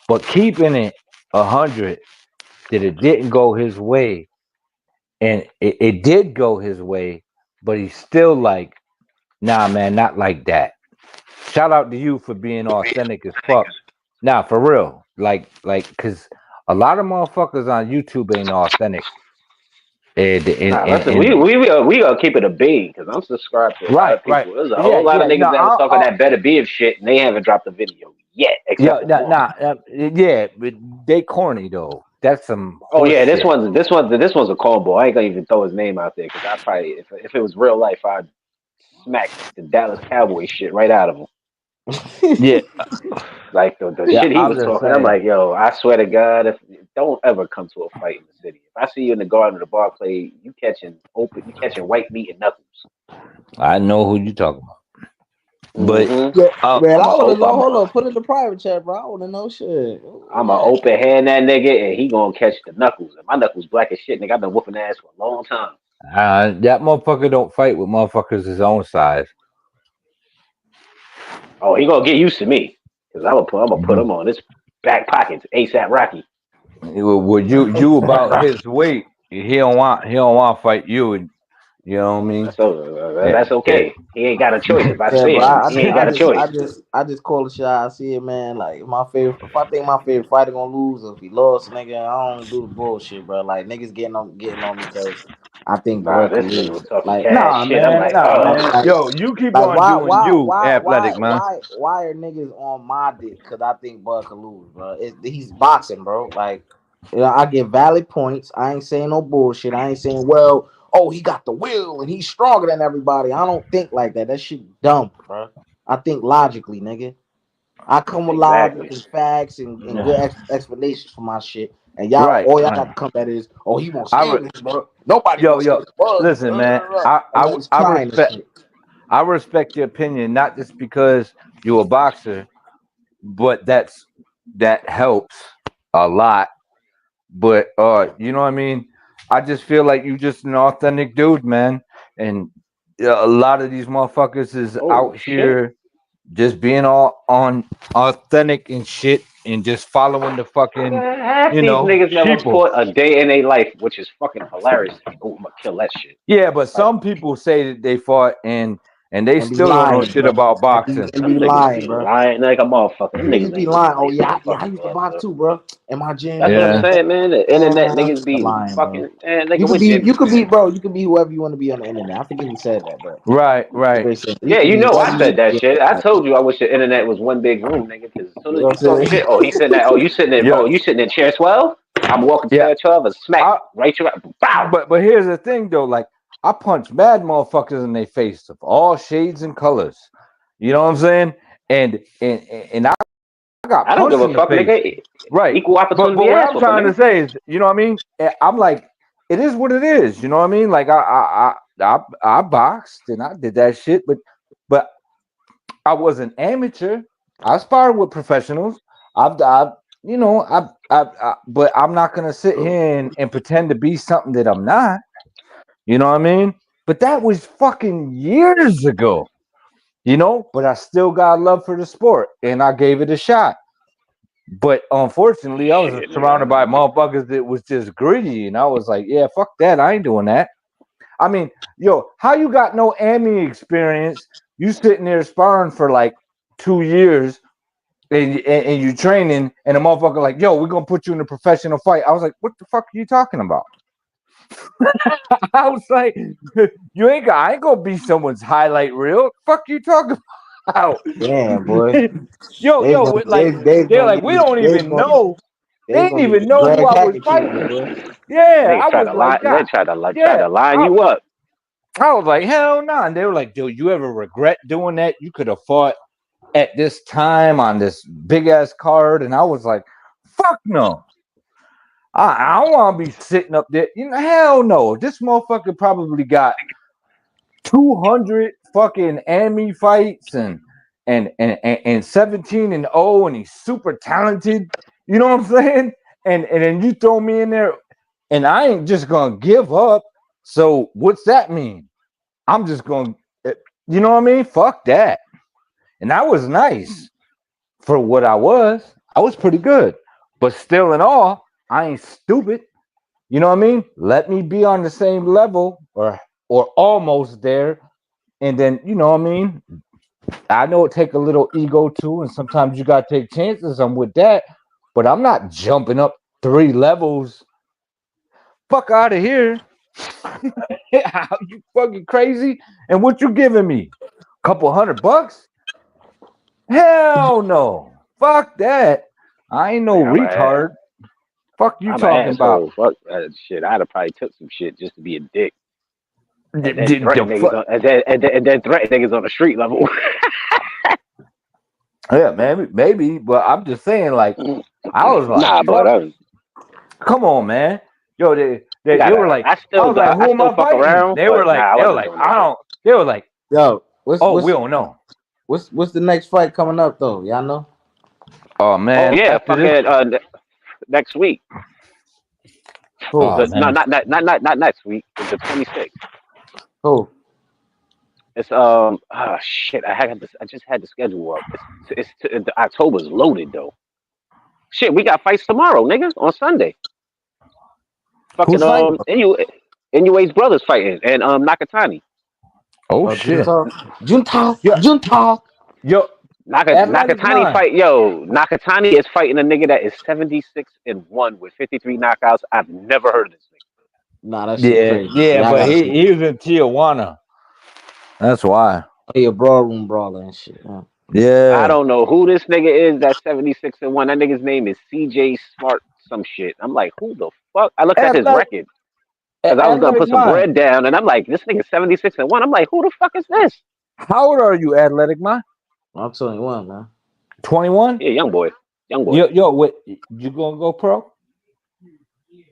but keeping it 100 that it didn't go his way, and it did go his way, but he's still like, Nah, man, not like that. Shout out to you for being authentic as fuck. Nah, for real. Cause a lot of motherfuckers on YouTube ain't authentic. Nah, listen, we gonna keep it a bean because I'm subscribed to a lot Right, of right. people. There's a Yeah, whole lot of yeah. No, niggas that was talking that better be of shit, and they haven't dropped a video yet, yeah, except for nah, one. yeah, but they corny though. That's some Oh horse yeah, this shit. one's a call boy. I ain't gonna even throw his name out there because I probably if it was real life, I'd smack the Dallas Cowboys shit right out of him. Yeah, Like the yeah. shit he I'm was just talking, I'm saying. like, yo, I swear to God, if don't ever come to a fight in the city. If I see you in the garden of the bar play, you catching white meat and knuckles. I know who you talking about, but Mm-hmm. Yeah, man, I'm a I want to know. open, Hold on, put it in the private chat, bro. I want to know shit. I'm a Yeah. open hand that nigga, and he gonna catch the knuckles. And my knuckles black as shit, nigga. I've been whooping ass for a long time. that motherfucker don't fight with motherfuckers his own size. Oh, he gonna get used to me, cause I'm gonna put Mhm. him on his back pockets, ASAP Rocky. Would you about his weight? He don't want to fight you, and you know what I mean. That's Yeah, okay. He ain't got a choice. If I Yeah, see but him, he ain't got a choice. I just call the shot. I see it, man. Like my favorite, if I think my favorite fighter gonna lose, or if he lost, nigga, I don't do the bullshit, bro. Like niggas getting on me because I think Nah, Bud could this nigga lose. was talking Like, cash nah, shit. I'm man, like, nah, man. like, Yo, you keep on doing you, athletic man. why are niggas on my dick? Cause I think Bud could lose, bro. He's boxing, bro. Like, you know, I give valid points. I ain't saying no bullshit. I ain't saying, well, oh, he got the will and he's stronger than everybody. I don't think like that. That shit dumb, bro. I think logically, nigga. I come with logic exactly. and facts and good explanations for my shit. And Right, all y'all right. got to come at is, oh, he won't I scare re- me, bro. Nobody yo, won't scare yo. me, bro. Listen, man. And all this I crying and respect. shit. I respect your opinion, not just because you're a boxer, but that helps a lot. But you know what I mean? I just feel like you just an authentic dude, man. And a lot of these motherfuckers is Oh out shit. here just being all on authentic and shit and just following the fucking, Half these niggas never sheeple. fought a day in their life, which is fucking hilarious to me. Oh, I'm gonna kill that shit. Yeah, but Like some people say that they fought and they And be still don't know lying, shit bro. about boxing. And them be niggas lying, be bro. lying like a motherfucker. Them Niggas niggas be ain't been in lying. their Oh yeah, I fucking used to box banter. too, bro. In my gym, That's what I'm Yeah. saying, man. The internet niggas be lying, bro. fucking nigga, what gym You you could been be, in? bro. You could be whoever you want to be on the internet. I forget who said that, but Right, right. you Yeah, could you be know whoever I you want said to that be. shit. I told you I wish the internet was one big room, nigga. Because as soon You as know you what I'm talk saying? shit, oh he sitting there, oh Yeah, you sitting in chair 12. I'm walking to yeah. chair 12 and smack I, right to bow. but here's the thing though, like I punch mad motherfuckers in their face of all shades and colors. You know what I'm saying? And I got I don't give punched a in the fuck, face. nigga. Right. Equal But opportunity what ass I'm whooping, trying to nigga. say is, you know what I mean? I'm like, it is what it is. You know what I mean? Like I boxed and I did that shit, but I was an amateur. I sparred with professionals. I've you know, but I'm not gonna sit here and pretend to be something that I'm not. You know what I mean? But that was fucking years ago. You know, but I still got love for the sport and I gave it a shot. But unfortunately, I was Shit, surrounded by nigga. motherfuckers that was just greedy, and I was like, "Yeah, fuck that, I ain't doing that." I mean, yo, how you got no Ami experience? You sitting there sparring for like 2 years, and you training, and a motherfucker like, "Yo, we're gonna put you in a professional fight." I was like, "What the fuck are you talking about?" I was like, I ain't gonna be someone's highlight reel. Fuck you talking about? Damn, boy. Like they're like, we don't even know. They They's didn't gonna give even you know who Greg I was Hackett treatment, fighting. boy. Yeah, Niggas I try was to lie. like, They God, try yeah, to line you up. I was like, hell no. And they were like, dude, you ever regret doing that? You could have fought at this time on this big ass card. And I was like, fuck no. I don't want to be sitting up there. You know, hell no. This motherfucker probably got 200 fucking Ami fights and 17 and 0, and he's super talented. You know what I'm saying? And then you throw me in there, and I ain't just gonna give up. So what's that mean? I'm just gonna, you know what I mean? Fuck that. And that was nice for what I was. I was pretty good, but still in all, I ain't stupid. You know what I mean? Let me be on the same level or almost there, and then you know what I mean. I know it take a little ego too, and sometimes you gotta take chances. I'm with that, but I'm not jumping up 3 levels. Fuck out of here. You fucking crazy? And what you giving me? Couple $100? Hell no. Fuck that. I ain't no Like, retard. Fuck you I'm an talking about. asshole. Fuck that shit. I'd have probably took some shit just to be a dick. And then The threaten niggas fuck. on, and then threaten niggas on the street level. Yeah, maybe, but I'm just saying, like, I was like, Nah, bro, fuck, that was, come on, man. Yo, you they were gotta. like, I was like, I who am still I fuck fighting? around, but nah, I They were wasn't like, doing that I shit. don't. They were like, Yo, oh, we don't know. what's the next fight coming up though? Y'all know? Oh Oh man, yeah, after this, fucking next week. Who? oh No, man, not next week. The 26th. Who? It's shit. I just had the schedule up. October's loaded though. Shit, we got fights tomorrow, nigga, on Sunday. Fucking who's fighting? NUA's brothers fighting and Nakatani. Oh Oh, shit, Junta. yeah, yo, athletic Nakatani mind. fight, Nakatani is fighting a nigga that is 76-1 with 53 knockouts. I've never heard of this nigga. Nah, that shit Yeah, crazy. yeah, Yeah, I but gotta see. he was in Tijuana. That's why. He a broad room brawler and shit. Yeah. I Yeah, don't know who this nigga is that's 76-1. That nigga's name is CJ Smart some shit. I'm like, who the fuck? I looked at his athletic, record because I was gonna athletic put some mind. bread down and I'm like, this nigga 76-1. I'm like, who the fuck is this? How old are you, athletic mind? I'm 21, man. 21. Yeah, young boy. Yo, what? You gonna go pro?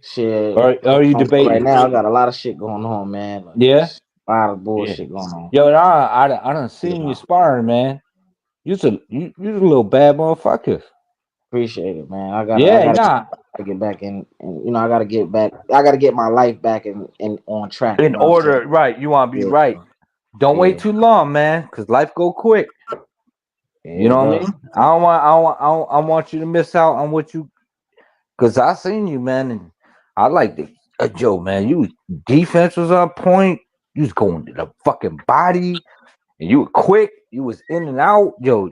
Shit. Or are you Right debating? now, I got a lot of shit going on, man. Like, Yeah, a lot of yeah. bullshit going on. Yo, I done seen you sparring, man. You a little bad motherfucker. Appreciate it, man. Yeah, nah. I get back and you know, I gotta get back. I gotta get my life back and on track. You In know what I'm saying? order, right? You want to be Yeah, right. Don't wait yeah, too long, man, because life go quick. yeah. You know what I mean? I want you to miss out on what you, because I seen you, man, and I like the Joe, man. You defense was on point. You was going to the fucking body, and you were quick. You was in and out. You're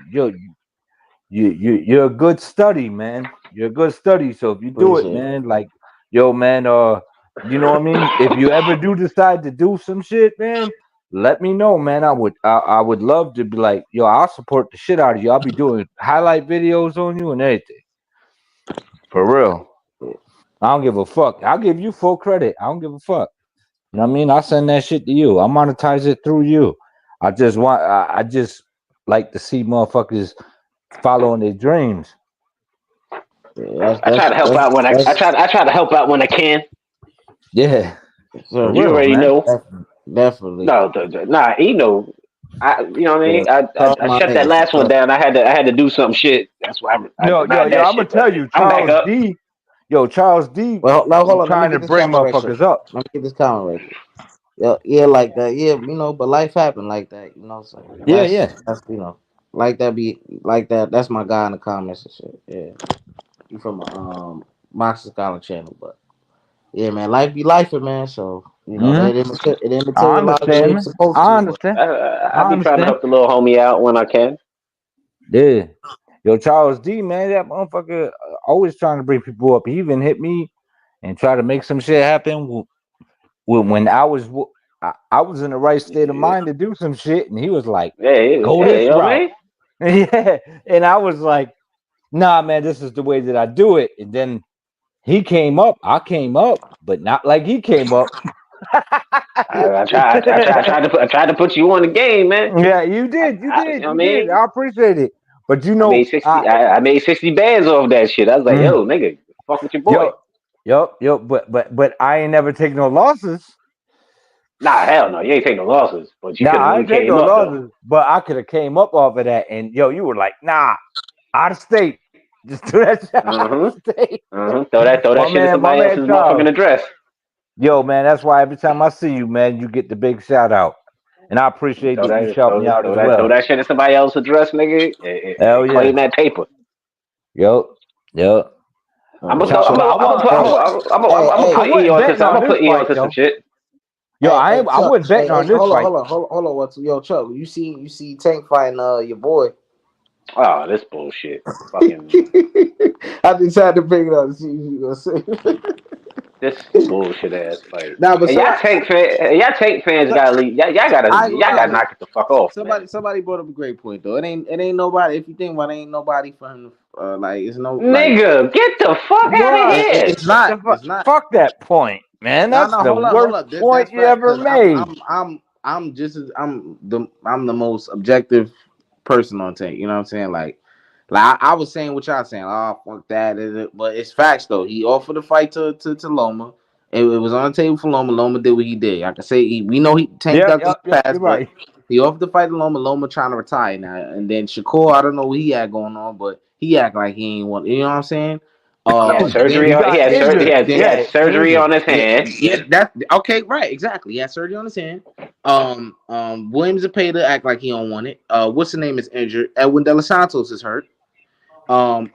a good study, man. You're a good study. So if you do it, Appreciate it. man, like, yo, man, you know what I mean? If you ever do decide to do some shit, man, let me know, man. I would love to be like, yo, I'll support the shit out of you. I'll be doing highlight videos on you and everything. For real. I don't give a fuck. I'll give you full credit. I don't give a fuck. You know what I mean? I'll send that shit to you. I'll monetize it through you. I just like to see motherfuckers following their dreams. Yeah, I try to help out when I try to help out when I can. Yeah. For so, You real, already man. know. definitely. No, nah, you know. You know what I mean? Yeah. Call I my shut that name. last one down. I had to do some shit. That's why I denied that I'm gonna shit. But tell you, I'm back up. Well, now hold on. Let me trying to get this bring comment right quick. motherfuckers up. Let me get this comment right quick. Yeah, like that. Yeah, you know, but life happened like that. You know, so Yeah. that's you know, like that be like that. That's my guy in the comments and shit. Yeah, you from Boxing Scholar channel, but yeah, man, life be life, man. So you know, Hmm. it didn't I materialize the way understand, it's man. supposed I to. But understand. I I be trying to understand. help the little homie out when I can. Yeah. Yo, Charles D, man, that motherfucker always trying to bring people up. He even hit me and try to make some shit happen when I was in the right state of mind to do some shit, and he was like, "Go Yeah, this you know what I route." mean? Yeah, and I was like, "Nah, man, this is the way that I do it." And then he came up, I came up, but not like he came up. I tried to put you on the game, man. Yeah, you You know what I did. mean? I appreciate it, but you I know, made 60. I made 60 bands off that shit. I was like, mm, yo, nigga, fuck with your boy. yo, but I ain't never take no losses. Nah, hell no, you ain't take no losses, but you Nah, could have I really ain't take came no up though. losses, but I could have came up off of that. And yo, you were like, nah, out of state. Just do that shit out of state. Throw that shit in My somebody man else's motherfucking Charles. address. Yo, man, that's why every time I see you, man, you get the big shout out. And I appreciate that you shout me out as Throw well. that shit in somebody else's address, nigga, Hell and claim yeah. that paper. Yo. I'm yeah, gonna So so I put E hey, on to wasn't some. betting I'm on gonna this put E on fight to some though. shit. Yo, I Chuck, wasn't betting on this fight. hold on. What's yo, Chuck? You see Tank fighting your boy. Oh, this bullshit. Fucking I just had to bring it up to see what you gonna say. this bullshit ass fight. Nah, but And y'all Tank fans gotta leave. Y'all gotta I ain't gonna lie, knock it the fuck off, man. somebody brought up a great point though. It ain't nobody. If you think about it, ain't nobody for him. Like it's no like. Nigga, get the fuck out of What? here. It's not. It's not. Fuck that point, man. No, That's no, the hold worst up. point That's you fact. ever Cause made. I'm the most objective person on tape. You know what I'm saying? Like I was saying what y'all saying. Oh fuck that. But it's facts though. He offered a fight to Loma. It was on the table for Loma. Loma did what he did. I can say we know he tanked out the Yep, past, you're right. but he offered the fight to Loma. Loma trying to retire now. And then Shakur, I don't know what he had going on, but he act like he ain't want. You know what I'm saying? He had surgery He on. got injured. He had surgery on his hand. Yeah, that okay, right, exactly. He had surgery on his hand. Williams Zepeda act like he don't want it. What's the name is injured. Edwin De Los Santos is hurt.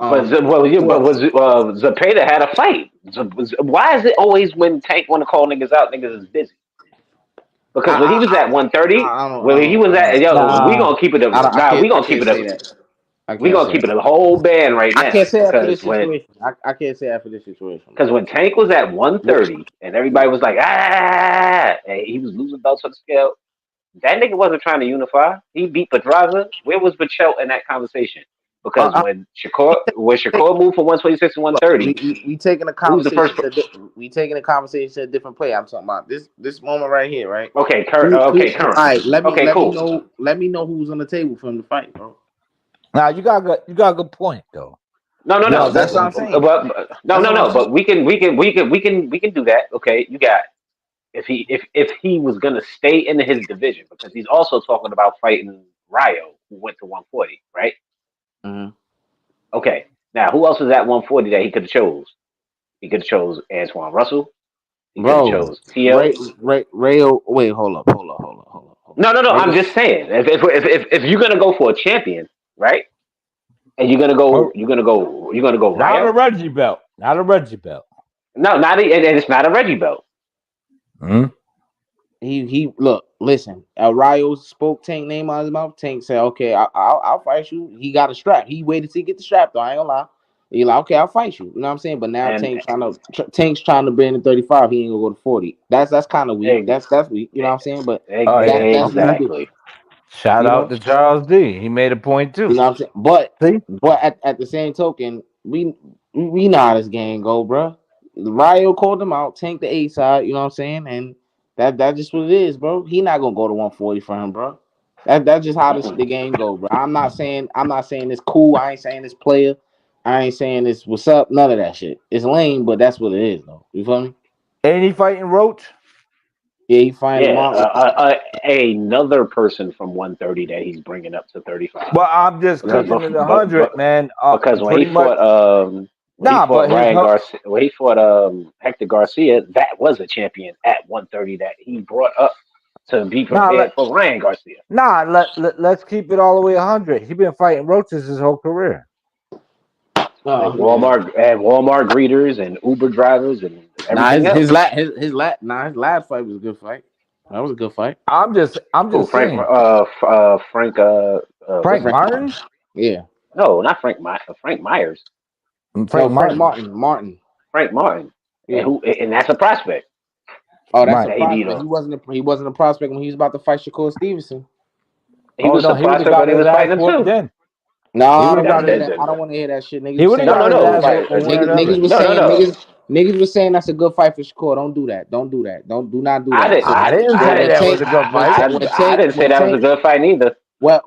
But Zepeda had a fight. Why is it always when Tank want to call niggas out, niggas is busy? Because when he was at 130, when he was at we Nah. gonna keep it. I We gonna keep can't it. say that. I We can't gonna say keep it that. a whole band right I now can't say that for this because situation. I can't say that for this situation. because when Tank was at 130 and everybody was like and he was losing belts on the scale, that nigga wasn't trying to unify. He beat Pedraza. Where was Bachel in that conversation? Because I, when Shakur moved from 126 to 130, we taking a who was the conversation. first? We taking a conversation to a different play. I'm talking about this moment right here, right? Okay, All current. right, Okay, cool. let me know who's on the table for him to fight, bro. Now you got a good point though. No. That's what I'm saying. No. That's what I'm saying. But we can do that. Okay, you got if he was gonna stay in his division because he's also talking about fighting Ryo who went to 140, right? Mhm. Okay, now who else was at 140 that he could have chose? He could have chose Antoine Russell. He could have Bro, chose TL. Rayo. Wait, hold up. No. I'm Rayo, just saying if you're gonna go for a champion, right? And Oh, you're gonna go not a Ryo. Reggie belt. Not a Reggie belt. No, and it's not a Reggie belt. Hmm? he look. Listen, Rayo spoke Tank name out of his mouth. Tank said, "Okay, I'll fight you." He got a strap. He waited till he get the strap. Though I ain't gonna lie. He like, "Okay, I'll fight you." You know what I'm saying? But now And Tank's trying to bring in 35. He ain't gonna go to 40. That's kind of weak. ex- That's weak. You know what I'm saying? But Oh yeah. that's what he Okay. do. exactly. Shout You out know. to Charles D. He made a point You too. know what I'm saying? But See? at the same token, we know how this game go, bro. Ryo called him out, Tank the A side. You know what I'm saying? And that's just what it is, bro. He not gonna go to 140 for him, bro. That's just how the game go, bro. I'm not saying it's cool. I ain't saying it's player. I ain't saying it's what's up. None of that shit. It's lame, but that's what it is, though. You feel me? Ain't he fighting Roach? Yeah, he find Yeah, Martin. another person from 130 that he's bringing up to 35. Well, I'm just Because cooking it 100, man. because when he Pretty much. fought Nah, but his Ryan Garcia, when he fought Hector Garcia, that was a champion at 130 that he brought up to be nah, prepared for Ryan Garcia. let's keep it all the way 100. He been fighting roaches his whole career. And Man. Walmart greeters and Uber drivers and Nah, everything else. his last fight was a good fight. That was a good fight. I'm Cool, just saying. what's Frank his name? Martin? Yeah. No, not Frank Myers. Frank No, Frank Martin. Martin. Frank Martin. Yeah. And that's a prospect. Oh, that's a Right. That he beat prospect. on. He wasn't a prospect when he was about to fight Shakur Stevenson. He Oh was no, a he would have prospect got when he his was ass fighting him whooped too. then. No, He I would don't have want got to hear his that. I don't want to hear that shit. Niggas he was would have saying got that's his a good ass fight. whooped or whatever. Niggas was saying that's a good fight for Shakur. Don't do that. Don't do that. Do not do that. So I didn't say when that was a good fight. I didn't say that was a good fight neither.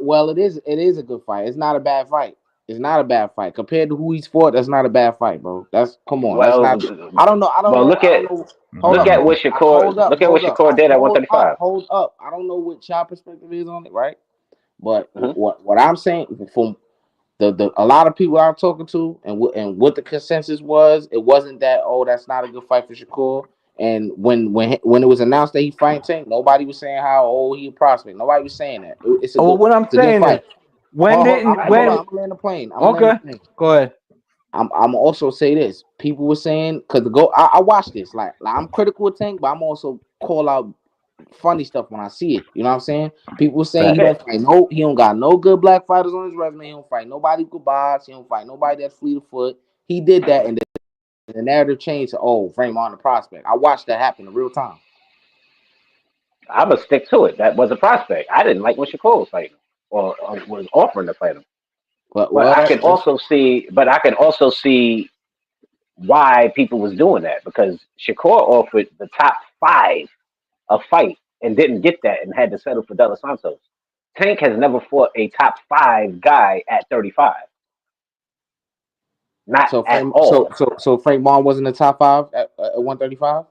well, it is a good fight. It's not a bad fight. It's not a bad fight compared to who he's fought. That's not a bad fight, bro. That's come on. That's Well, not. I don't know. look I don't at know. Hold up. what Shakur did at 135. Hold up. I don't know what your perspective is on it, right? But Hmm. what I'm saying from the a lot of people I'm talking to and what the consensus was, it wasn't that that's not a good fight for Shakur. And when it was announced that he fighting Tank, nobody was saying how he a prospect. Nobody was saying that. Well, what I'm It's a good saying is fight. Hold on, I'm I did. gonna land the plane. okay, go ahead. I'm also say this. People were saying because I watched this. Like I'm critical of Tank, but I'm also call out funny stuff when I see it. You know what I'm saying? People saying he don't got no good black fighters on his resume. He don't fight nobody who could box. He don't fight nobody that's fleet of foot. He did that, and the narrative changed to, oh, Frank Martin, the prospect. I watched that happen in real time. I'm gonna stick to it. That was a prospect. I didn't like when Shakur was fighting or was offering to fight him. But But I can also see. But I can also see why people was doing that, because Shakur offered the top 5 a fight and didn't get that and had to settle for De Los Santos. Tank has never fought a top 5 guy at 35. Not so at Frank, all. so Frank Martin wasn't the top 5 at 135.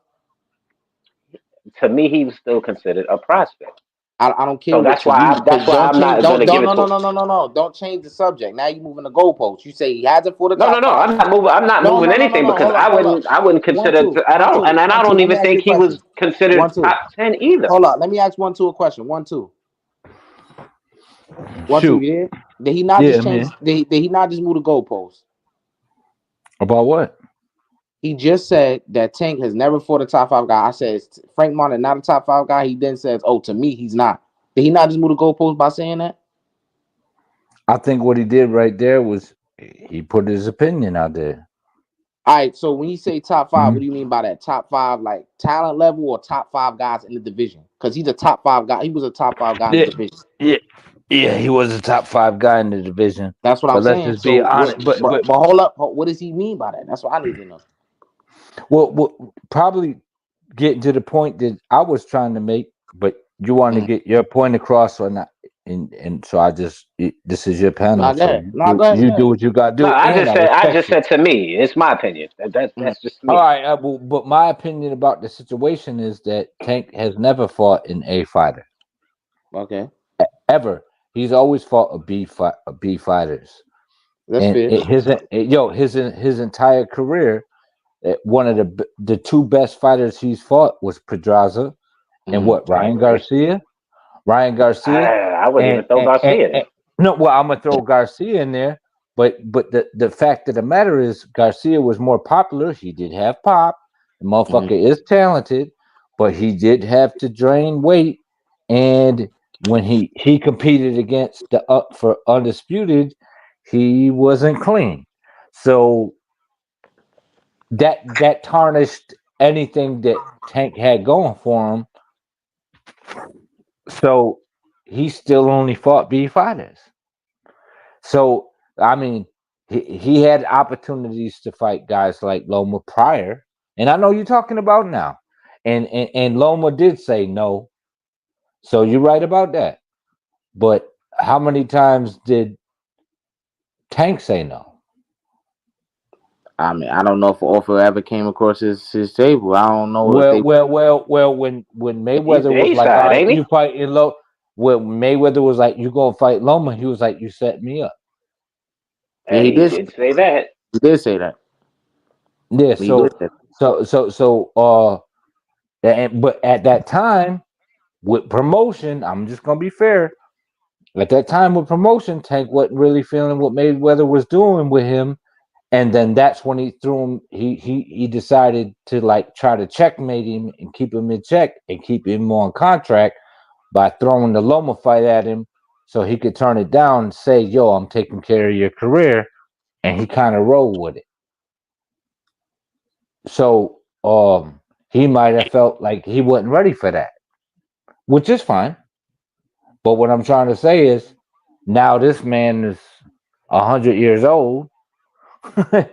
To me, he was still considered a prospect. I don't care So what you read. that's why Don't I'm change. not Don't gonna give it to him. no. Don't change the subject. Now you moving the goalposts. You say he hasn't for the No, no, top no. 5. I'm not No, moving no, no, no, anything, no. because Hold up, hold up. I wouldn't consider at all, and I don't Let me even ask you think a he was question. considered 1-2. top 10 either. Hold up. Let me ask 1-2 a question. 1-2. 1-2. Shoot. Yeah. Did he not just change? Man. Did he not just move the goalposts? About what? He just said that Tank has never fought a top 5 guy. I said Frank Martin not a top 5 guy. He then says, "Oh, to me, he's not." Did he not just move the goalposts by saying that? I think what he did right there was he put his opinion out there. All right. So when you say top 5, Mhm. what do you mean by that? Top 5, like talent level, or top 5 guys in the division? Because he's a top 5 guy. He was a top 5 guy in Yeah, the division. yeah, he was a top 5 guy in the division. That's what I'm But let's saying. just be So, honest. but hold up. What does he mean by that? That's what I need to know. Well, probably getting to the point that I was trying to make, but you want to get your point across or not, and so this is your panel, Nah, go so ahead. Nah, go ahead. you do what you got to No, do, and I I respect just you. said to me, it's my opinion. That's just All me. right, but my opinion about the situation is that Tank has never fought an A fighter Okay. ever. He's always fought a B fighters, That's and fair. his entire career, one of the 2 best fighters he's fought was Pedraza and what I Ryan agree. Garcia. Ryan Garcia, I wouldn't even throw Garcia in. no, well, I'm gonna throw Garcia in there, but the fact of the matter is Garcia was more popular. He did have pop. The motherfucker is talented, but he did have to drain weight. And when he competed against the for Undisputed, he wasn't clean. So that tarnished anything that Tank had going for him. So he still only fought B fighters. So I mean, he had opportunities to fight guys like Loma prior, and I know you're talking about now, and Loma did say no. So you're right about that. But how many times did Tank say no? I mean, I don't know if offer ever came across his table. I don't know if they. Well. When He's Mayweather the was A like, "All side, right, ain't you he? fighting low," when Mayweather was like, "You gonna fight Loma," he was like, "You set me up." Yeah, he He did. did say that. He did say that. Yeah. He did. Say that. But at that time with promotion, I'm just gonna be fair. At that time with promotion, Tank wasn't really feeling what Mayweather was doing with him, and then that's when he threw him. He decided to like try to checkmate him and keep him in check and keep him on contract by throwing the Loma fight at him, so he could turn it down and say, "Yo, I'm taking care of your career," and he kind of rolled with it. So he might have felt like he wasn't ready for that, which is fine. But what I'm trying to say is, now this man is 100 years old, and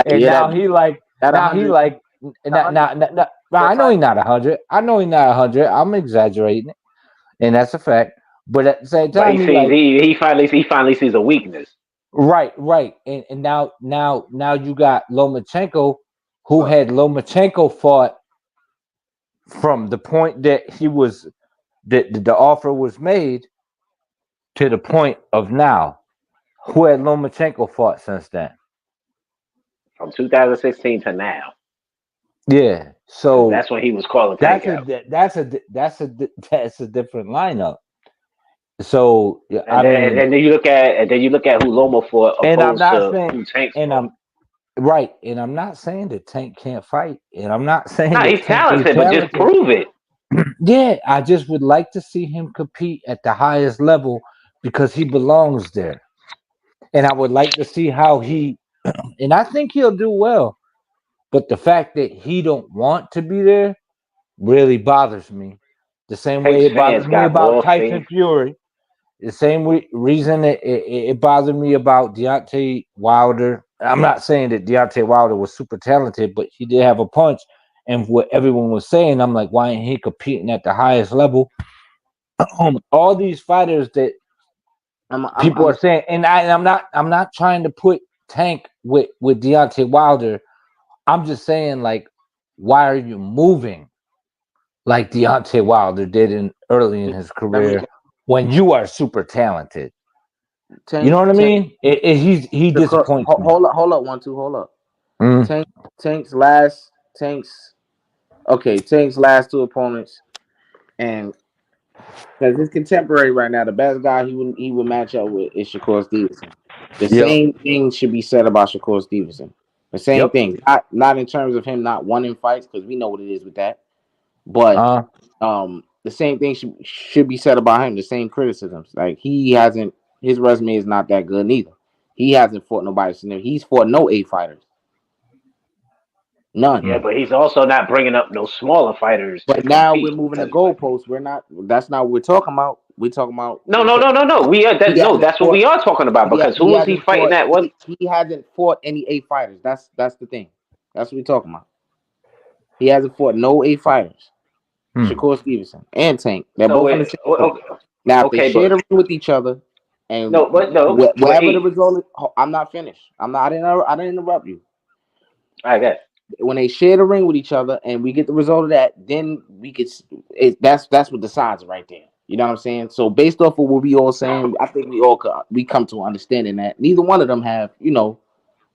Yeah, now he like, that now he 100. like, I know he's not 100. I know he's not 100. I'm exaggerating it, and that's a fact. But at the same But he time, he sees like, he finally sees a weakness. right, and now you got Lomachenko, who had Lomachenko fought from the point that he was that the offer was made to the point of now. Who had Lomachenko fought since then? From 2016 to now. Yeah, Because so that's when he was calling Tank out. that's a different lineup. So And then you look at who Loma fought and I'm opposed not to saying, who Tank and fought. right, and I'm not saying that Tank can't fight, and I'm not saying Nah, that he's Tank ain't talented, but just talented. prove it. Yeah, I just would like to see him compete at the highest level because he belongs there. And I would like to see how he and I think he'll do well. But the fact that he don't want to be there really bothers me. The same way Tank's it fans bothers me got about more Tyson faith. Fury. The same reason it bothered me about Deontay Wilder. I'm not saying that Deontay Wilder was super talented, but he did have a punch. And what everyone was saying, I'm like, why ain't he competing at the highest level? All these fighters that people are saying, and I'm not trying to put Tank with Deontay Wilder. I'm just saying, like, why are you moving like Deontay Wilder did early in his let me career when you are super talented? You know Tank what I Tank mean? He disappoints me. hold up 1-2, hold up. Mm, Tank Tank's last Tank's okay, Tank's last two opponents, and because his contemporary right now, the best guy he would match up with is Shakur Stevenson. The yep. same thing should be said about Shakur Stevenson. The same Yep. thing, not in terms of him not winning fights because we know what it is with that, but Uh, the same thing should be said about him. The same criticisms, like he hasn't, his resume is not that good neither. He hasn't fought nobody. He's fought no A fighters, none. Yeah, but he's also not bringing up no smaller fighters to But now we're compete moving the as well. goalposts. We're not. That's not what we're talking about. We're talking about. No, no, no, no, no. We are He that. No, hasn't that's what fought. we are talking about. Because He who is he hasn't fighting fought. at? What? He hasn't fought any A fighters. That's the thing. That's what we're talking about. He hasn't fought no A fighters. hmm. Shakur Stevenson and Tank. They're So both in the wait, same boat. Now, if they okay, share but the ring with each other, and no, but no, but wherever the hey, result is, I'm not finished. I'm not. I didn't interrupt you. I got. When they share the ring with each other and we get the result of that, then we could. That's what decides it right there. You know what I'm saying? So based off of what we all saying, I think we come to an understanding that neither one of them have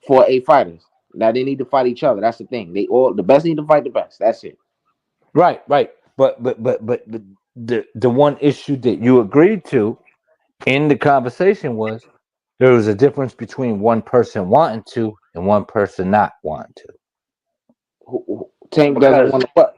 for A fighters. Now they need to fight each other. That's the thing. The best need to fight the best. That's it. Right, right. But the one issue that you agreed to in the conversation was there was a difference between one person wanting to and one person not wanting to. Tank doesn't Because want to what?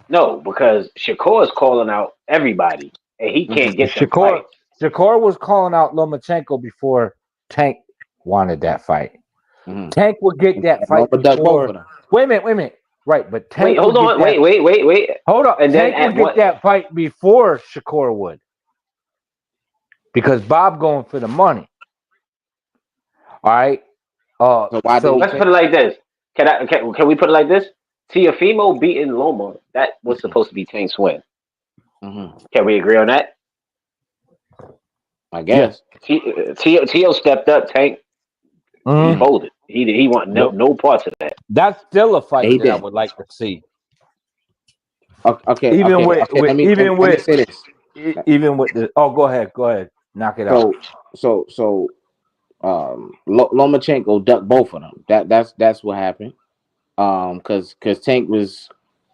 no, because Shakur is calling out everybody, and he can't get them Shakur fights. Shakur was calling out Lomachenko before Tank wanted that fight. Mm-hmm. Tank would get that fight Loma ducked both of before. them. Wait a minute, wait a minute. Right, but Wait, Tank hold would get on. that. Wait. Hold up, And then Tank would at get what? that fight before Shakur would because Bob going for the money. All right. So why did he Let's take? put it like this. Can we put it like this? Tiafimo beating Loma. That was supposed to be Tank's win. Mm-hmm. Can we agree on that? I Yeah. guess. Tio stepped up. Tank he Mhm. folded. He want Yep. no parts of that. That's still a Yeah, fight he that I did. would like to see. Okay. Even with, even Let me with say this. even with the go ahead, knock it out. So Lomachenko ducked both of them. That's what happened. Because Tank was,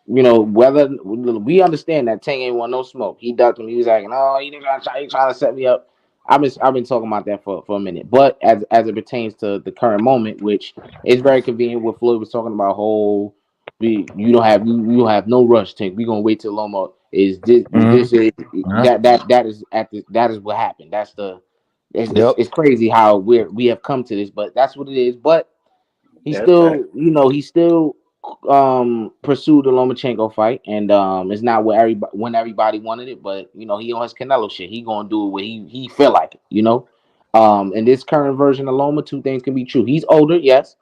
whether we understand that Tank ain't want no smoke. He ducked him. He was like, "No, he trying to set me up." I've been talking about that for a minute. But as it pertains to the current moment, which is very convenient, what Floyd was talking about, whole you don't have no rush, Tank. We gonna wait till Loma is this Mhm. this is Yeah. that is what happened. Yep. It's crazy how we have come to this, but that's what it is. But he That's still, right. he still pursued the Lomachenko fight, and it's not what everybody wanted it, but he on his Canelo shit. He gonna do it when he feel like it. In this current version of Loma, two things can be true. He's older, yes,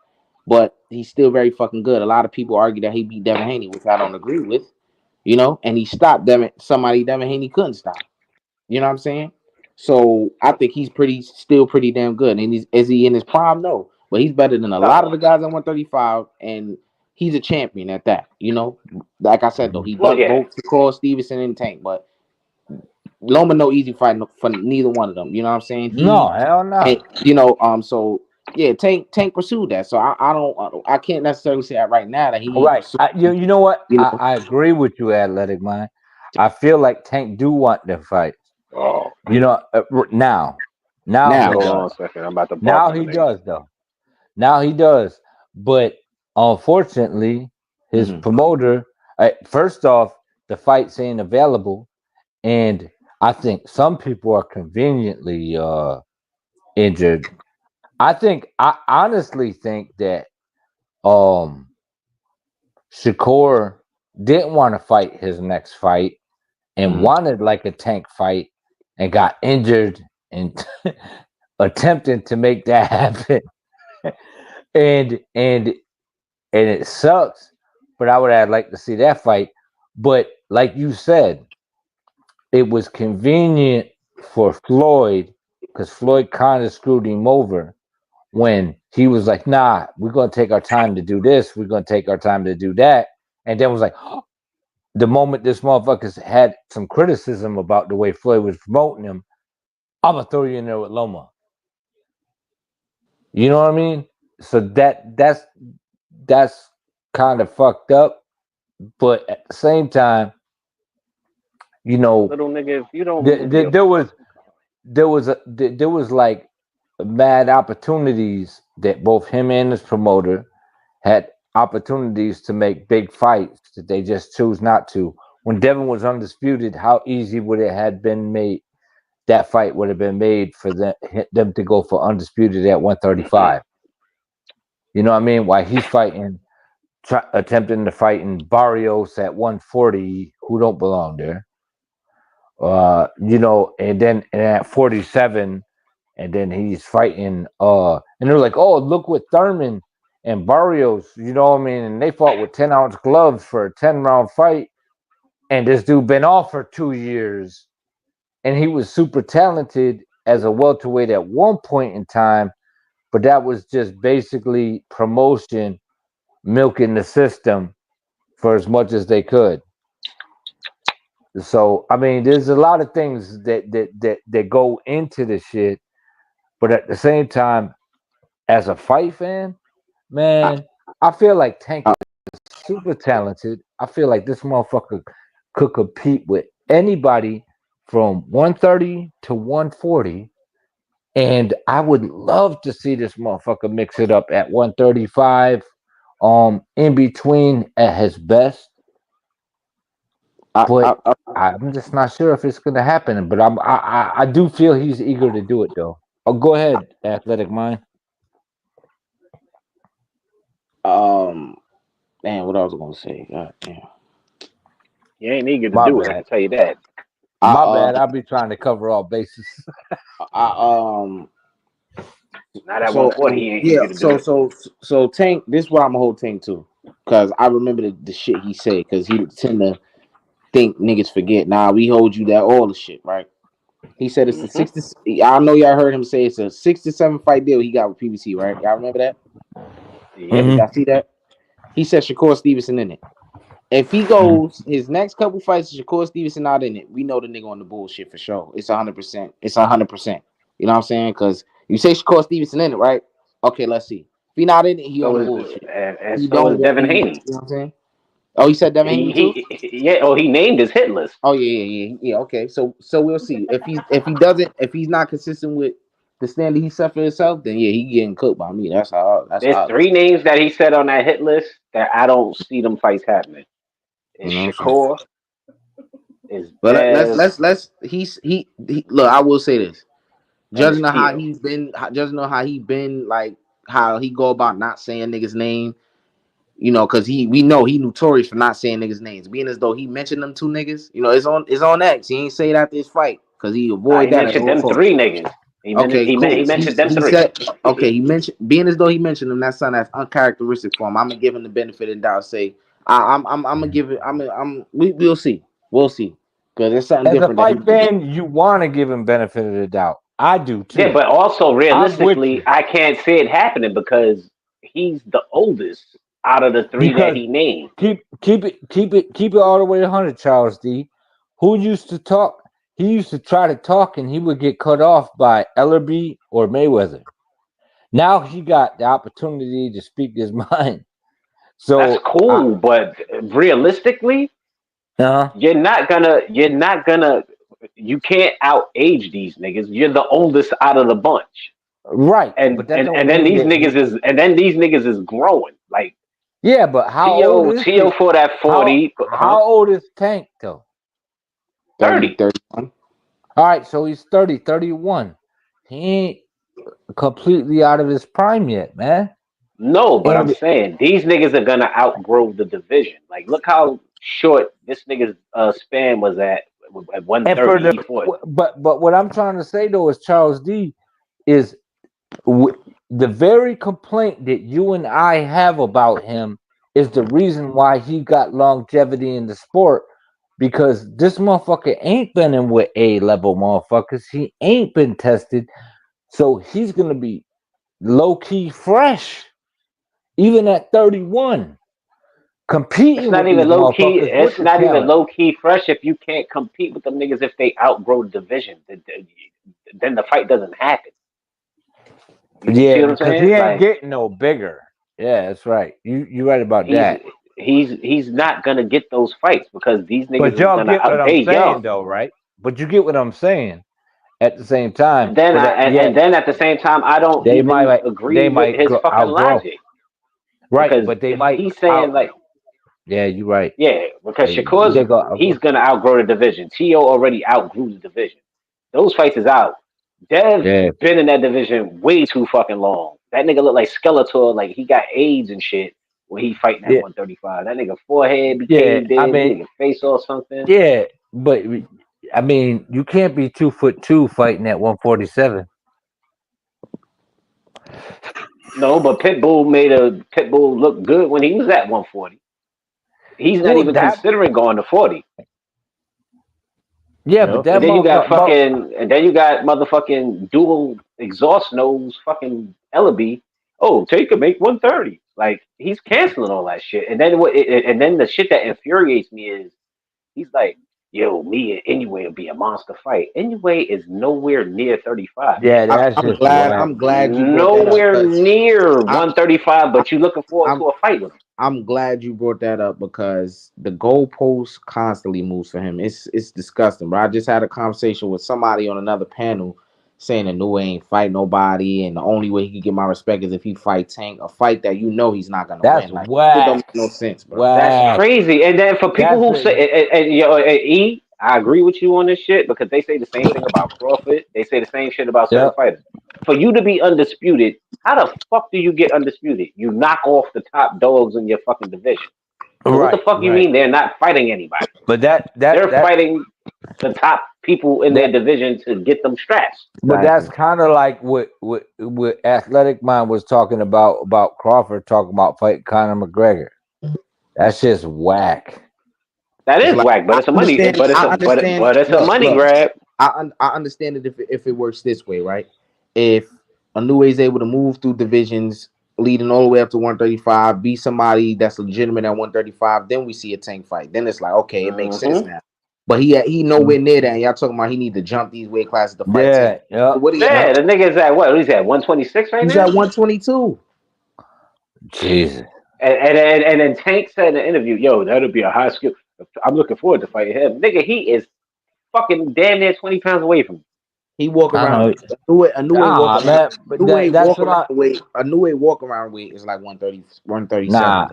but he's still very fucking good. A lot of people argue that he beat Devin Haney, which I don't agree with. And he stopped somebody Devin Haney couldn't stop. You know what I'm saying? So I think he's still pretty damn good. And is he in his prime? No, but he's better than a lot of No. the guys at 135, and he's a champion at that. Like I said though, he Well, ducked yeah. both Shakur Stevenson and Tank, but Loma no easy fight for neither one of them. You know what I'm saying? No, hell no. So yeah, Tank pursued that. So I can't necessarily say that right now that he Right. pursued. You know what? You know, I agree with you, Athletic Mind. I feel like Tank do want them fight. Oh, Now he now hold does. on a second. I'm about to bark Now on the he nigga. does though. Now he does, but unfortunately, his Mhm. promoter. First off, the fight's ain't available, and I think some people are conveniently injured. I honestly think that um Shakur didn't want to fight his next fight and Mhm. wanted like a tank fight and got injured and attempting to make that happen. And it sucks, but I would have liked to see that fight. But like you said, it was convenient for Floyd because Floyd kind of screwed him over when he was like, nah, we're going to take our time to do this. We're going to take our time to do that. And then was like, the moment this motherfuckers had some criticism about the way Floyd was promoting him, I'm going to throw you in there with Loma. You know what I mean? So that's kind of fucked up. But at the same time, you know, Little nigga, if you don't move your there was like mad opportunities that both him and his promoter had opportunities to make big fights that they just choose not to. When Devin was undisputed, how easy would it have been made? That fight would have been made for them to go for undisputed at 135. You know what I mean? Why he's fighting, attempting to fight in Barrios at 140, who don't belong there. You know, and at 47, and then he's fighting. And they're like, oh, look what Thurman and Barrios, you know what I mean? And they fought with 10-ounce gloves for a 10-round fight. And this dude been off for 2 years, and he was super talented as a welterweight at one point in time, but that was just basically promotion, milking the system for as much as they could. So I mean, there's a lot of things that go into the shit, but at the same time, as a fight fan, I, man, I feel like Tank I, is super talented. I feel like this motherfucker could compete with anybody from 130 to 140. And I would love to see this motherfucker mix it up at 135, in between at his best. I, But I, I'm just not sure if it's gonna happen. But I do feel he's eager to do it though. Oh, go ahead, Athletic Mind. um, man, what I was gonna say? God damn. you ain't eager to My do it, I bad. can tell you that. I, My bad. I'll be trying to cover all bases. I, Not at so 140, he ain't yeah, eager to do it. so Tank. This is why I'm a whole Tank too, because I remember the shit he said, because he tend to think niggas forget. Nah, we hold you that all the shit, right? He said it's a Mm-hmm. 60. I know y'all heard him say it's a 6 to 7 fight deal he got with PBC, right? Y'all remember that? Yep. Did Hmm. y'all see that? He said Shakur Stevenson in it. If he Hmm. goes his next couple fights, Shakur Stevenson not in it, we know the nigga on the bullshit for sure. It's 100%. It's 100%. You know what I'm saying? Because you say Shakur Stevenson in it, right? Okay, let's see. If he not in it, he on So the is bullshit. and He so don't is want Devin me. You Haney. know what I'm saying? Oh, he said Devin Haney too. Yeah. Oh, he named his hit list. Oh yeah. Okay, so we'll see if he's not consistent with the standard he set for himself, then yeah, he getting cooked by me. That's There's how. three names that he said on that hit list that I don't see them fights happening. You It's know what I'm saying? Shakur, it's But Bev, let's he look. I will say this. and it's Judging Tito. on how he been, like how he go about not saying niggas name, you know, because we know he notorious for not saying niggas names, being as though he mentioned them two niggas. You know, it's on X. He ain't say it after his fight because he Nah, avoid he that at mentioned all them costs. three niggas. Okay, He cool. mentioned them He three. said okay. He mentioned being as though he mentioned them. That's something that's uncharacteristic for him. I'm gonna give him the benefit of the doubt. Say I'm gonna give it. We'll see. We'll see because it's something As a different that he fight did. fan, you want to give him benefit of the doubt. I do Yeah, too. but also I'm with realistically, you I can't see it happening because he's the oldest out of the three that because he named. keep it all the way 100, Charles D. Who used to talk? He used to try to talk, and he would get cut off by Ellerby or Mayweather. Now he got the opportunity to speak his mind. That's So, cool, but realistically, uh, you're not gonna you can't out age these niggas. You're the oldest out of the bunch. Right, And but that and, don't and then mean these that niggas is and then these niggas is growing. Like yeah, but how old is Tio he? for that How 40, how old is Tank though? 30, 30. 31. All right, so he's 30, 31. He ain't completely out of his prime yet, man. No, but I'm And saying these niggas are gonna outgrow the division. Like, look how short this nigga's span was at and for 130. the He fought. but what I'm trying to say though is Charles D is the very complaint that you and I have about him is the reason why he got longevity in the sport because this motherfucker ain't been in with A level motherfuckers. He ain't been tested, so he's gonna be low key fresh, even at 31, It's competing not with these even low key. motherfuckers with It's the not even talent. low key fresh if you can't compete with them niggas if they outgrow the division. Then the fight doesn't happen. You see Yeah, what I'm because he saying? ain't Like getting no bigger. Yeah, that's right. You right about he's that. he's not gonna get those fights because these niggas But is y'all gonna get what out. I'm They saying, young. though, right? But you get what I'm saying at the same time. And then But and yet then at the same time, I don't they might even like agree they with might his fucking outgrow. logic Right, because but they if might he's saying out. like, Yeah, you're right. yeah, because Shakur's They go he's outgrow. gonna outgrow the division. Tio already outgrew the division. Those fights is out. Dev Yeah, been in that division way too fucking long. That nigga look like Skeletor, like he got AIDS and shit when he fighting at yeah, 135. That nigga forehead be yeah. caved I in, mean, nigga face or something. yeah, but I mean, you can't be 2'2" fighting at 147. No, but Pitbull made a Pitbull look good when he was at 140. He's not Well, even that considering going to 40. yeah, You but know, that motherfucker. and then you got motherfucking dual exhaust nose fucking Ellaby. Oh, take a make 130. Like he's canceling all that shit. And then and then the shit that infuriates me is he's like, yo, me and Anyway will be a monster fight. Anyway is nowhere near 35. Yeah, that's I'm just glad. whack. I'm glad you brought that up Nowhere because near I, 135, but you looking forward I'm to a fight with him. I'm glad you brought that up because the goalpost constantly moves for him. It's disgusting. But I just had a conversation with somebody on another panel saying that New ain't fight nobody, and the only way he can get my respect is if he fight Tank, a fight that you know he's not gonna That's win. Like it don't make whack. no sense, bro. That's Whack. crazy. And then for people That's who a say, E, I agree with you on this shit because they say the same thing about Crawford. They say the same shit about certain yep. fighters. For you to be undisputed, how the fuck do you get undisputed? You knock off the top dogs in your fucking division. So what the Right, fuck you right. mean they're not fighting anybody? But that that They're that fighting the top people in their that division to get them straps. but that's Exactly. kind of like what Athletic Mind was talking about Crawford talking about fighting Conor McGregor. That's just whack. That It's is like whack, but I it's a money, understand. I understand. but it's a Look, money look. grab. I understand it if it works this way, right? If Inoue is able to move through divisions, leading all the way up to 135, be somebody that's legitimate at 135, then we see a Tank fight. Then it's like, okay, it makes sense Hmm. now. But he nowhere near that. And y'all talking about he need to jump these weight classes to fight Tank. Yeah, yep. What he at? Yeah, the nigga's at what? He's at 126 right He's at now. 122. Jesus. And then Tank said in the interview, "Yo, that'll be a high skill. I'm looking forward to fighting him, nigga. He is fucking damn near 20 pounds away from me. He walk I around. know. Inoue walk around. Man, but that's Walk what around I weight. Inoue walk around weight is like 130, 137. nah.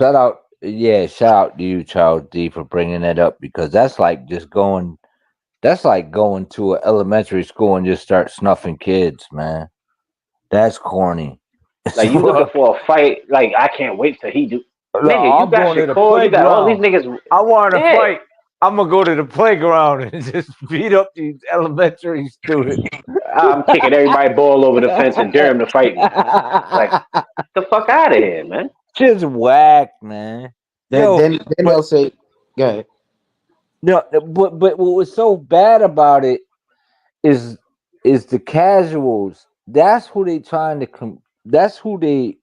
Shout out, yeah, shout out to you, Charles D, for bringing that up because that's like just going. That's like going to an elementary school and just start snuffing kids, man. That's corny. Like you looking for a fight? Like I can't wait till he do. No, Nigga, you I'm got going to the Shakur, you got all these playground. niggas. I want to Yeah, fight. I'm gonna go to the playground and just beat up these elementary students. I'm kicking everybody ball over the fence and dare him to fight me. Like the fuck out of here, man. Just whack, man. Then Yo, then then but they'll say, "Go ahead." no, but what was so bad about it is the casuals. That's who they trying to That's who they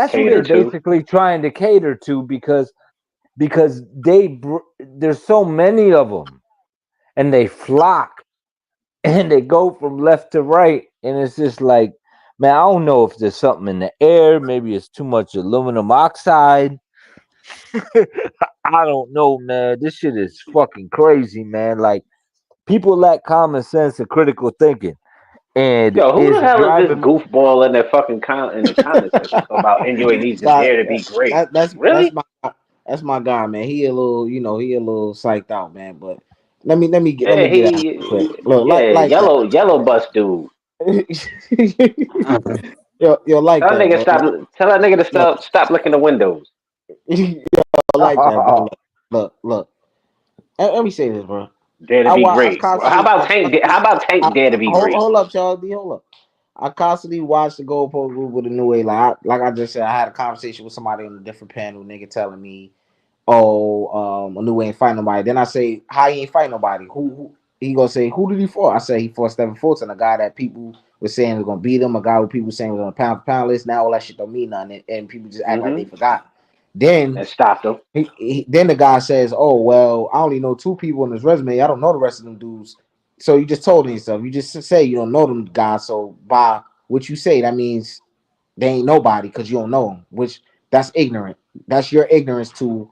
Cater to. basically trying to cater to because there's so many of them and they flock and they go from left to right and it's just like, man, I don't know if there's something in the air, maybe it's too much aluminum oxide. I don't know, man. This shit is fucking crazy, man. Like people lack common sense and critical thinking. and Yo, who the is hell is this driving. goofball in the fucking in the comment section talking about Inouye needs to That, dare to be great? that's Really? that's my guy, man. He a little, he a little psyched out, man. But let Yeah, me get out real quick. Look, yeah, like that. yellow bus dude. Yo, like Tell that that, nigga bro. tell that nigga to Yo, stop licking the windows. yo, like that, bro. Look. Let me say this, bro. Dare to I be watch. I great. Well, constantly. How about Tank dare to be great? Hold up, Charles D. Hold up. I constantly watch the goalpost move with a new way. Like I just said, I had a conversation with somebody on a different panel. Nigga telling me, "Oh, a new way ain't fight nobody." Then I say, "How he ain't fight nobody? Who?" He gonna say, "Who did he fought?" I say he fought Stephen Fulton, a guy that people were saying was gonna beat him, a guy who people saying was on a pound for pound list. Now all that shit don't mean nothing, and people just act like they Mm-hmm. forgot. Then And stopped him. then the guy says, "Oh well, I only know 2 people in his resume. I don't know the rest of them dudes." So you just told him yourself. You just say you don't know them guys. So by what you say, that means they ain't nobody because you don't know them. Which that's ignorant. That's your ignorance to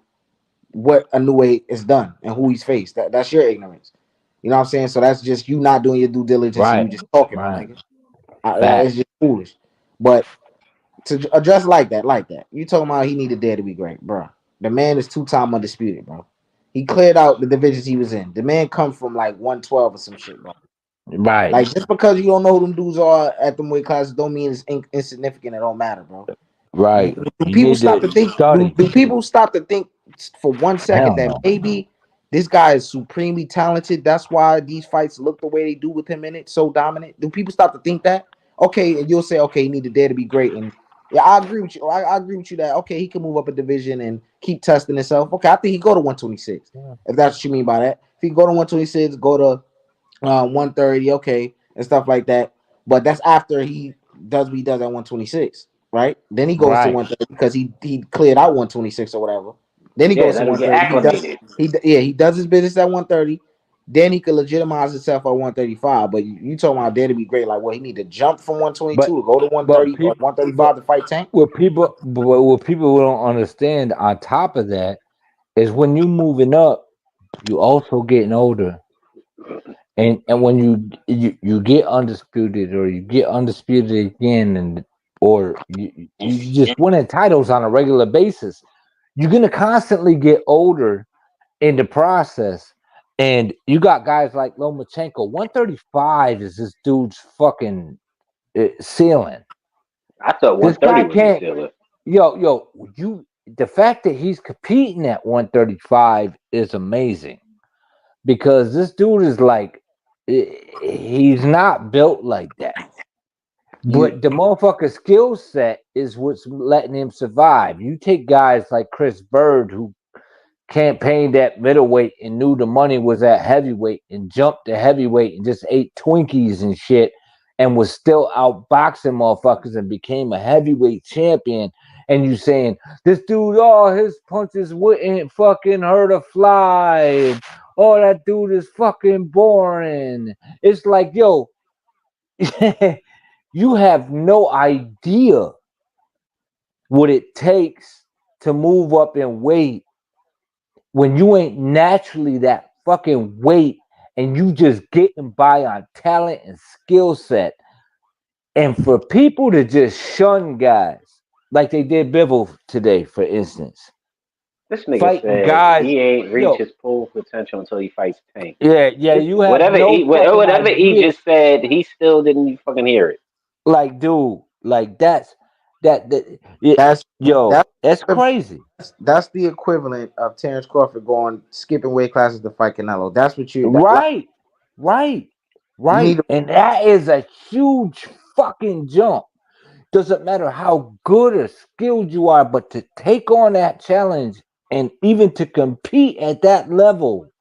what a new way is done and who he's faced. That's your ignorance. You know what I'm saying? So that's just you not doing your due diligence and Right, you just talking, my right. nigga. Fact. It's just foolish. But to address like that. You talking about he needed dare to be great, bro. The man is 2-time undisputed, bro. He cleared out the divisions he was in. The man come from like 112 or some shit, bro. Right, Like just because you don't know who them dudes are at them weight classes, don't mean it's insignificant. It don't matter, bro. right. Do You people need stop to to think? study. Do people stop to think for 1 second Hell that no. maybe this guy is supremely talented? That's why these fights look the way they do with him in it, so dominant. Do people stop to think that? Okay, and you'll say, okay, he need to dare to be great, and yeah, I agree with you. I agree with you that okay, he can move up a division and keep testing himself. Okay, I think he go to 126 if that's what you mean by that. If he go to 126, go to 130, okay, and stuff like that. But that's after he does what he does at 126, right? Then he goes to Right, 130 because he cleared out 126 or whatever. Then he Yeah, goes to let him get 130. acclimated. He does his business at 130. Then he could legitimize himself at 135. But you talking about there to be great, like what he need to jump from 122 but to go to but 130 or people, but 135 to fight Tank? what people don't understand on top of that is when you moving up, you also getting older, and when you get undisputed or you get undisputed again, and or you just winning titles on a regular basis, you're gonna constantly get older in the process. And you got guys like Lomachenko. 135 is this dude's fucking ceiling. I thought This 130 guy was his can't. ceiling. Yo, you. The fact that he's competing at 135 is amazing because this dude is like, he's not built like that. You But the motherfucker skill set is what's letting him survive. You take guys like Chris Bird, who campaigned at middleweight and knew the money was at heavyweight and jumped to heavyweight and just ate Twinkies and shit and was still outboxing motherfuckers and became a heavyweight champion. And you saying this dude, oh, his punches wouldn't fucking hurt a fly. And, oh, that dude is fucking boring. It's like, yo, you have no idea what it takes to move up in weight when you ain't naturally that fucking weight and you just getting by on talent and skill set. And for people to just shun guys like they did Bivol today, for instance, This nigga fighting said guys, he ain't reach yo, his full potential until he fights Tank. yeah, This, you have no fucking whatever he idea. just said, he still didn't fucking hear it. Like, dude, like that it, that's yo, that's that's crazy. that's the equivalent of Terrence Crawford going skipping weight classes to fight Canelo. That's what like Right, right, you need right. to And that is a huge fucking jump. Doesn't matter how good or skilled you are, but to take on that challenge and even to compete at that level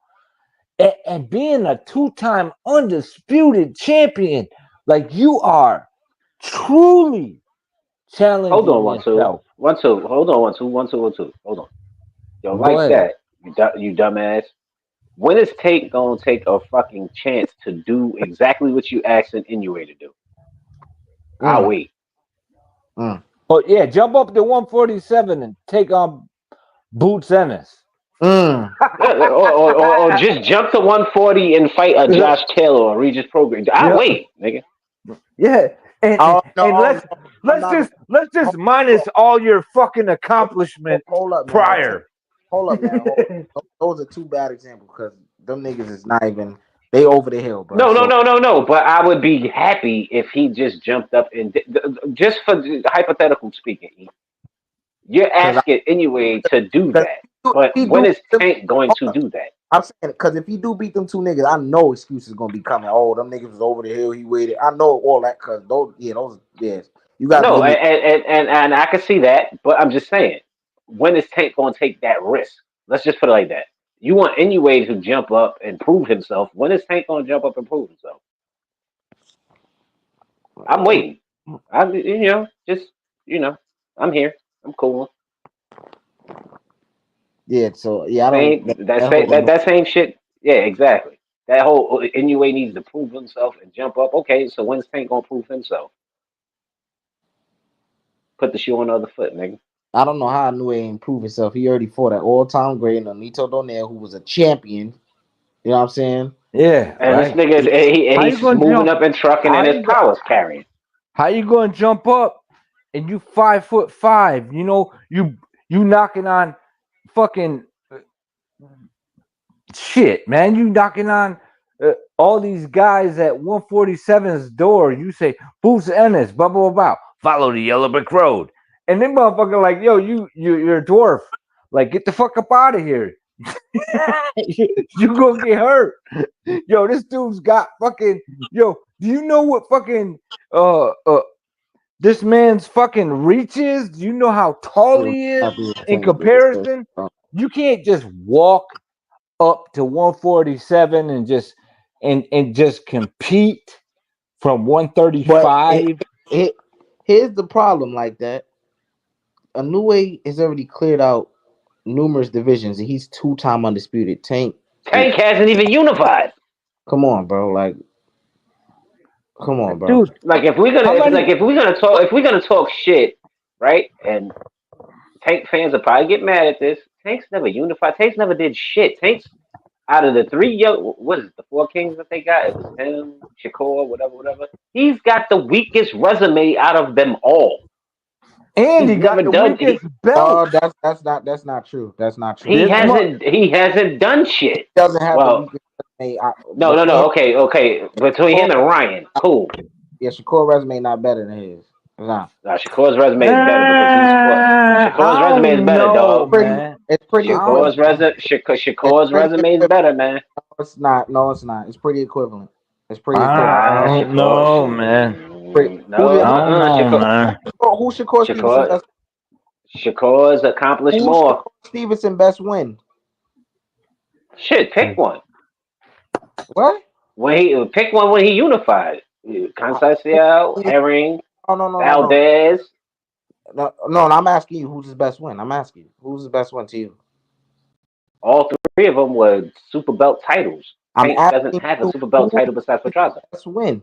and being a 2-time undisputed champion, like you are truly Hold on, challenging one two, yourself. 1-2. Hold on, 1-2, 1-2, 1-2. Hold on. Yo, Go like ahead. that, you dumbass. When is Tate gonna take a fucking chance to do exactly what you asking Inoue to do? I'll mm, wait. mm, Oh yeah, jump up to 147 and take on Boots Ennis. mm. Or just jump to 140 and fight a Josh Taylor or Regis Prograis. I'll Yeah, wait, nigga. Yeah, and Oh and, no, and oh, no, I'm not. let's just minus all your fucking accomplishment Hold up now. prior. Hold up now. Hold up. Those are two bad examples because them niggas is not even. They over the hill, bro. No, no, So no, no, no. But I would be happy if he just jumped up and just for hypothetical speaking, you're because asking anyway to do that. if But he when do, is Tank going hold to up. do that? I'm saying because if he do beat them two niggas, I know excuses gonna be coming. Oh, them niggas was over the hill. He waited. I know all that because those yes. You got to No, give me. and I can see that, but I'm just saying, when is Tank going to take that risk? Let's just put it like that. You want anyway to jump up and prove himself. When is Tank going to jump up and prove himself? I'm waiting. I'm just I'm here. I'm cool. Yeah. So yeah, I don't. Same that That same whole that, that same shit. Yeah, exactly. That whole anyway needs to prove himself and jump up. Okay, so when's Tank gonna prove himself? Put the shoe on the other foot, nigga. I don't know how Inoue ain't prove himself. He already fought an all-time great, Nonito Donaire, who was a champion. You know what I'm saying? Yeah, And this right. nigga, How you he's gonna moving jump? up and trucking, How and his you go? power's carrying. How you gonna jump up and you 5'5"? You knocking on fucking shit, man. You knocking on all these guys at 147's door. You say, "Who's Ennis?" Blah blah blah. Follow the yellow brick road, and then motherfucker like, "Yo, you're a dwarf. Like, get the fuck up out of here. You gonna get hurt." Yo, this dude's got fucking. Yo, do you know what fucking uh uh this man's fucking reach is? Do you know how tall Yeah, he is happy with in Tank, but comparison? You can't just walk up to 147 and just compete from but 135. here's the problem. Like that, Inoue has already cleared out numerous divisions, and he's two-time undisputed. Tank, Tank hasn't even unified. come on, bro. Like, come on, bro. Dude, Like if we're how gonna many if we're gonna talk shit, right? And Tank fans will probably get mad at this. Tank's never unified. Tank's never did shit. Tank's out of the three young, what is it, the four kings that they got? It was him, Shakur, whatever, whatever. He's got the weakest resume out of them all. and He's he got never the done. weakest belt. Oh, that's not true. That's not true. He This month, hasn't done shit. Doesn't have the Well, weakest. Resume. no, no, Between no. Okay. Between him and Ryan, cool. yeah, Shakur resume not better than his. It's not. Shakur's resume is better because he's fought. Shakur's I resume is don't better, know, dog. Pretty. man. It's pretty equivalent. It's Shakur's pretty resume is equivalent. better, man. No, it's not. No, it's not. It's pretty equivalent. It's pretty equivalent. I Nah, don't know, man. Who's No, it? I don't know, man. Who Shakur Stevenson Shakur, best? Shakur's accomplished Who more. Shakur Stevenson best win? Shit, pick one. What? Pick one when he unified. Conceição, Herring, No. Valdez. No, I'm asking you who's his best win. I'm asking you who's his best win to you. All three of them were super belt titles. I'm Tank doesn't asking have a you super belt who's title besides Pedraza. his best win.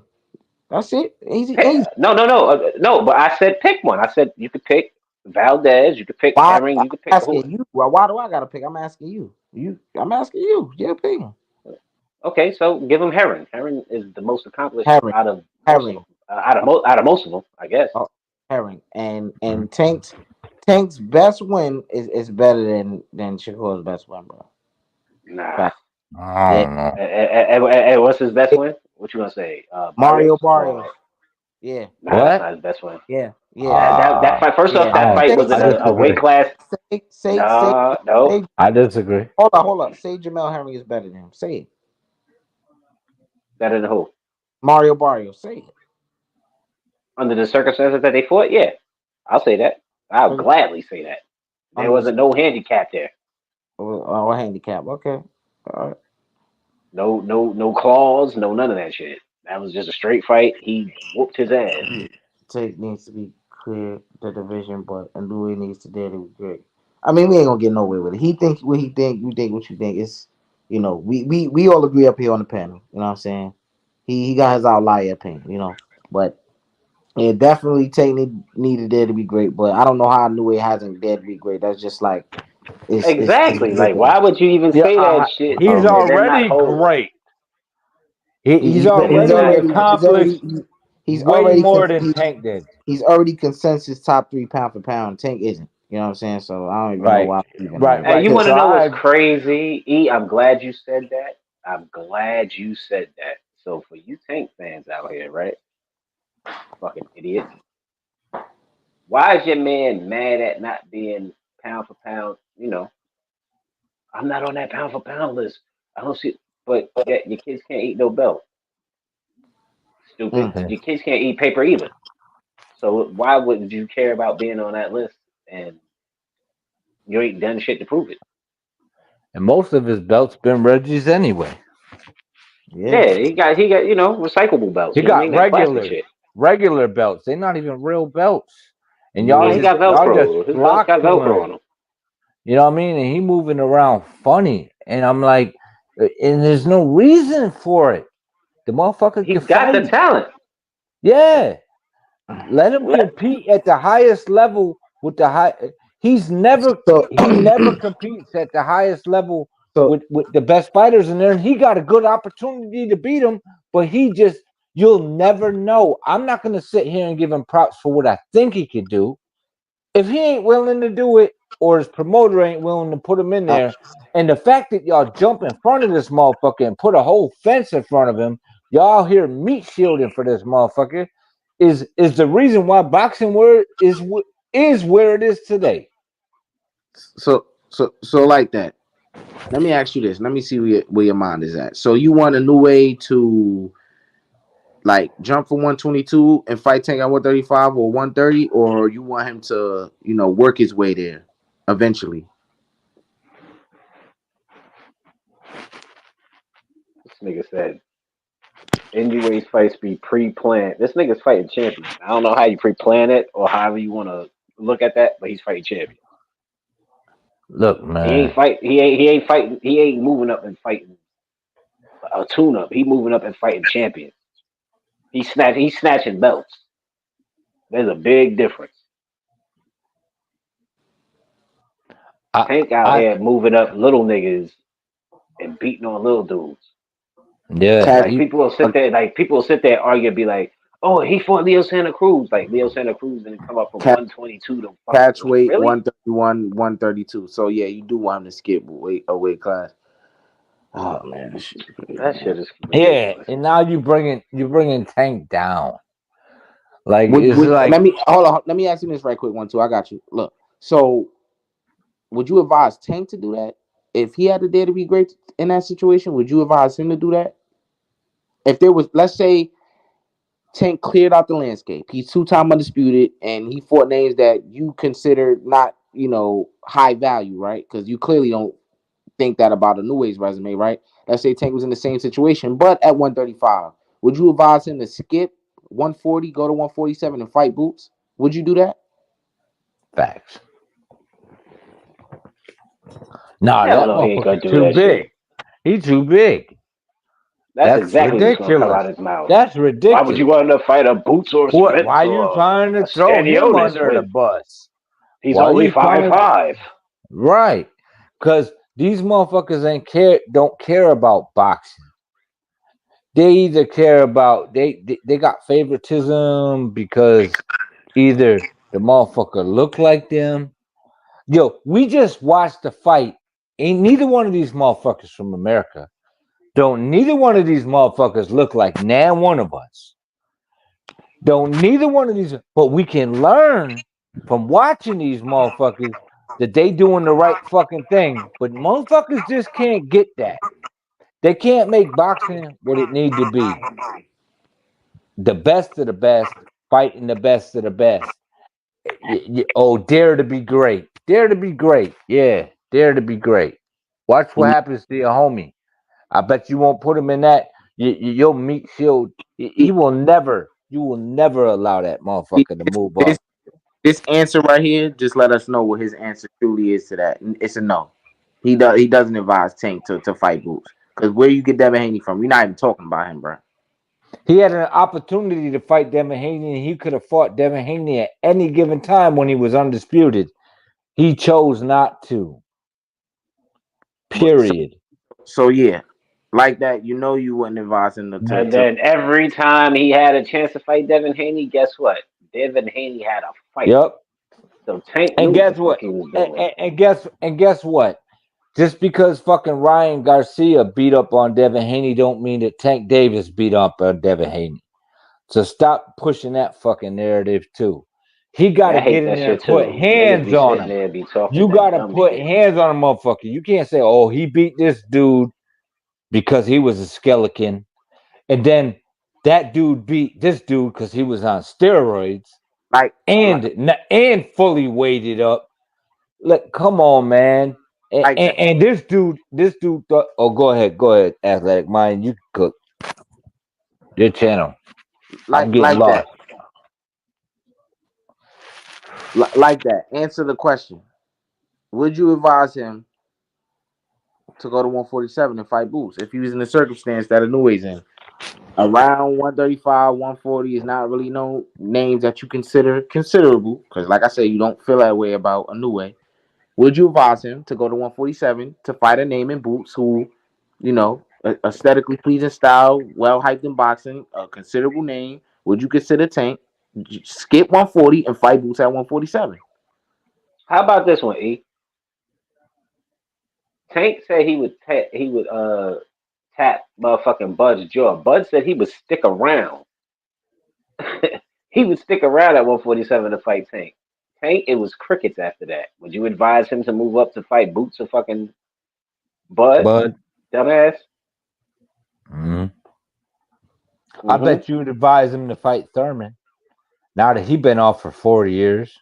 That's it. Easy. No. But I said pick one. I said you could pick Valdez. You could pick Why? Herring. I'm You could pick who? asking you. Why do I gotta pick? I'm asking you. I'm asking you. Yeah, pick him. Okay, so give him Herring. Herring is the most accomplished Herring. out of Herring. out of most of them, I guess. Oh, Herring. And Tank's best win is better than Shakur's best win, bro. Nah. Fact. I Yeah. don't know. And what's his best win? What you gonna say? Mario Barrios? Barrios. Yeah. Nah, What? that's not his best win. Yeah. That fight. First off, that fight was in a weight class. Say, No. I disagree. hold up. Say Jamel Herring is better than him. Say it. Better than who? Mario Barrios. Say it. Under the circumstances that they fought, yeah, I'll say that. I'll gladly say that. There wasn't no handicap there. Oh, handicap. Okay. All right. No claws, no none of that shit. That was just a straight fight. He whooped his ass. Tank needs to be clear the division, but Louis needs to dare to be great. I mean, we ain't gonna get nowhere with it. He think what he think. You think what you think. It's we all agree up here on the panel. You know what I'm saying? He got his outlier opinion. But yeah, definitely Tank needed there to be great. But I don't know how Louis hasn't dared to be great. That's just like it's Exactly. Like, ridiculous. why would you even say that shit? He's And then not already hold? great. He's already accomplished. He's way already more than Tank did. he's already consensus top 3 pound for pound. Tank isn't. You know what I'm saying? So I don't even know Right, why I'm even right, Hey, right. you want So to know what's I crazy? E, I'm glad you said that. I'm glad you said that. So for you Tank fans out here, right? Fucking idiots. Why is your man mad at not being pound for pound? You know, I'm not on that pound for pound list. I don't see, but yet your kids can't eat no belt. Stupid. Mm. Your kids can't eat paper either. So why would you care about being on that list and you ain't done shit to prove it? and most of his belts been Reggie's anyway. Yeah. Yeah, he got recyclable belts. He You know what I mean? got That plastic shit. regular belts. They're not even real belts. And Yeah, he got y'all just Velcro. His belts flock got to Velcro on him. them. You know what I mean? And he moving around funny. And I'm like, and there's no reason for it. The motherfucker He can got the fight. talent. Yeah. Let him compete at the highest level with the high. He's never So he never competes at the highest level so with the best fighters in there, and he got a good opportunity to beat him, but you'll never know. I'm not gonna sit here and give him props for what I think he could do. If he ain't willing to do it, or his promoter ain't willing to put him in uh, there, and the fact that y'all jump in front of this motherfucker and put a whole fence in front of him, y'all here meat shielding for this motherfucker, is the reason why boxing is where it is today. so like that. Let me ask you this. Let me see where your mind is at. So you want a new way to like jump for 122 and fight Tank at 135 or 130, or you want him to, work his way there eventually? This nigga said NUA's fights be pre-planned. This nigga's fighting champions. I don't know how you pre-plan it or however you want to look at that, but he's fighting champions. Look, He ain't man. fight. He ain't fighting. He ain't moving up and fighting a tune-up. He moving up and fighting champions. He's snatching belts. There's a big difference. I Tank out I here moving up little niggas and beating on little dudes. yeah, Catch, Like people will sit there. Like people will sit there and argue and be like, "Oh, he fought Leo Santa Cruz." Like Leo Santa Cruz didn't come up from catch, 122 to fucking catch like weight really. 131, 132. So yeah, you do want him to skip a weight class. Oh man, this shit's crazy, That man. shit is yeah. ridiculous. And now you bringing Tank down. Like Would, it's would like let me hold on. Let me ask you this right quick, one too. I got you. Look, so would you advise Tank to do that if he had the dare to be great in that situation? Would you advise him to do that? If there was, let's say, Tank cleared out the landscape, he's 2-time undisputed, and he fought names that you consider not, high value, right? Because you clearly don't think that about a New Ways resume, right? Let's say Tank was in the same situation, but at 135, would you advise him to skip 140, go to 147, and fight Boots? Would you do that? facts. Nah, Hell that no, he ain't gonna motherfucker do too that shit. big. He too big. That's That's exactly what's gonna come out ridiculous. of his mouth. That's Why would you ridiculous. want to fight a Boots or What? Spence Why you or trying to a throw him Stanionis under the with? bus? He's Why only you five trying? five. Right? Because these motherfuckers don't care about boxing. They either care about they got favoritism because either the motherfucker look like them. Yo, we just watched the fight. Ain't neither one of these motherfuckers from America. Don't neither one of these motherfuckers look like nan one of us. Don't neither one of these, but we can learn from watching these motherfuckers that they doing the right fucking thing. But motherfuckers just can't get that. They can't make boxing what it need to be. The best of the best, fighting the best of the best. Oh, dare to be great. Dare to be great. Yeah, dare to be great. Watch what happens to your homie. I bet you won't put him in that. Your meat shield. You will never allow that motherfucker to move This up. this answer right here just let us know what his answer truly is to that. It's a no. He doesn't advise Tank to fight Boots. Because where you get Devin Haney from, we're not even talking about him, bro. He had an opportunity to fight Devin Haney, and he could have fought Devin Haney at any given time when he was undisputed. He chose not to. But Period. so yeah. like that, you know you wouldn't advise him And to then every time he had a chance to fight Devin Haney, guess what? Devin Haney had a fight. Yep. So Tank And knew what the guess fuck what? he was And, doing. and, and guess what? Just because fucking Ryan Garcia beat up on Devin Haney don't mean that Tank Davis beat up on Devin Haney. So stop pushing that fucking narrative too. He got Yeah, to I hate get in that there and shit put too. Niggas hands be on sitting him. there and be talking You that got to dumb put shit. hands on a motherfucker. You can't say, "Oh, he beat this dude because he was a skeleton," and then that dude beat this dude because he was on steroids like and fully weighted up. Look, come on, man. And, like and, that. and this dude thought, oh, go ahead, athletic mind. You cook your channel. I'm getting Like that. lost. Like that. Answer the question. Would you advise him to go to 147 and fight Boots if he was in the circumstance that Inouye's in? Around 135, 140 is not really no names that you consider considerable because, like I said, you don't feel that way about Inoue. Would you advise him to go to 147 to fight a name in Boots who, aesthetically pleasing style, well hyped in boxing, a considerable name? Would you consider Tank skip 140 and fight Boots at 147? How about this one, E? Tank said he would tap motherfucking Bud's jaw. Bud said he would stick around. He would stick around at 147 to fight Tank. Tank, it was crickets after that. Would you advise him to move up to fight Boots or fucking Bud? Bud, Dumbass. I Mm-hmm. bet you would advise him to fight Thurman. Now that he been off for 4 years,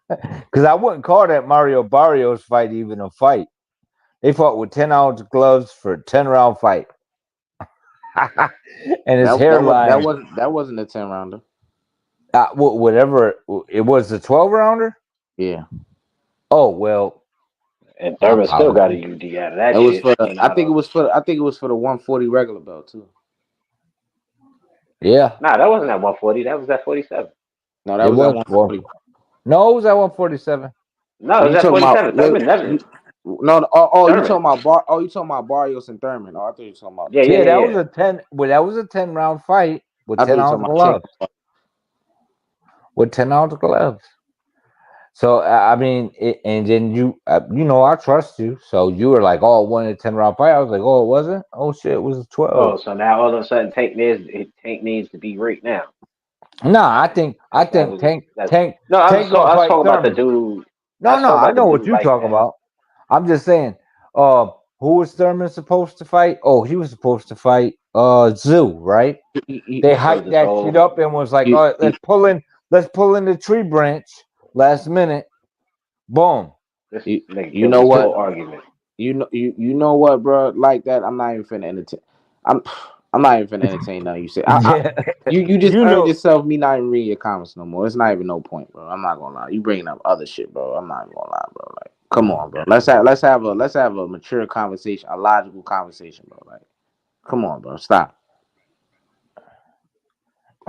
because I wouldn't call that Mario Barrios fight even a fight. They fought with 10-ounce gloves for a 10-round fight, and his hairline, That wasn't a 10 rounder. whatever it was, the 12-rounder. Yeah. Oh well, And my Thurman still got a apologies. UD out of that It was shit. for the You know, I think it was for the 140 regular belt too. Yeah, nah, that wasn't at 140. That was at 47. No, that it was at was 140. No, it was at 147. No, it was You at talking about 47. Thurman never. you Thurman. talking about you talking about Barrios and Thurman. Oh, I thought you talking about Yeah, yeah, Yeah, yeah, that was yeah. a 10. Well, that was a 10-round fight with I thought you 10-ounce talking about Tank. gloves. With 10-ounce gloves. So I mean, and then I trust you. So you were like, "Oh, it wasn't a 10-round fight." I was like, "Oh, it wasn't." Oh shit, it was a 12. Oh, so now all of a sudden Tank needs to be great now. No, I think No, Tank gonna I was fight talking about the Thurman. dude. I No, was no, talking I about the know what dude you're like talking that. about. I'm just saying, who was Thurman supposed to fight? Oh, he was supposed to fight Zoo, right? They So hyped this that shit whole up and was like, You, "All right, you, let's pull in the tree branch last minute." Boom. this you, nigga you killed know this what? whole argument. You know what, bro? Like that, I'm not even finna entertain. I'm I'm not even finna entertain nothing you say. Yeah. You just You earned know, yourself me not even reading your comments no more. It's not even no point, bro. I'm not gonna lie. You bringing up other shit, bro. I'm not even gonna lie, bro. Like, come on, bro. Let's have a mature conversation, a logical conversation, bro. Like, come on, bro. Stop.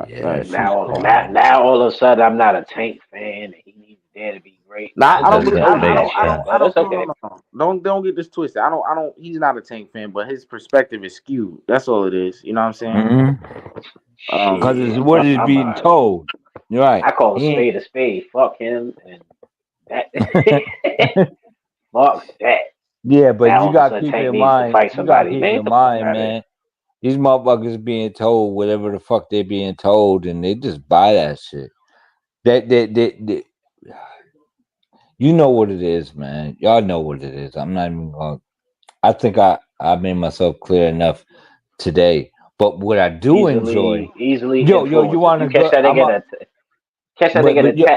yeah, Like, she's quiet. Now all of a sudden I'm not a Tank fan and he needs there to be great. nah, That I don't doesn't believe. That believe makes that shit, sense. but it's No, no, okay. no, no. Don't get this twisted. I don't. He's not a Tank fan, but his perspective is skewed. That's all it is. You know what I'm saying? Because it's Shit, what is I'm being told. You're right. I call a He ain't. spade a spade. Fuck him and that. Fuck that. Yeah, but Now you all of a gotta sudden keep Tank in needs to mind. fight You gotta somebody. keep Man, get in the fuck mind, out of here. man. These motherfuckers being told whatever the fuck they being told, and they just buy that shit. That you know what it is, man. Y'all know what it is. I'm not even going. I think I made myself clear enough today. But what I do enjoy, Easily yo, you influenced. If want you to catch go? that nigga in a But yo,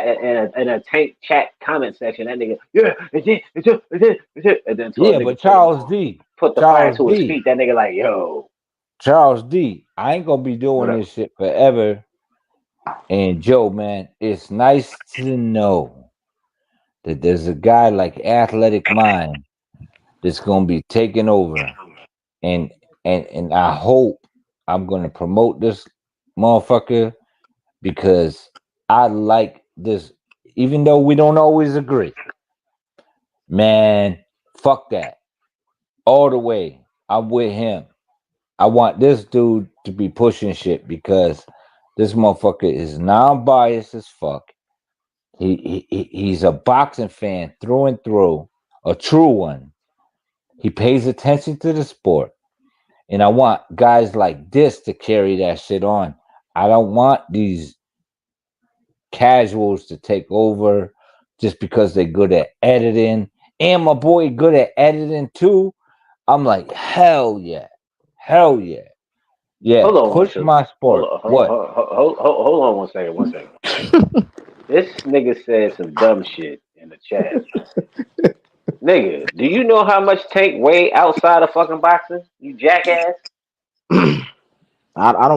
Tank chat comment section, that nigga, and then told a yeah, nigga but Charles put the fire to his D, feet. That nigga like, yo, Charles D. I ain't gonna be what doing up? this shit forever. And Joe, man, it's nice to know that there's a guy like Athletic Mind that's gonna be taking over. And and I hope I'm gonna promote this motherfucker because I like this, even though we don't always agree. Man, fuck that. all the way. I'm with him. I want this dude to be pushing shit because this motherfucker is non-biased as fuck. He's a boxing fan through and through, a true one. He pays attention to the sport, and I want guys like this to carry that shit on. I don't want these casuals to take over just because they're good at editing. And my boy good at editing too. I'm like, hell yeah, yeah. Hold on, Push my hold sport. on, What? hold on 1 second, 1 second. This nigga said some dumb shit in the chat. Nigga, do you know how much Tank weigh outside of fucking boxing? You jackass. And I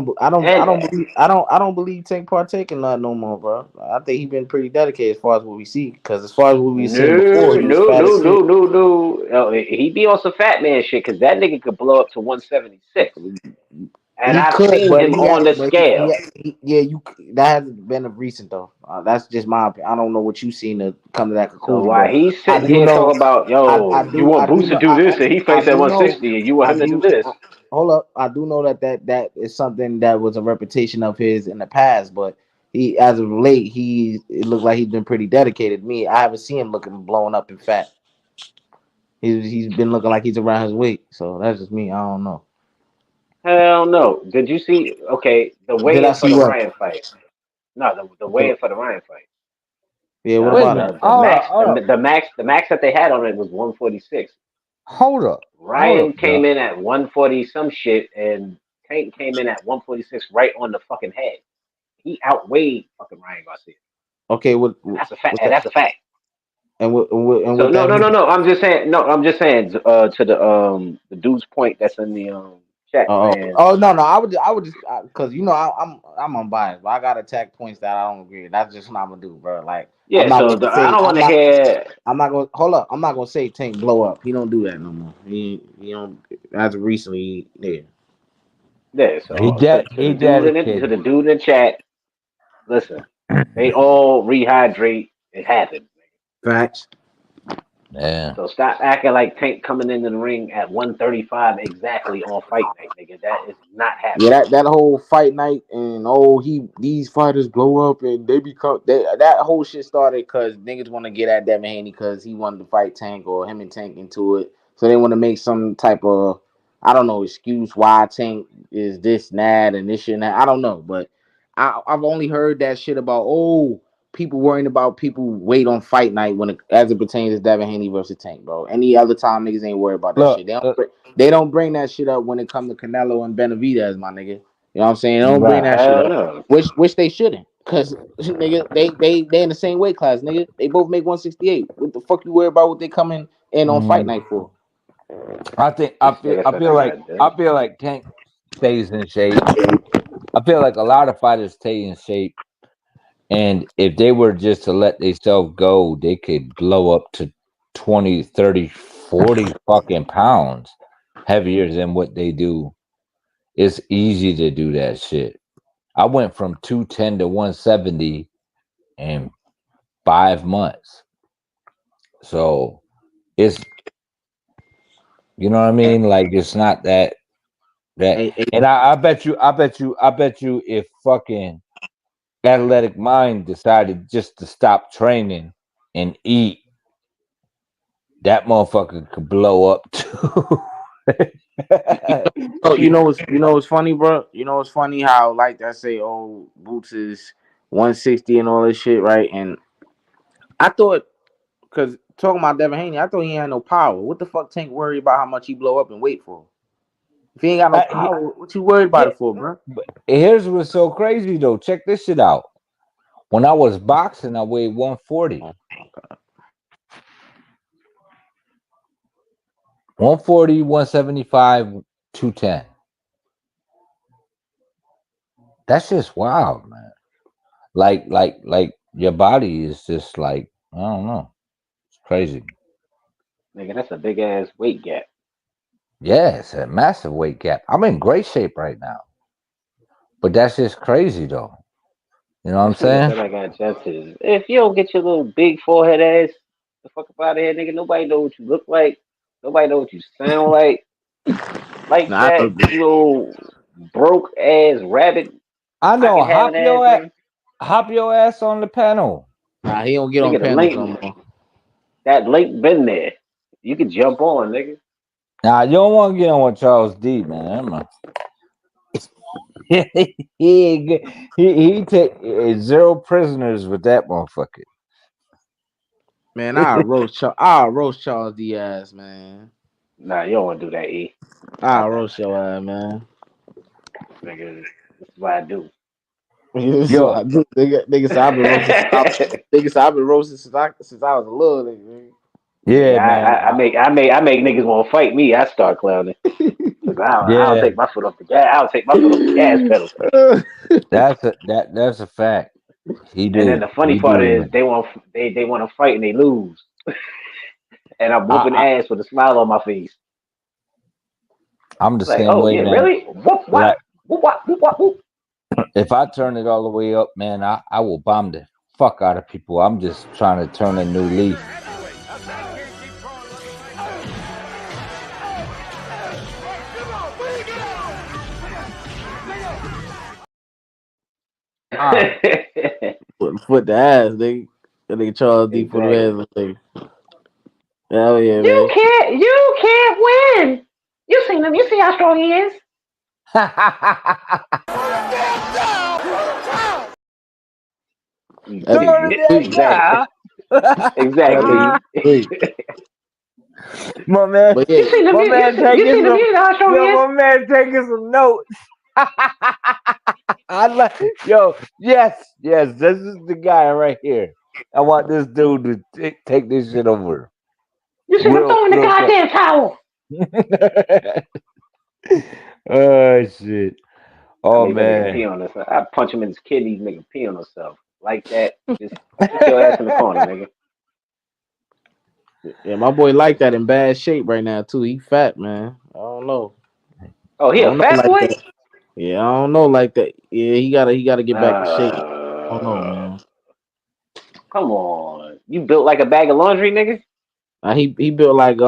don't believe Tank partake in that no more, bro. I think he been pretty dedicated as far as what we see. Because as far as what we were seeing before, no, he was no, fat no, as no, shit. no, no. He be on some fat man shit because that nigga could blow up to 176. And He I've could, seen but him on the scale. yeah, that hasn't been of recent though. That's just my opinion. I don't know what you seen to come to that So conclusion, while but he's I sitting do here know, talking about, yo, you I want do Boots to know, do this and he faced at do know, 160 and you want I him to do do. this. Hold up, I do know that is something that was a reputation of his in the past, but he, as of late, it looked like he's been pretty dedicated. Me, I haven't seen him looking blown up and fat. He's been looking like he's around his weight, so that's just me. I don't know. Hell no. Did you see? Okay, the Did I weigh-in for see the what? Ryan fight. No, the weigh-in for the Ryan fight. Yeah, what The Wait a about minute. it? the Hold up. max Hold up. the max that they had on it was 146. Hold up. Hold Ryan up, dog. came in at 140 some shit, and Tank came in at 146 right on the fucking head. He outweighed fucking Ryan Garcia, Okay, and that's a fact. what's And that? that's a fact. And So what no, that no, no, mean? no. I'm just saying. No, I'm just saying. To the dude's point that's in the chat saying, No, no. I would just because I'm unbiased, but I got attack points that I don't agree with. That's just what I'm gonna do, bro. Like I'm yeah. not So gonna I say don't want to hear. I'm not gonna hold up. I'm not gonna say Tank blow up. He don't do that no more. He don't. As of recently, yeah. Yeah. He So to he the dude to dedicated. the dude in the chat, listen. They all rehydrate. It happens. Facts. Yeah. So stop acting like Tank coming into the ring at 135 exactly on fight night, nigga. That is not Yeah, happening. that whole fight night and these fighters blow up and they become that whole shit started because niggas want to get at Devin Haney because he wanted to fight Tank or him and Tank into it, so they want to make some type of I don't know excuse why Tank is this and that and this shit and that. I don't know, but I've only heard that shit about people worrying about people wait on fight night when as it pertains to Devin Haney versus Tank, bro. Any other time niggas ain't worried about that Look, shit. They don't bring that shit up when it comes to Canelo and Benavidez, my nigga. You know what I'm saying? They don't bring right. that shit Hell up. no. Which they shouldn't. Cause nigga, they in the same weight class, nigga. They both make 168. What the fuck you worry about what they coming in on fight Mm, night for? I think This nigga said I got I this. feel like Tank stays in shape. I feel like a lot of fighters stay in shape, and if they were just to let themselves go, they could blow up to 20, 30, 40 fucking pounds heavier than what they do. It's easy to do that shit. I went from 210 to 170 in 5 months. So it's you know what I mean? Like it's not that Hey, and I bet you if fucking athletic mind decided just to stop training and eat, that motherfucker could blow up too. you know what's funny, bro? You know what's funny how like I say, Boots is 160 and all this shit, right? And I thought because talking about Devin Haney, I thought he ain't had no power. What the fuck Tank worry about how much he blow up and wait for? If he ain't got no power, what you worried about Yeah, it for, bro? but here's what's so crazy though. Check this shit out. When I was boxing, I weighed 140. 140, 175, 210. That's just wild, man. Like your body is just like, I don't know. It's crazy. Nigga, that's a big ass weight gap. Yeah, it's a massive weight gap. I'm in great shape right now. But that's just crazy though. You know what I'm This nigga saying? said I got justice. If you don't get your little big forehead ass the fuck up out of here, nigga, nobody know what you look like. Nobody know what you sound like. Like Nah, I that, know. you little broke ass rabbit. I I know. can have an ass nigga. Hop your ass on the panel. Nah, he don't get on Nigga, the panels no link, more. that link been there. You can jump on, nigga. Nah, you don't want to get on with Charles D, man. He take zero prisoners with that motherfucker. Man, I'll roast Charles Diaz, man. Nah, you don't want to do that, E. I'll Stop that, roast your ass, man. nigga. This is what I do. So Yo, nigga said I've been roasting. Nigga said I've been roasting since I was a little nigga. yeah, Nigga, man. I make niggas want to fight me. I start clowning. Cause I don't Yeah, take my foot off the gas. I don't take my foot off the gas pedal. that's a fact. He And then do. the funny He part do, is man. they want to fight and they lose. And I'm whooping I, ass with a smile on my face. I'm the Like, same oh way, yeah, man. really? Whoop what? Like, Whoop what? Whoop what? Whoop. if I turn it all the way up, man, I will bomb the fuck out of people. I'm just trying to turn a new leaf. Ah, Foot the ass, nigga. That nigga Charles D for the Exactly. ass, nigga. Hell yeah, man. You can't win. You seen him. You see how strong he is. turn that Exactly. guy. Exactly. Wait, My man, but yeah, You seen him. my man taking You seen him. some. You know how strong he Yo, is. my man taking some notes. I like, yo, yes, this is the guy right here. I want this dude to take this shit over. You seen him throwing the Real quick. goddamn towel. Oh shit. I Oh made that nigga pee man. on himself. I punch him in his kidneys, make him pee on himself. Like that. Just sit your ass in the corner, nigga. yeah, my boy like that in bad shape right now too. He fat, man. I don't know. Oh, I he a don't know fat like boy? that. Yeah, I don't know like that. Yeah, he gotta get back to shape. I don't know, Uh, man. come on. You built like a bag of laundry, nigga? He built like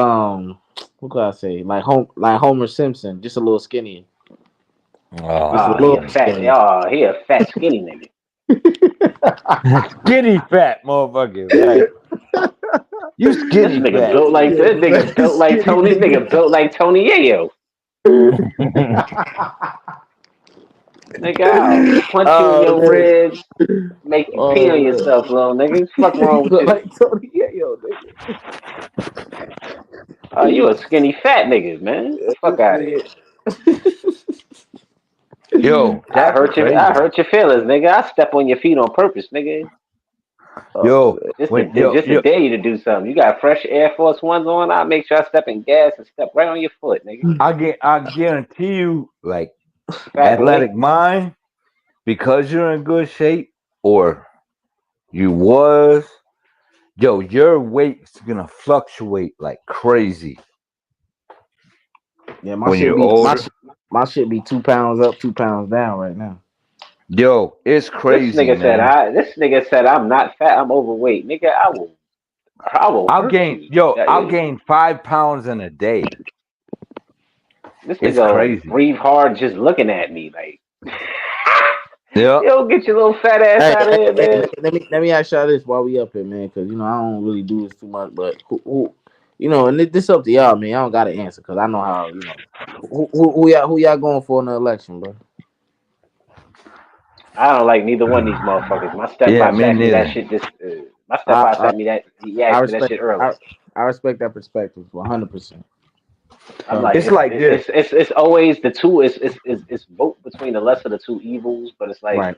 what could I say? Like Homer Simpson, just a little skinnier. Just a Oh He a little man. fat. skinnier. He a fat skinny nigga. Skinny fat motherfucker, right? You This skinny nigga fat. built like this. Nigga built like Tony. Nigga built like Tony Yayo. Nigga, I'll punch you in Oh your man. ribs, make you pee on Oh man. yourself, little nigga. Fuck wrong with Look you? like Tony Yayo, nigga. You a skinny fat nigga, man. The This fuck out of here. nigga. Yo, I that's hurt you. I crazy. hurt your feelings, nigga. I step on your feet on purpose, nigga. Oh Yo, man. when Just to dare you to do something. You got fresh Air Force Ones on. I make sure I step in gas and step right on your foot, nigga. I guarantee you, like Fat boy. athletic mind, because you're in good shape, or you was, yo, your weight's gonna fluctuate like crazy Yeah, my when shit you're be older. my shit be 2 pounds up, 2 pounds down right now. Yo, it's crazy, man. This nigga said I'm not fat. I'm overweight, nigga. I will hurt you. I'll gain 5 pounds in a day. This It's nigga crazy. breathe hard just looking at me like. Yep. Yo, get your little fat ass Hey, out of hey, here, hey, man. let me ask y'all this while we up here, man, because I don't really do this too much, but and this up to y'all, man. I don't gotta answer because I know how who y'all going for in the election, bro. I don't like neither one of these motherfuckers. My Yeah, steppops me asked me that neither. shit. My I steppops I, asked me that. He I asked me that respect shit early. I respect that perspective 100%. I'm like, It's like this. it's always the two. It's vote between the lesser of the two evils. But it's like, Right.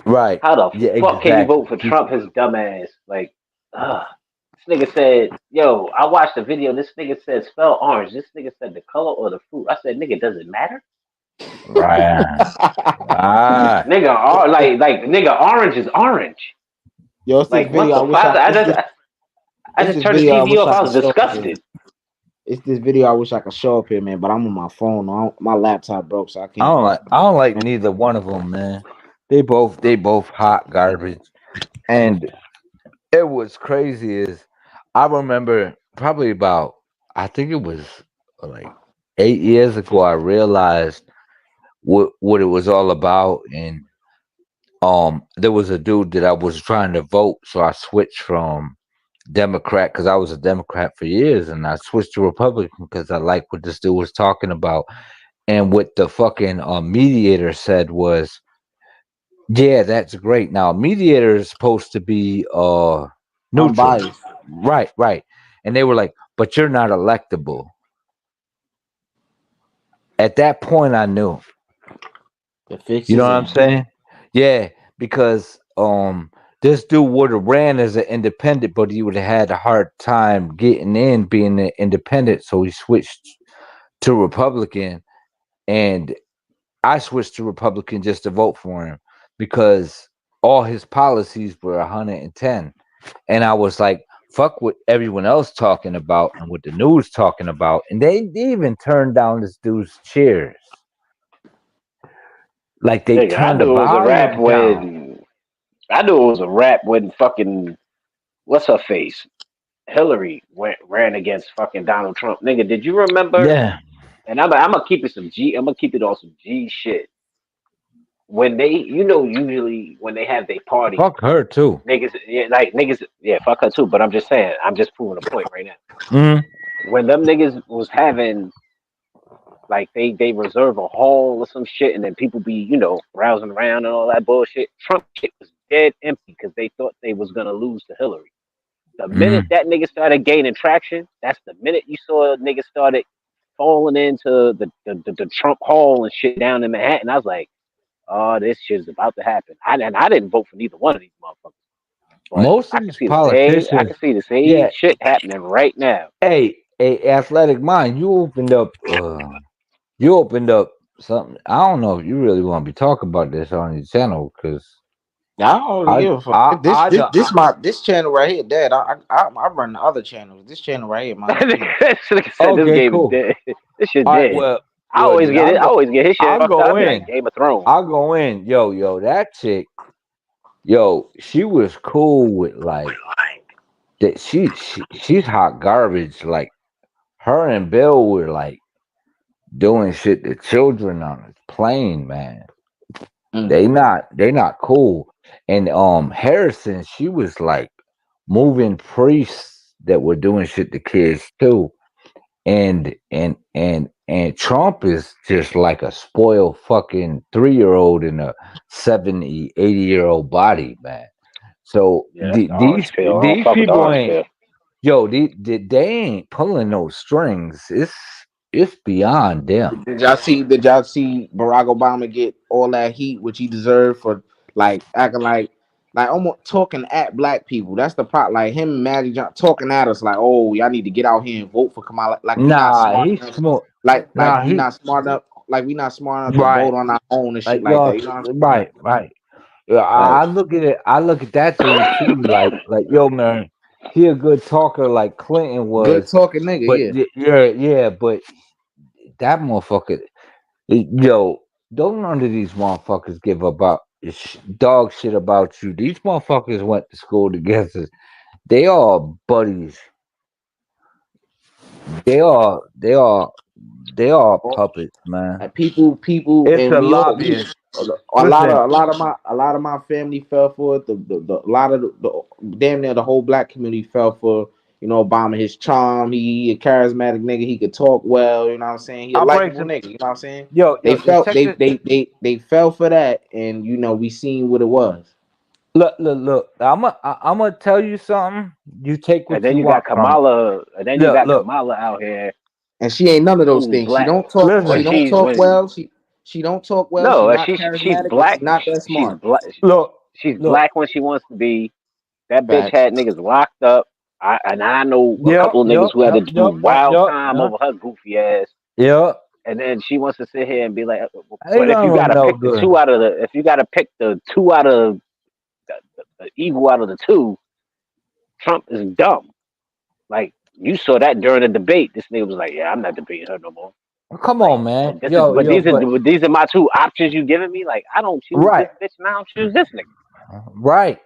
Right. how the Yeah, fuck can you exactly. vote for Trump? His dumb ass. Like, this nigga said, yo, I watched the video. This nigga said spell orange. This nigga said the color or the fruit. I said, nigga, does it matter? Right. Right. Nigga, nigga, orange is orange. Yo, it's this Like, what video. the fuck? I It's just this turned the video. I TV wish off. I I could was show up here. disgusted. It's this video. I wish I could show up here, man, but I'm on my phone. My laptop broke, so I I can't. don't like neither one of them, man. They both hot garbage. And it was crazy is I remember probably about I think it was like 8 years ago. I realized what it was all about, and there was a dude that I was trying to vote, so I switched from Democrat because I was a Democrat for years, and I switched to Republican because I like what this dude was talking about. And what the fucking mediator said was, "Yeah, that's great. Now, a mediator is supposed to be neutral, Unbiased. right? Right." And they were like, "But you're not electable." At that point, I knew. The You know fixes what I'm in. saying? Yeah, because this dude would have ran as an independent, but he would have had a hard time getting in being an independent, so he switched to Republican, and I switched to Republican just to vote for him because all his policies were 110. And I was like, fuck what everyone else talking about and what the news talking about. And they even turned down this dude's chairs. Like they Nigga, I turned the knew it was a rap volume down. when I knew it was a rap when fucking what's her face Hillary ran against fucking Donald Trump. Nigga, did you remember? Yeah. And I'm gonna keep it some G. I'm gonna keep it on some G shit. When they, usually when they have their party, Fuck her too. niggas, yeah, like niggas, yeah, fuck her too. But I'm just saying, I'm just proving a point right now. Mm. When them niggas was having like they reserve a hall or some shit, and then people be browsing around and all that bullshit. Trump shit was dead empty because they thought they was gonna lose to Hillary. The minute Mm. that nigga started gaining traction, that's the minute you saw niggas started falling into the Trump Hall and shit down in Manhattan. I was like, oh, this shit is about to happen. I didn't vote for neither one of these motherfuckers, but Most I of can these see the same. I politicians, can see the same yeah. shit happening right now. Hey, athletic mind, you opened up something. I don't know if you really want to be talking about this on your channel because I don't really I give a fuck. I This I this know. this my this channel right here, Dad. I run the other channels. This channel right here, mine. Come on. This nigga said this Okay, game is cool. dead. This shit All right, dead. I always then get it. I always get his shit I'll fucked up. go I be in. like Game of Thrones. I'll go in. Yo, that chick, she was cool with like that. She's hot garbage. Like her and Bill were like doing shit to children on a plane, man. Mm. They not cool. And Harrison, she was like moving priests that were doing shit to kids too. And Trump is just like a spoiled fucking 3-year-old in a 70, 80-year-old body, man. So Yeah, that's the orange pill. I don't these fuck with the people orange ain't pill. they ain't pulling no strings. It's beyond them. Did y'all see Barack Obama get all that heat which he deserved for like acting like almost talking at black people? That's the part. Like him and Magic John talking at us like, oh, y'all need to get out here and vote for Kamala. Like we not Nah, smart he's enough. smart. Like Nah, we he not smart enough. Like we not smart enough to right. vote on our own and shit Like like y'all, that. You know what I'm saying? right. Yeah, Like I look at it. I look at that dude too. Like yo, man, he a good talker like Clinton good was. talking nigga, But yeah. yeah, but that motherfucker, yo, don't none of these motherfuckers give about dog shit about you. These motherfuckers went to school together. They all buddies. They all, they all, they all puppets, man. Like people, It's and the we all we lobbyists. a lot Listen, of my family fell for it. A lot of the damn near the whole black community fell for Obama. His charm, he a charismatic nigga. He could talk well. You know what I'm saying? He a I'll break likable some. nigga. You know what I'm saying? They Yo, felt check this. they fell for that, and we seen what it was. Look. I'm gonna tell you something. You take And what then you you got want from it. Kamala. And then you got Look. Kamala out here And she ain't none of those who's things. She black. don't talk. She When Listen. don't she's talk when well. She don't talk well. She no, not she's charismatic, and she black. not that She's smart. black. Look. She's Look. black when she wants to be. That bitch Facts. had niggas locked up. I know a Yep. couple of niggas Yep. who had to Yep. do Yep. Yep. wild Yep. time Yep. over her goofy ass. Yep. And then she wants to sit here and be like, Ain't but if you gonna look gotta no pick the good. two out of the, if you gotta pick the two out of the evil out of the two, Trump is dumb. Like you saw that during the debate. This nigga was like, yeah, I'm not debating her no more. Come Like, on, man. but this is, Yo, but yo, but these are my two options you giving me. Like, I don't choose this right, bitch and I don't choose this nigga. right.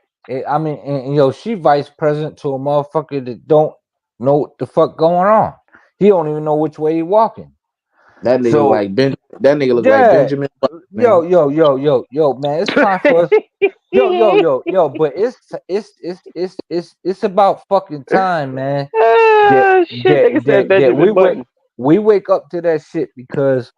I mean, and, she vice president to a motherfucker that don't know what the fuck going on. He don't even know which way he walking. That nigga So like that nigga look like yeah, Benjamin Button, yo, man. yo, yo, yo, yo, man, it's time for us. Yo, yo, yo, yo, but it's about fucking time, man. That Ah, shit, nigga said we Benjamin Button. wake up to that shit because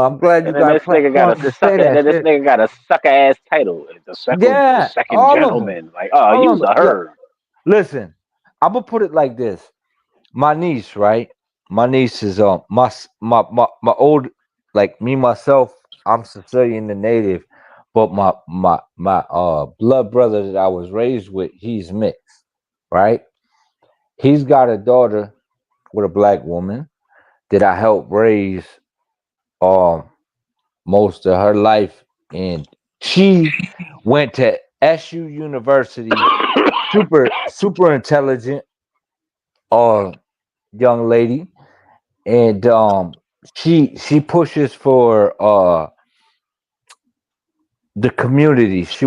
I'm glad you And then got a this nigga got a platform to say sucker. And that then this shit. nigga got a sucker ass title, the Yeah, second all of them, gentleman. Like, oh, all of use them. a Yo, herd. listen, I'm gonna put it like this. My niece, right? My niece is my old, like me myself. I'm Sicilian and native, but my blood brother that I was raised with, he's mixed, right? He's got a daughter with a black woman that I helped raise um most of her life, and she went to SU University. Super intelligent young lady, and she pushes for the community. She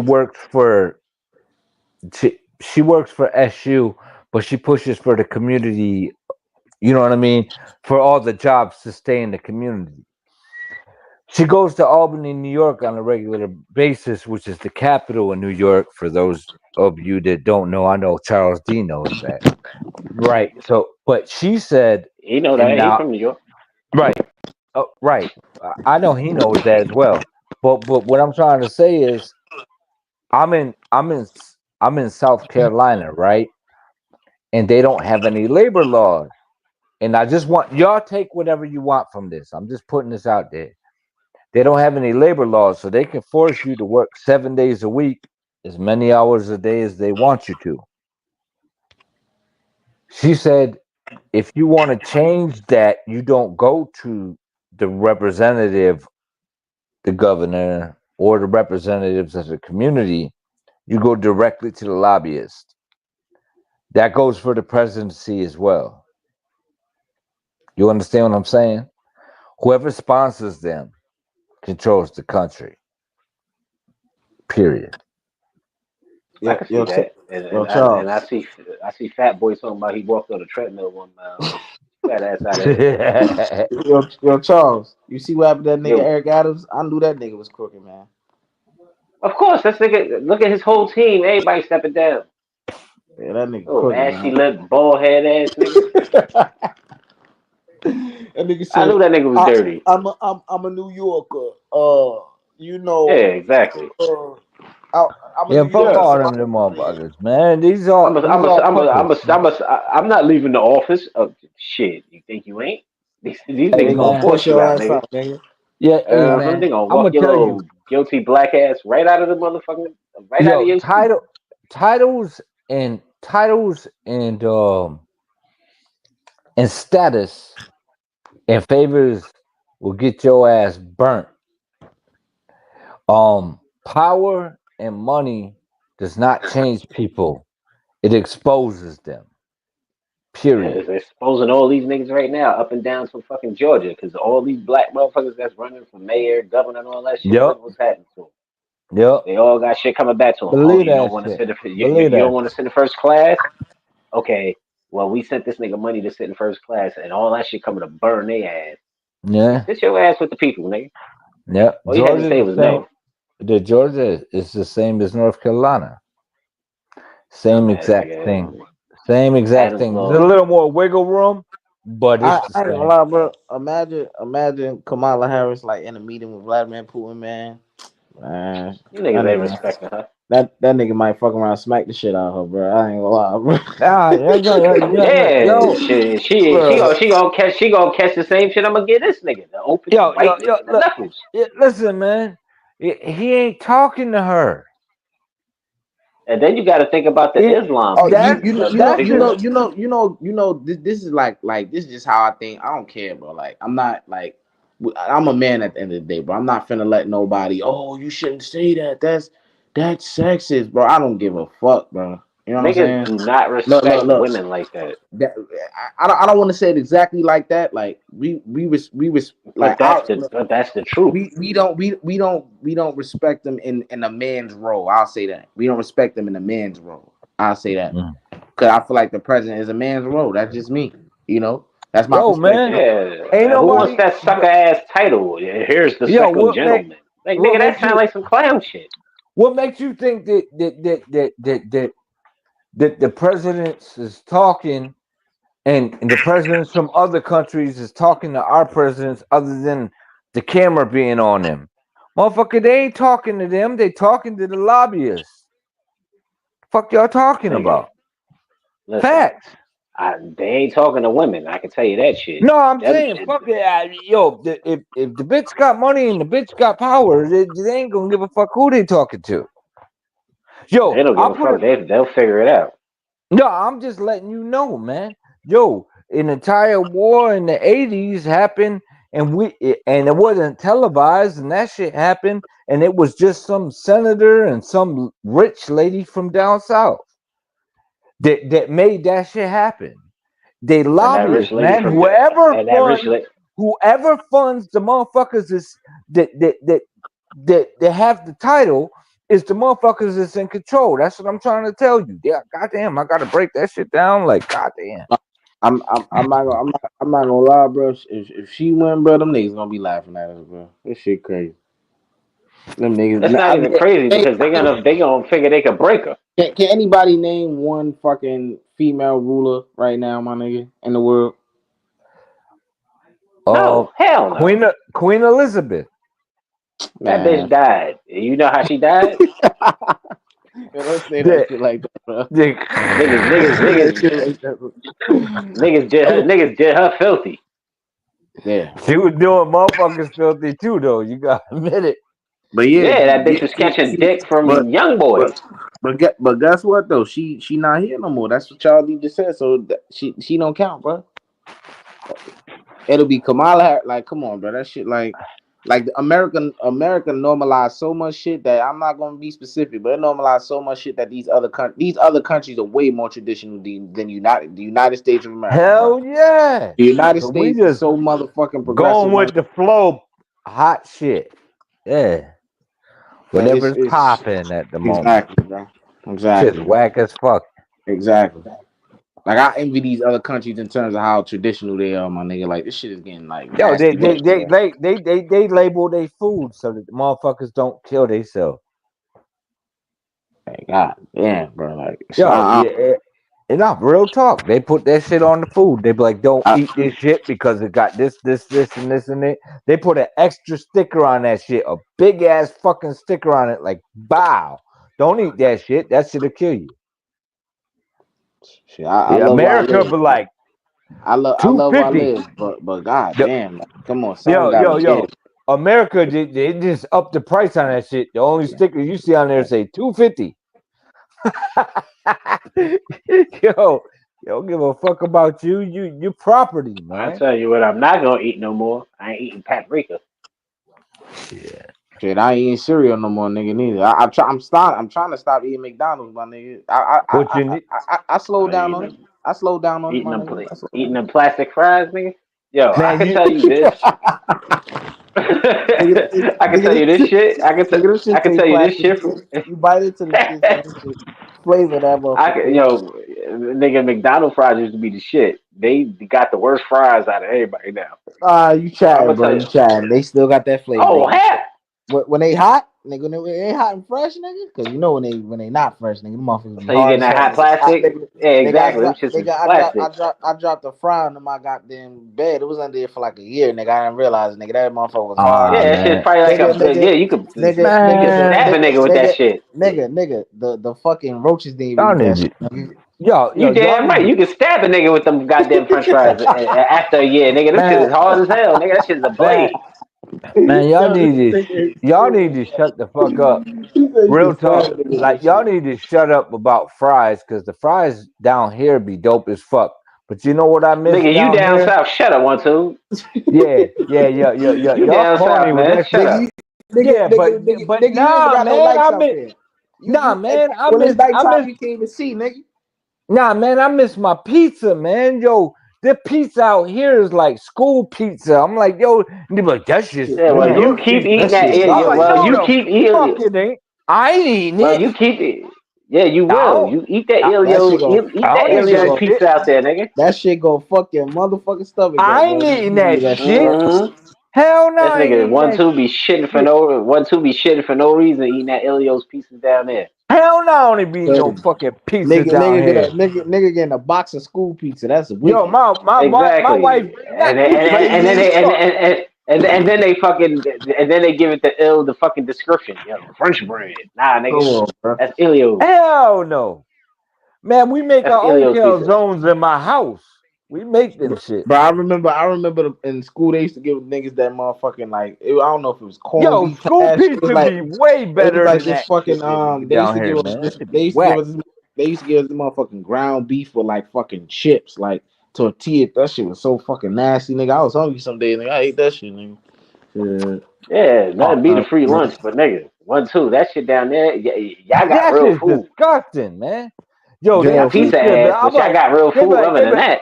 works for SU, but she pushes for the community. You know what I mean? For all the jobs to stay in the community. She goes to Albany, New York on a regular basis, which is the capital of New York. For those of you that don't know, I know Charles D knows that. Right. So, but she said, He know and that. He now, from New York. right, right. I know he knows that as well. But what I'm trying to say is, I'm in I'm in I'm in South Carolina, right? And they don't have any labor laws. And I just want y'all take whatever you want from this. I'm just putting this out there. They don't have any labor laws, so they can force you to work 7 days a week, as many hours a day as they want you to. She said, if you want to change that, you don't go to the representative, the governor, or the representatives of the community. You go directly to the lobbyist. That goes for the presidency as well. You understand what I'm saying? Whoever sponsors them controls the country. Period. I Yo, can see yo, that. yo, And Charles. I see Fat Boy talking about he walked on a treadmill 1 mile. Fat ass out of here. Yeah, Yo, Charles. You see what happened to that nigga Yo, Eric Adams? I knew that nigga was crooked, man. of course, this nigga. Look at his whole team. Everybody stepping down. Yeah, that nigga Oh, crooked, ashy man. lip, bald head ass nigga. That nigga I knew said, that nigga was dirty. I'm a New Yorker. You Yeah, know, exactly. uh, I'm a New fuck Yorker, Yeah. all so them, them motherfuckers, man. These all puppets. I'm not leaving the office. Shit, you think you ain't? These hey, they niggas gonna gonna Man. force push you your out, ass nigga. out, nigga. Yeah, hey They man. gonna I'm walk gonna your tell you, little guilty black ass right out of the motherfucking, right out of yo, your seat. titles and status and favors will get your ass burnt. Power and money does not change people. It exposes them. Yeah, Period. they're exposing all these niggas right now up and down from fucking Georgia because all these black motherfuckers that's running for mayor, governor, and all that shit. Yep. Look what's happening to them. Yep. They all got shit coming back to them. Oh, Believe you don't that want to shit. sit in, Believe you don't that want to shit. sit in first class? Okay, well, we sent this nigga money to sit in first class, and all that shit coming to burn their ass. Yeah. Sit your ass with the people, nigga. Yep. All you had to Georgia's say the was same. no. The Georgia is the same as North Carolina. Same Dumb ass exact nigga. thing. Same exact Adam's thing. There's a law. little more wiggle room, but it's the I ain't gonna same. lie, bro. Imagine Kamala Harris like in a meeting with Vladimir Putin, man. Man, You that niggas ain't nigga, respecting her. that nigga might fuck around, and smack the shit out of her, bro. I ain't gonna lie, bro. Ah, yeah, yeah, yeah, yeah, yeah. Yeah, Yo, shit. Bro, She gonna catch the same shit. I'm gonna get this nigga the yo, white yo. lips and the Look, knuckles. listen, man. He ain't talking to her. And then you got to think about the It, Islam oh, people. that's You got to that's think just this is like this is just how I think. I don't care, bro. Like I'm not like I'm a man at the end of the day, bro. I'm not finna let nobody. Oh, you shouldn't say that. That's sexist, bro. I don't give a fuck, bro. You know what I'm niggas saying? do not Look, respect look. women like that. That I don't want to say it exactly like that. Like like our But that's the truth. we don't respect them in a man's role. I'll say that we don't respect them in a man's role. I'll say that. mm, because I feel like the president is a man's role. That's just me. You know, that's my Yo, man, perspective. ain't Who wants nobody. that sucker ass title? Here's the Yo, second gentleman. Like, what nigga, that makes sound you like some clown shit. what makes you think that the presidents is talking and the presidents from other countries is talking to our presidents other than the camera being on them? Motherfucker, they ain't talking to them. They talking to the lobbyists. Fuck y'all talking Nigga, about? listen, Facts. they ain't talking to women. I can tell you that shit. No, I'm Them saying, shit. fuck it. Yo, if the bitch got money and the bitch got power, they ain't gonna give a fuck who they talking to. They Yo, don't give I'll a put fuck. it. They'll figure it out. No, I'm just letting you know, man. Yo, an entire war in the '80s happened, and it wasn't televised, and that shit happened, and it was just some senator and some rich lady from down south that made that shit happen. They And that rich lobbyists, lady man. from and that rich lady. Whoever funds the motherfuckers is that have the title is the motherfuckers that's in control. That's what I'm trying to tell you. Yeah, goddamn, I gotta break that shit down. Like, goddamn. I'm not gonna lie, bro. If she win, bro, them niggas gonna be laughing at us, bro. This shit crazy. Them niggas. That's not even crazy because they gonna figure they could break her. Can anybody name one fucking female ruler right now, my nigga, in the world? No, hell no. Queen Elizabeth. That bitch Man, died. You know how she died? don't say Yeah, that shit like that, bro. Niggas, niggas, Don't say that niggas, shit like that, bro. niggas did her filthy. Yeah, she was doing motherfuckers filthy too, though. You gotta admit it. but yeah, Yeah, that bitch was catching dick from young boys. but guess what though? She not here no more. That's what y'all need to say. So she don't count, bro. It'll be Kamala. Like, come on, bro. That shit, like the America normalized so much shit that I'm not gonna be specific, but it normalized so much shit that these other countries are way more traditional than the United States of America, bro. Hell yeah. The United So we States is just so motherfucking progressive, going man. with the flow, hot shit. Yeah. Man, Whatever's it's popping at the moment. exactly, bro. Shit's Exactly, bro. whack as fuck. Exactly. Like I envy these other countries in terms of how traditional they are, my nigga. Like this shit is getting like Yo, nasty, bro. they label their food so that the motherfuckers don't kill themselves. Like, God damn, bro. Like, so Yo, yeah, enough real talk. They put that shit on the food. They be like, don't I, eat this shit because it got this, and this and it. They put an extra sticker on that shit, a big ass fucking sticker on it, like bow. Don't eat that shit. That shit'll kill you. shit, I Yeah, love where I America live. be like I two love where I fifty. live, but god damn, like, come on, someone Yo, gotta yo, care. yo. America, they just upped the price on that shit. The only sticker you see on there say $2.50. yo, don't give a fuck about you. Your property, I man. tell you what, I'm not gonna eat no more. I ain't eating paprika. Yeah. Shit, I ain't eating cereal no more, nigga. Neither. I'm trying to stop eating McDonald's, my nigga. What you need? I slowed I down eating on it. them, I slowed down on it, eating my them, nigga. I slowed eating down. them plastic fries, nigga. Yo, I Man, can you tell you this. Nigga, I can tell you this shit. nigga, this I shit can say tell you this plastic. shit. You bite into the shit, and this shit flavor that motherfucker. Yo, nigga, McDonald's fries used to be the shit. They got the worst fries out of everybody now. Ah, you I'm chatting, gonna bro. tell you. You chatting. They still got that flavor. Oh, hell. When they hot, nigga, when they hot and fresh, nigga. Cause you know when they not fresh, nigga, the motherfuckers be So you hard getting as that hell. hot plastic? Yeah, Nigga, exactly. Them shits is plastic. I dropped a fry into my goddamn bed. It was under there for like a year, nigga. I didn't realize, nigga, that motherfucker was hard Ah as Yeah, that hell. shit's man. probably like Nigga, yeah. You could Man, stab a nigga with that shit. the fucking roaches didn't even y'all eat that need shit, to nigga. You y'all damn need right. to You can stab a nigga with them goddamn French fries after a year, nigga. Them shit man, is hard as hell, nigga. That shit is a man, blade. man, Yo, this y'all nigga, need to shut the fuck up. he said you Real can stab talk. a nigga with Like that y'all shit. need to shut up about fries because the fries down here be dope as fuck. But you know what I miss Nigga, you down down here? south. Shut up, 1, 2. Yeah. You Y'all down corny south, with man. that Shut shit. Nigga, up. Yeah, but you ain't even nah, got no man, lights out there. You man, when it's nighttime, you can't even see, nigga. nah, man, I miss my pizza, man. Yo, the pizza out here is like school pizza. I'm like, yo, and they be like, that shit's Yeah, good. well, you Yo, keep eating That that. shit Yeah, I'm yeah, like, solid, well, no, nigga. you the keep fuck eating. it ain't. I ain't eating Well, it. you keep it. Yeah, you I will. don't, You eat that I, That shit Elio's, go. eat I that don't That eat shit that Elio's go. shit. pizza out there, nigga. That shit go fuck your motherfucking stomach up, I ain't bro. They eating give you that that shit. shit. Mm-hmm. Hell no, This I ain't nigga eating that shit. one two be shitting for no reason eating that Elio's pieces down there. Hell no, I don't be eating no Crazy. fucking pizza down Nigga get here. a nigga getting a box of school pizza. That's Yo, wicked. my wife, Exactly. that you crazy as fuck. And then they fucking and then they give it the fucking description. Yo, French bread. Nah, Come nigga. on, bro. That's Elio's. Hell no. Man, we make That's our own Elio's pizza. calzones in my house. We make them shit. Bro, I remember in school they used to give niggas that motherfucking like I don't know if it was corned Yo, beef school hash. pizza be way It was better like than this that fucking shit that we get they used down to here, give us man. this That shit be they used to give whack. us this, they used to give us the motherfucking ground beef with like fucking chips, like tortilla. That shit was so fucking nasty, nigga. I was hungry some days, nigga. I ate that shit, nigga. Yeah. Yeah, Oh, nothing beat a free Yeah. lunch, but nigga, 1 2, that shit down there, y'all got that real shit's food. disgusting, man. Yo, they Jail Y'all food. teach pizza you, but ass, I'm but y'all like, got real they be food like, other than that.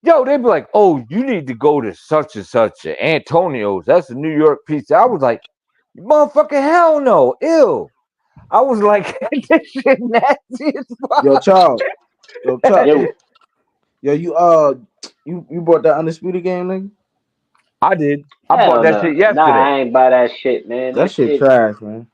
yo, they be like, oh, you need to go to such and such Antonio's. That's a New York pizza. I was like, motherfucking hell no, ew. I was like, this shit nasty as Yo, fuck. Charles. Yo, Chuck. Yo, Yo, you brought that undisputed game, nigga? I did. I bought hell that shit no. Nah, yesterday. I ain't buy that shit, man. That shit trash, man.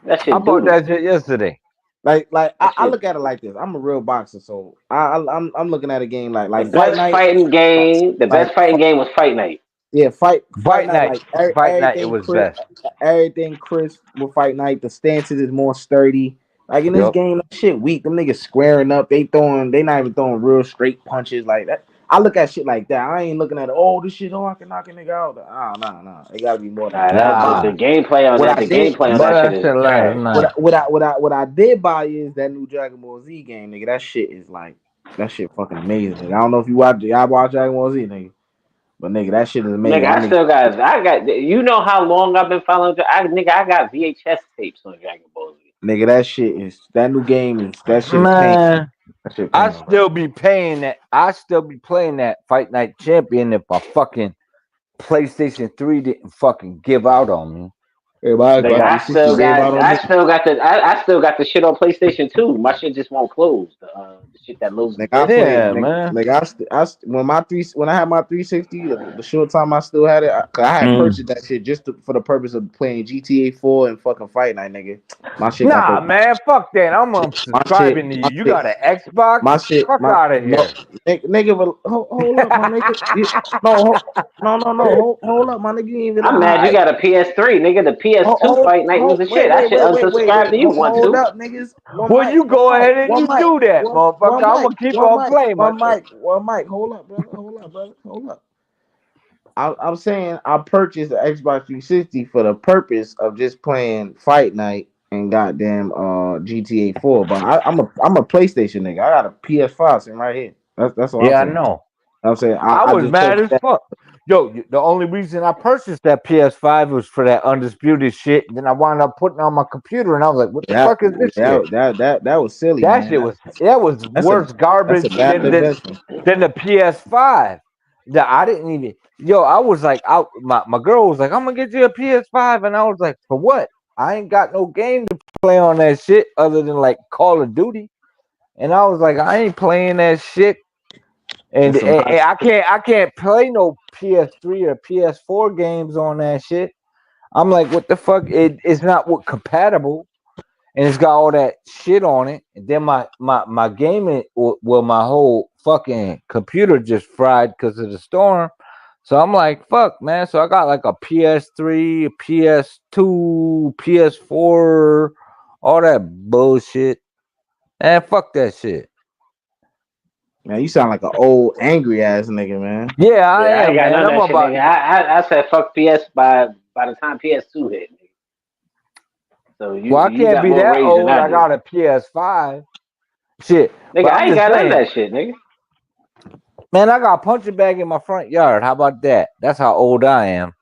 That I shit bought doodle. that shit yesterday. Like That I shit. look at it like this. I'm a real boxer, so I'm looking at a game The like fight best night, fighting like game, the like best fighting game was Fight Night. yeah, fight Fight night, night. like Fight night, it was best. everything crisp with fight night. The stances is more sturdy. Like in this Yep. game, that shit weak. Them niggas squaring up. They not even throwing real straight punches like that. I look at shit like that. I ain't looking at this shit. Oh, I can knock a nigga out. Nah. It gotta be more than Nah, that. that Nah. the gameplay on What that, I the did, gameplay I on bought that shit that is shit last trash. night. what I did buy is that new Dragon Ball Z game, nigga. That shit is like that shit fucking amazing. Nigga. I don't know if y'all watch Dragon Ball Z, nigga, but nigga, that shit is amazing. Nigga, That nigga, I got. You know how long I've been following? I got VHS tapes on Dragon Ball Z. nigga, that new game is that shit is pain. Man, That shit I pain, bro. still be paying that. I still be playing that Fight Night Champion if a fucking PlayStation 3 didn't fucking give out on me. Everybody Nigga, got I 360 still gave out got, on me. I still got the shit on PlayStation 2. My shit just won't close. The shit that loads the Nigga, I disc. played. Yeah, Nigga, man. nigga when I had my 360, the short time I still had it, cause I had Mm. purchased that shit for the purpose of playing GTA 4 and fucking Fight Night, nigga. My shit got Nah, the man, fuck that. I'm my shit, unsubscribing to you. my You shit, got an Xbox? my shit, Fuck my out of no, here. nigga, but hold up, my nigga. Hold up, my nigga. You ain't even I'm mad you alright. got a PS3, nigga. The PS2 Fight Night was the shit. I should unsubscribe to you, Hold 1 2. up, niggas. Well, you go ahead and you do that, motherfucker. I'm gonna keep on playing my shit. One mic. Hold up, brother. Hold up. I'm saying I purchased the Xbox 360 for the purpose of just playing Fight Night and goddamn GTA 4. But I'm a PlayStation nigga. I got a PS5 sitting right here. That's what I'm Yeah, I saying. know. I'm saying I I was just mad purchased as that. fuck. Yo, the only reason I purchased that PS5 was for that Undisputed shit. And then I wound up putting it on my computer, and I was like, "What the fuck is this shit?" That was silly, That man. shit was That's a worse garbage bad investment. than the PS5. That I didn't even. Yo, I was like, my girl was like, "I'm gonna get you a PS5," and I was like, "For what? I ain't got no game to play on that shit other than like Call of Duty." And I was like, "I ain't playing that shit." And, It's a lot of and shit. I can't play no PS3 or PS4 games on that shit. I'm like, what the fuck? It's not what compatible, and it's got all that shit on it. And then my gaming, well, my whole fucking computer just fried because of the storm. So I'm like, fuck, man. So I got like a PS3, a PS2, PS4, all that bullshit. And fuck that shit. Man, you sound like an old angry ass nigga, man. Yeah, I Yeah, I ain't am, got man. none of I'm that shit, about. nigga. I said fuck PS by the time PS2 hit, nigga. So Well, I you can't got be more that rage than old. I I do. got a PS5. Shit. Nigga, But I I'm ain't just got none of saying, that shit, nigga. man, I got a punching bag in my front yard. How about that? That's how old I am.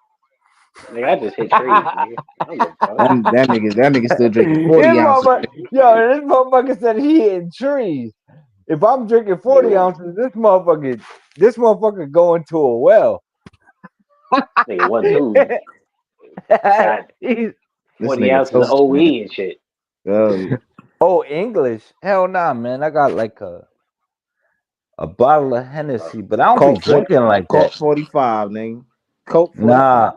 Nigga, I just hit trees, nigga. I don't give a fuck. That nigga still drinking 40 ounces. This motherfucker said he hitting trees. If I'm drinking 40 Nigga, ounces, this motherfucker go into a well. nigga 1 2 got He's- This 40 nigga ounces of toast, OE man. and shit. Oh, Oh, English? Hell nah, man. I got like a bottle of Hennessy, but I don't be Colt 40, drinking like that. Colt 45, nigga. Colt 45. Nah,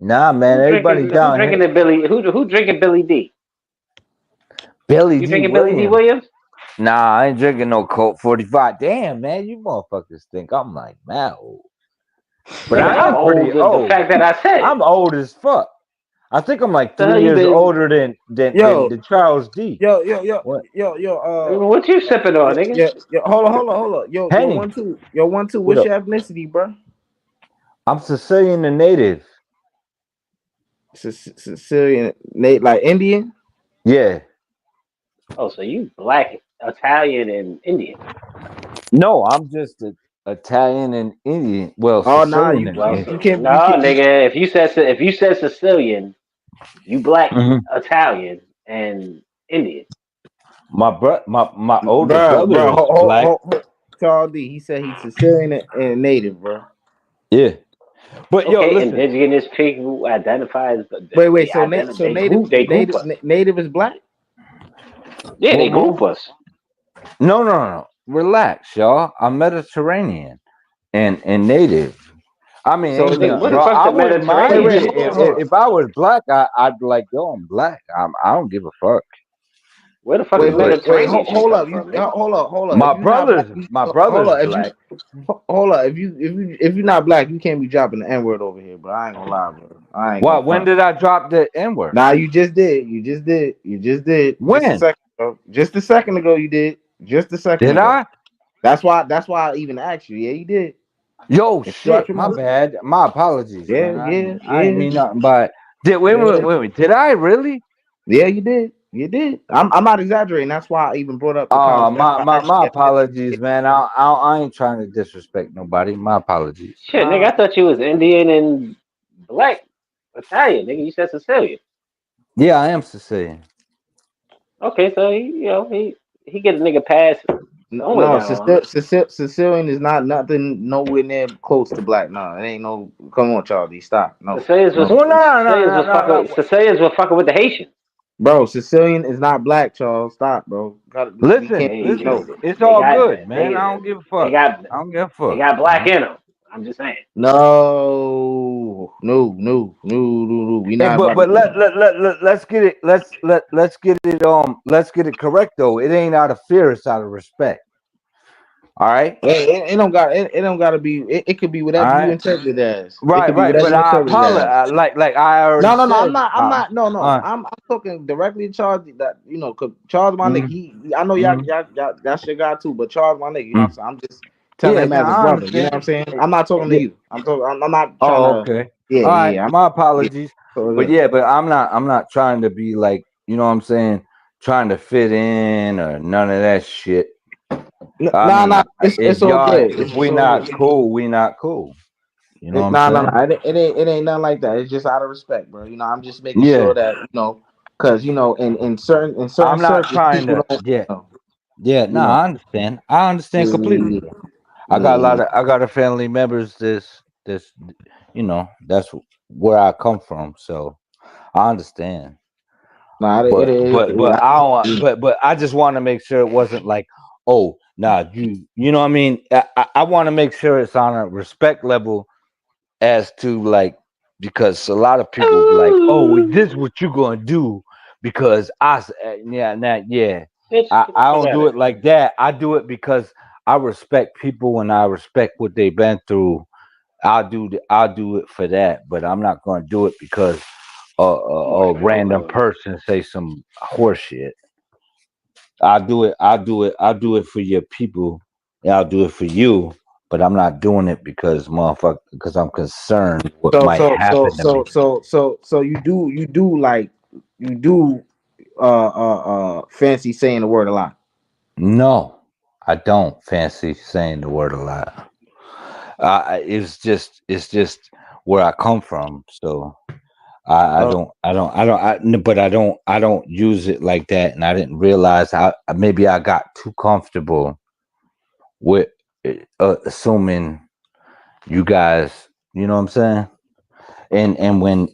nah, man. Everybody Who down drinking here. the Billy? Who drinking Billy D? Billy You D. drinking Billy D Williams. Williams? Nah, I ain't drinking no Colt 45. Damn, man, you motherfuckers think I'm like mad old. But Nigga, I how am pretty old? The old. fact that I said. I'm old as fuck. I think I'm like The hell 3 years been? older than Yo, the Charles D. yo, What? yo, yo, What you sipping on, nigga? hold on. Yo, Henny. 1-2. Yo, 1-2. What What's up? your ethnicity, bro? I'm Sicilian and native. Sicilian, Nate, like Indian? Yeah. Oh, so you black, Italian, and Indian. No, I'm just Italian and Indian. Well, Oh, nah, Sicilian and Well, Indian. no, nigga. If you said Sicilian, you black, Mhm. Italian, and Indian. My older brother bro, is black. Charles D. He said he's Sicilian and native, bro. Yeah. But yo, Okay, listen. indigenous people identify as Wait. So they group us. native is black. Yeah, Well, they group us. no. Relax, y'all. I'm Mediterranean and native. I mean, So ain't is it, Nigga, what nothing the wrong. fuck's I the wouldn't mind Mediterranean? it hold on. if I was black. I'd be like, yo, I'm black. I don't give a fuck. Where the fuck the wait. Mediterranean shit Hold come up. You from, nigga? hold up. If My you're not black, hold brother's up. black. Hold up. If you're not black, you can't be dropping the N word over here, bro. I ain't gonna lie, bro. I ain't gonna What? When front. did I drop the N word? Nah, you just did. You just did. Just a When second ago. Just a second ago, you did. Just a second did ago. I? That's why I even asked you. Yeah, you did. Yo, If you watch shit. your My mouth. bad. My apologies, Yeah, man. yeah, I ain't yeah, mean nothing. But yeah. wait. Did I really? Yeah, you did. You did. I'm not exaggerating. That's why I even brought up the Oh, conversation. That's why I asked my you. apologies, man. I ain't trying to disrespect nobody. My apologies. Shit, nigga, Nah, I thought you was Indian and black, Italian, nigga. You said Sicilian. Yeah, I am Sicilian. Okay, so he get a nigga pass somewhere no, down the line. Sicilian is not nothing nowhere near close to black. No, it ain't no. Come on, Charlie, stop. No, no, Well, no. Sicilians were fucking with the Haitians. bro. Sicilian is not black, Charles. Stop, bro. We can't They be no. It's they all got good, man. I don't give a they fuck. got I don't give a they fuck. got black in them. I'm just saying. No. We Hey, not but rocking. let's get it let's get it correct though. It ain't out of fear, it's out of respect. All right? It don't got it don't gotta be. It could be All whatever you right. interpret it as. It could be Right. whatever But you I interpret it as. apologize. Like I already No. said. I'm not. No. I'm talking directly to Charles. That cause Charles, my nigga. Mm, I know mm, that's your guy too. But Charles, my nigga. You know what I'm mm. saying? I'm just telling Yeah, him no, as a I brother. You know what understand. I'm saying? I'm not talking to Yeah. you. I'm talking. I'm not trying Oh, to. okay. Yeah, All right. yeah. My apologies. But So, yeah, but I'm not trying to be like, you know what I'm saying, trying to fit in or none of that shit. I nah. mean, It's all good. if It's we all not good. cool, we not cool. You know what I'm saying? It ain't nothing like that. It's just out of respect, bro. I'm just making Yeah. sure that because in certain I'm not circles, trying people to. don't. Yeah. Know, Yeah. No, you know. I understand. I understand completely. Yeah. I got a family members. This. That's where I come from. So I understand. Nah, it But is. I don't want. But I just want to make sure it wasn't like, oh, nah, you know what I mean. I want to make sure it's on a respect level as to like, because a lot of people be like, oh, is this what you gonna do? Because yeah. Bitch, get the I fuck don't out do of it like that. I do it because I respect people and I respect what they've been through. I'll do it for that, but I'm not gonna do it because a random here. person say some horse shit. I'll do it for your people. And I'll do it for you, but I'm not doing it because motherfucker, because I'm concerned what So might so so happen to so me. so so so you do like you do fancy saying the word a lot. No, I don't fancy saying the word a lot. It's just where I come from. So Uh, but I don't use it like that. And I didn't realize maybe I got too comfortable with assuming you guys, you know what I'm saying? And when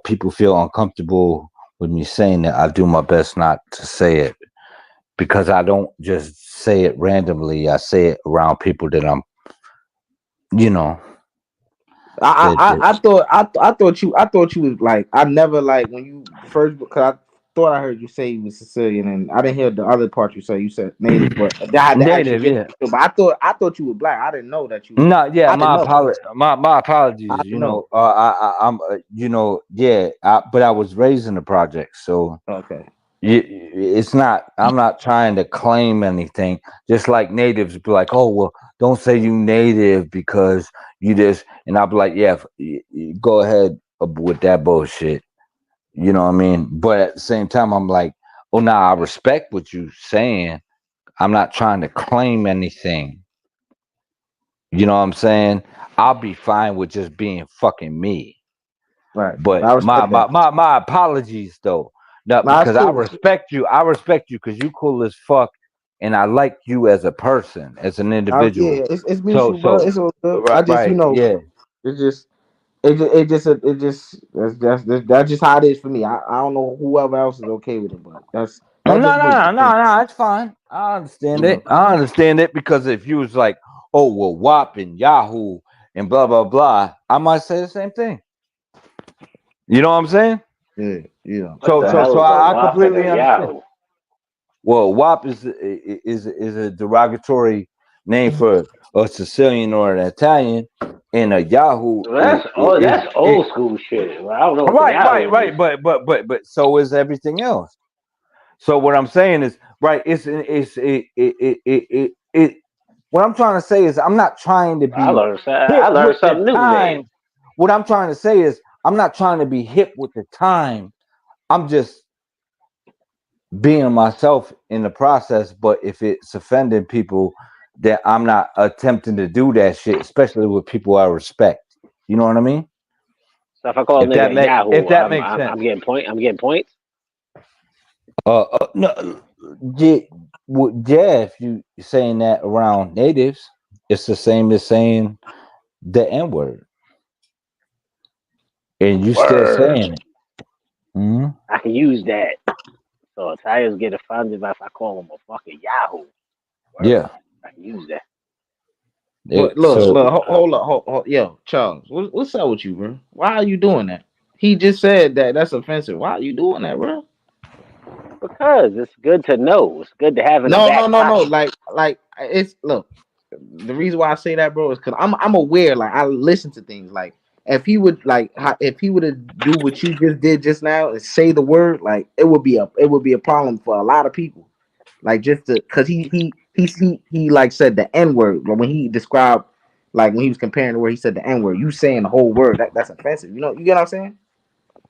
people feel uncomfortable with me saying that. I do my best not to say it because I don't just say it randomly. I say it around people that I'm, you know, I thought you was like I never like when you first because I thought I heard you say you was Sicilian and I didn't hear the other part you said. You said native, but I had to ask you. native, yeah. But I thought you were black. I didn't know that you was. No, yeah, I didn't know. my apologies. I You didn't know. know, I'm, you know, yeah, but I was raised in the project, so Okay. it's not. I'm not trying to claim anything. Just like natives be like, oh well, don't say you native because you this, and I'll be like, yeah, go ahead with that bullshit. You know what I mean? But at the same time, I'm like, oh, nah, I respect what you saying. I'm not trying to claim anything. You know what I'm saying? I'll be fine with just being fucking me. Right. But I respect that. my apologies though. No, No, it's because I cool. respect you. I respect you because you cool as fuck, and I like you as a person, as an individual. Yeah, it's So mutual, bro. It's all good. I just right, yeah. it's just that's just how it is for me. I don't know whoever else is okay with it, but No, that's just me. it's fine. I understand You it. know. I understand it because if you was like, oh well, WAP and Yahoo and blah blah blah, I might say the same thing. You know what I'm saying? Yeah, yeah. What the hell So is a I WAP and completely a understand. Yahoo? Well, WAP is a derogatory name for a Sicilian or an Italian, and a Yahoo That's old school shit. Well, I don't know what the Yahoo right. is. But so is everything else. So what I'm saying is right. What I'm trying to say is I'm not trying to I be learned hip I with learned the something new today. time. What I'm trying to say is I'm not trying to be hip with the time. I'm just being myself in the process. But if it's offending people, that I'm not attempting to do that shit, especially with people I respect. You know what I mean? So if I call a nigga If Yahoo, that makes sense. I'm getting I'm getting points. No, yeah, yeah. If you saying that around natives, it's the same as saying the N word, and you still Word. saying it. Hmm. I can use that. So Italians get offended if I call them a fucking Yahoo. Word. Yeah. I can use that. But So hold up, yo, Charles, what's up with you, bro? Why are you doing that? He just said that that's offensive. Why are you doing that, bro? Because it's good to know. It's good to have in the No, back no. pocket. Like it's look. The reason why I say that, bro, is because I'm aware. Like I listen to things. Like if he would have do what you just did just now and say the word, like it would be a problem for a lot of people. Like just to because he like said the N word when he described like when he was comparing the word he said the N word. You saying the whole word that's offensive. You know you get what I'm saying?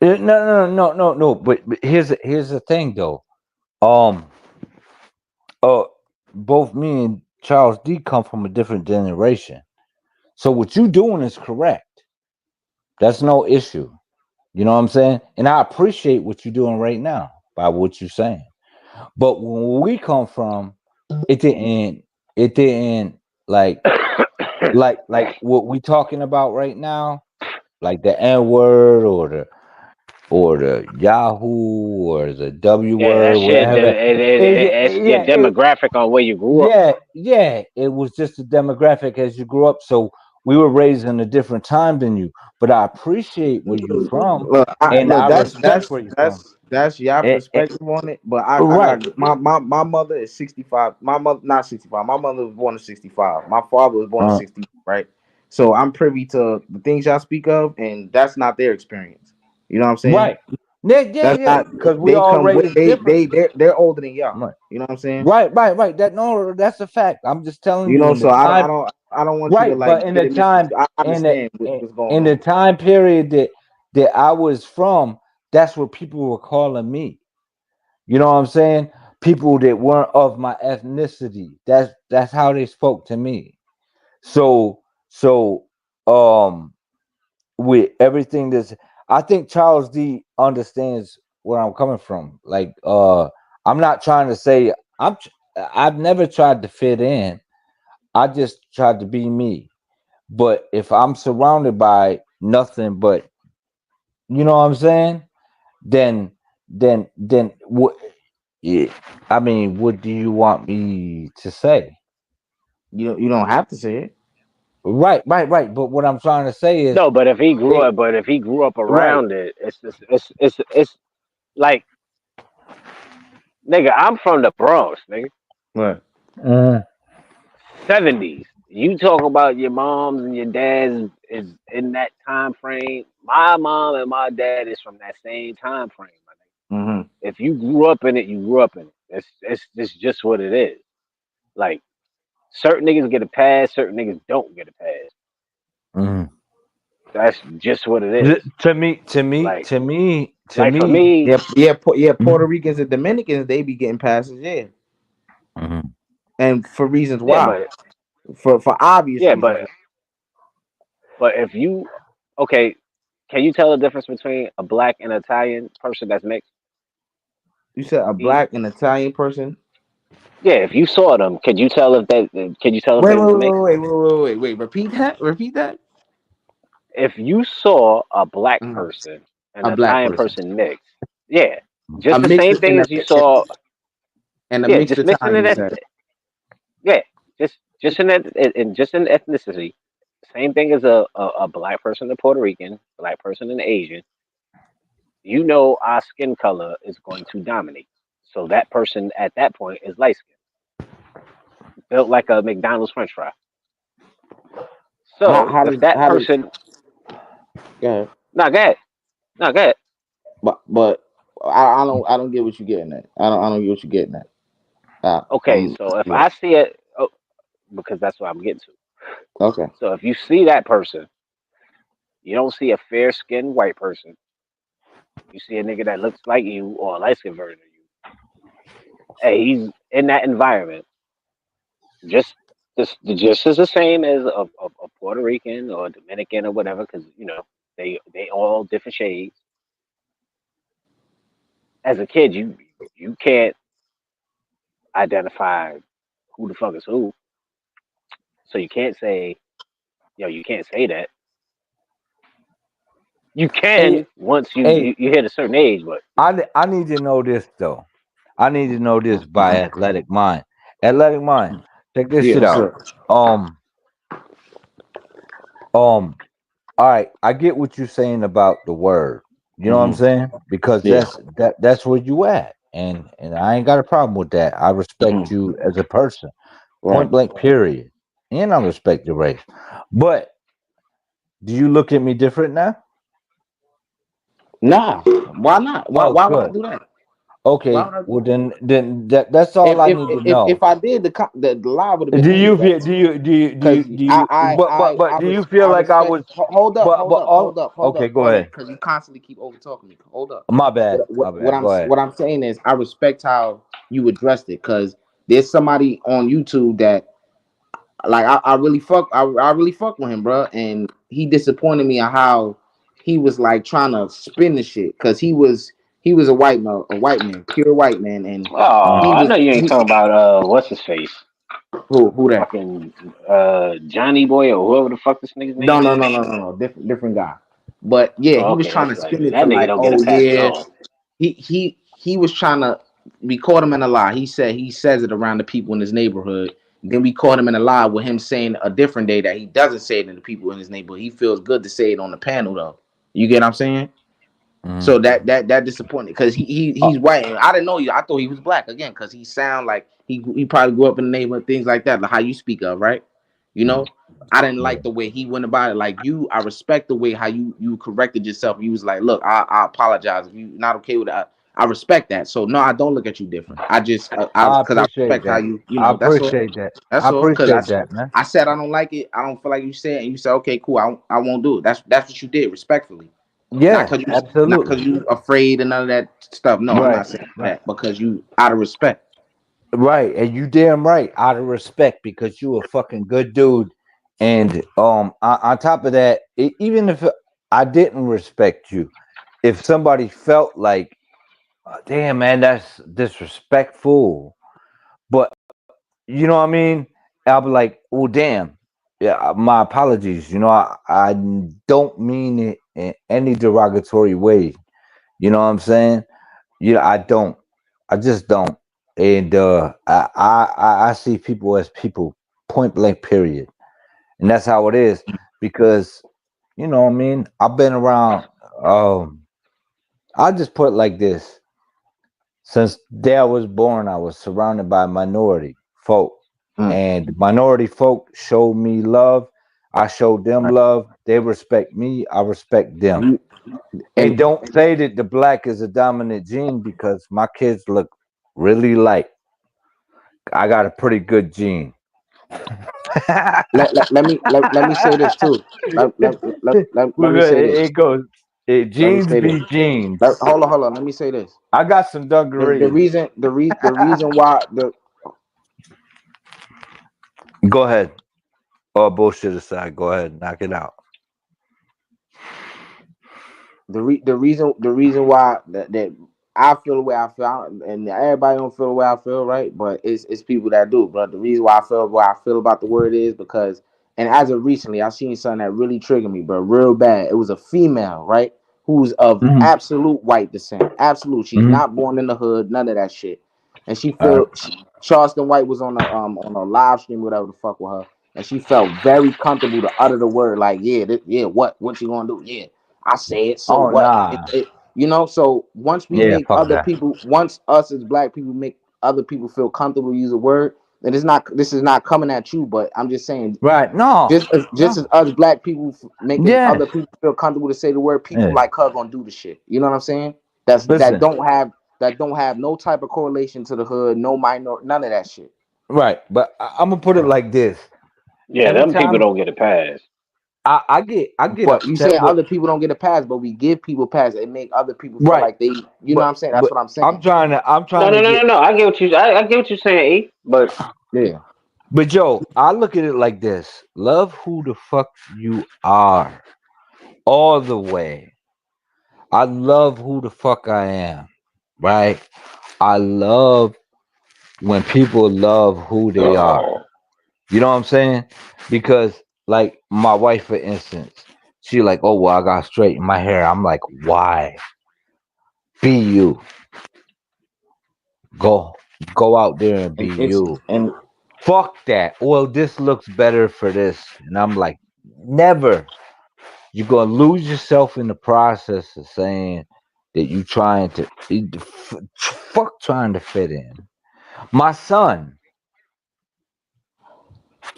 no. But here's the thing though. Um. Uh. Both me and Charles D come from a different generation. So what you doing is correct. That's no issue. You know what I'm saying? And I appreciate what you're doing right now by what you're saying. But when we come from, it didn't it didn't like what we talking about right now, like the N word or the Yahoo or the W Yeah, that word, shit. whatever. It's your demographic on where you grew up. Yeah, it was just a demographic as you grew up. So we were raised in a different time than you. But I appreciate where you from, and Look, I respect where you from. that's your And perspective on it. But I right, got my mother is 65. My mother not 65. My mother was born in 65. My father was born in uh, 60. Right. So I'm privy to the things y'all speak of, and that's not their experience. You know what I'm saying? right. Yeah. That's not. Because we They all come raised they differently. they're older than y'all. Right, You know what I'm saying? right. That no, that's a fact. I'm just telling You you know. in the So time. I don't want you to Right, like but in get the it misconstrued. time I in the understand what's going in the on. time period that I was from, that's what people were calling me. You know what I'm saying? People that weren't of my ethnicity. That's how they spoke to me. So so um with everything that's I think Charles D understands where I'm coming from. Like I'm not trying to say I've never tried to fit in. I just tried to be me. But if I'm surrounded by nothing but, you know what I'm saying? Then then what? I mean, what do you want me to say? You don't have to say it. Right. But what I'm trying to say is, No, but it, if he grew up right. around it, it's like nigga. I'm from the Bronx, nigga. Right. Mhm. 70s. You talk about your moms and your dads is in that time frame. My mom and my dad is from that same time frame, my nigga. Mm-hmm. If you grew up in it, you grew up in it. It's just what it is. Like certain niggas get a pass, certain niggas don't get a pass. Mhm. That's just what it is. To me, to me, Like to me, to like for me. me, Yeah. Puerto Ricans and Dominicans, they be getting passes, yeah, Mhm. and for reasons yeah, why, for obvious yeah, reasons. but if you okay, can you tell the difference between a black and Italian person that's mixed? You said a Easy. black and Italian person. Yeah, if you saw them, could you tell if they could you tell if Wait, they wait, was wait, mixed? wait, wait, wait, wait, wait. Repeat that. Repeat that. If you saw a black Mhm. person and A an black Italian person, person mixed, yeah, a just the mixed same thing and a as you saw, and a yeah, mixed just mixing Italian. it, You said. yeah, just in that, and just in ethnicity, same thing as a black person, a Puerto Rican, black person, and Asian. You know, our skin color is going to dominate. So that person at that point is light skin, built like a McDonald's French fry. So How if does that how does person, go ahead. not go ahead, not go ahead. But I don't get what you're getting at. I don't get what you're getting at. Okay, so if Yeah. I see it, oh, because that's what I'm getting to. Okay. So if you see that person, you don't see a fair skinned white person. You see a nigga that looks like you or a light skinned version of you. Hey, he's in that environment. Just just as the same as a Puerto Rican or a Dominican or whatever, because you know they all different shades. As a kid, you can't identify who the fuck is who, so you can't say you can't say that. You Hey, can once hey, you hit a certain age, but I need to know this though. I need to know this by athletic mind. Athletic mind. Check this Yeah. shit What's out. up? Um, um. All right, I get what you're saying about the word. You know what I'm Hmm. saying? Because Yeah. that's where you at, and I ain't got a problem with that. I respect Hmm. you as a person, Right. point blank, period. And I respect your race. But do you look at me different now? Nah. Why not? Oh, Why would I good. do that? Why Okay. would I do Well, that? then that's all I need to If know. I did, the lie would have been Do made, you right? feel? Do you? But do you feel I like I respect. was? But all. Okay, go Hold up, ahead. because you constantly keep over talking me. Hold up. My bad. My bad. Go ahead. What I'm saying is I respect how you addressed it, because there's somebody on YouTube that like I really fuck with him, bro, and he disappointed me on how he was like trying to spin the shit, because he was a white man, pure white man, and oh, he I was know you ain't he, talking about what's his face, who that? fucking Johnny Boy or whoever the fuck this nigga's No, name no, is. no, no, no, no. Different guy. But yeah, Oh, he was okay, trying that's to like spin it to that nigga like, don't get a oh pass at yeah, all. he was trying to. We caught him in a lie. He says it around the people in his neighborhood. Then we caught him in a lie with him saying a different day that he doesn't say it to the people in his neighborhood. He feels good to say it on the panel though. You get what I'm saying? Mhm. So that disappointed, because he's white. And I didn't know you. I thought he was black again, because he sound like he probably grew up in the neighborhood, things like that, like how you speak of, right? You Mhm. know, I didn't Yeah. like the way he went about it. Like you, I respect the way how you corrected yourself. You was like, look, I apologize if you not okay with that. I respect that. So no, I don't look at you different. I just I I because I appreciate respect how that. you I know. That's all. appreciate that. I That's all. Because appreciate that, man. I said I don't like it. I don't feel like you said, and you said okay, cool. I won't do it. That's what you did, respectfully. Not Yeah, because not absolutely. because you afraid and none of that stuff. No, I'm Right, not saying right, that, because you out of respect. right. And you damn right, out of respect, because you a fucking good dude. And on top of that, even if I didn't respect you, if somebody felt like, damn man, that's disrespectful, but you know what I mean, I'll be like, well, damn. Yeah, my apologies. You know, I don't mean it in any derogatory way. You know what I'm saying? I don't. I just don't. And I see people as people, point blank, period. And that's how it is because what I mean. I've been around. I just put it like this: since day I was born, I was surrounded by minority folk, Mm. and minority folk showed me love. I showed them love. They respect me. I respect them. You And and don't say that the black is a dominant gene because my kids look really like I got a pretty good gene. let me say this too. Let me say this. It goes. Let me Genes say this. be genes. Hold on. Let me say this. I got some The dungarees. reason the reason why Go ahead. All bullshit aside, go ahead, knock it out. the reason why that I feel the way I feel, and everybody don't feel the way I feel, right? But it's people that do. But the reason why I feel what I feel about the word is because, and as of recently, I seen something that really triggered me, but real bad. It was a female, right, who's of Mm-hmm. absolute white descent, absolute. She's Mm-hmm. not born in the hood, none of that shit. And All right. Charleston White was on a live stream, whatever the fuck with her, and she felt very comfortable to utter the word like, yeah, yeah, what you gonna do? Yeah, I say it, so Oh what? nah. So once we Yeah, make fuck other that. people, once us as black people make other people feel comfortable to use a word, then this is not coming at you, but I'm just saying, Right. No. just No. as us black people making Yes. other people feel comfortable to say the word, people Yeah. like her gonna do the shit. You know what I'm saying? Listen. That don't have no type of correlation to the hood, no minor, none of that shit. Right. But I'm gonna put it like this. Yeah, Every them people time don't get a pass. I get But you upset saying with other people don't get a pass, but we give people pass and make other people feel right. like they, you know what But I'm saying? That's but what I'm I'm saying. No, trying no, to no, get no, no. I get what you. I get what you're saying, E. But Yeah. but Joe, I look at it like this. Love who the fuck you are. All the way. I love who the fuck I am. Right? I love when people love who they are. You know what I'm saying? Because like my wife, for instance, she like, oh well, I got straighten my hair. I'm like, why? Be you. Go go out there and be And it's you. and Fuck that. Well, this looks better for this. And I'm like, never. You're gonna lose yourself in the process of saying that you trying to fuck trying to fit in. My son,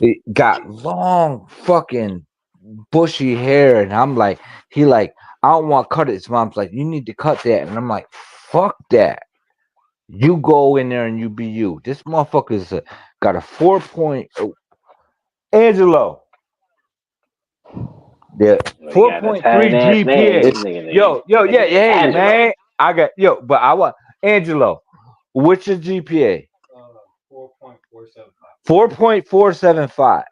it got long fucking bushy hair, and I'm like, he like, I don't want to cut it. His mom's like, you need to cut that, and I'm like, fuck that. You go in there and you be you. This motherfucker's got a 4 point. Angelo, the we four got an point three Italian ass name. GPA. This it's Yo, nigga yeah, named hey Angelo. man, I got yo, but I want Angelo. What's your GPA? 4.475.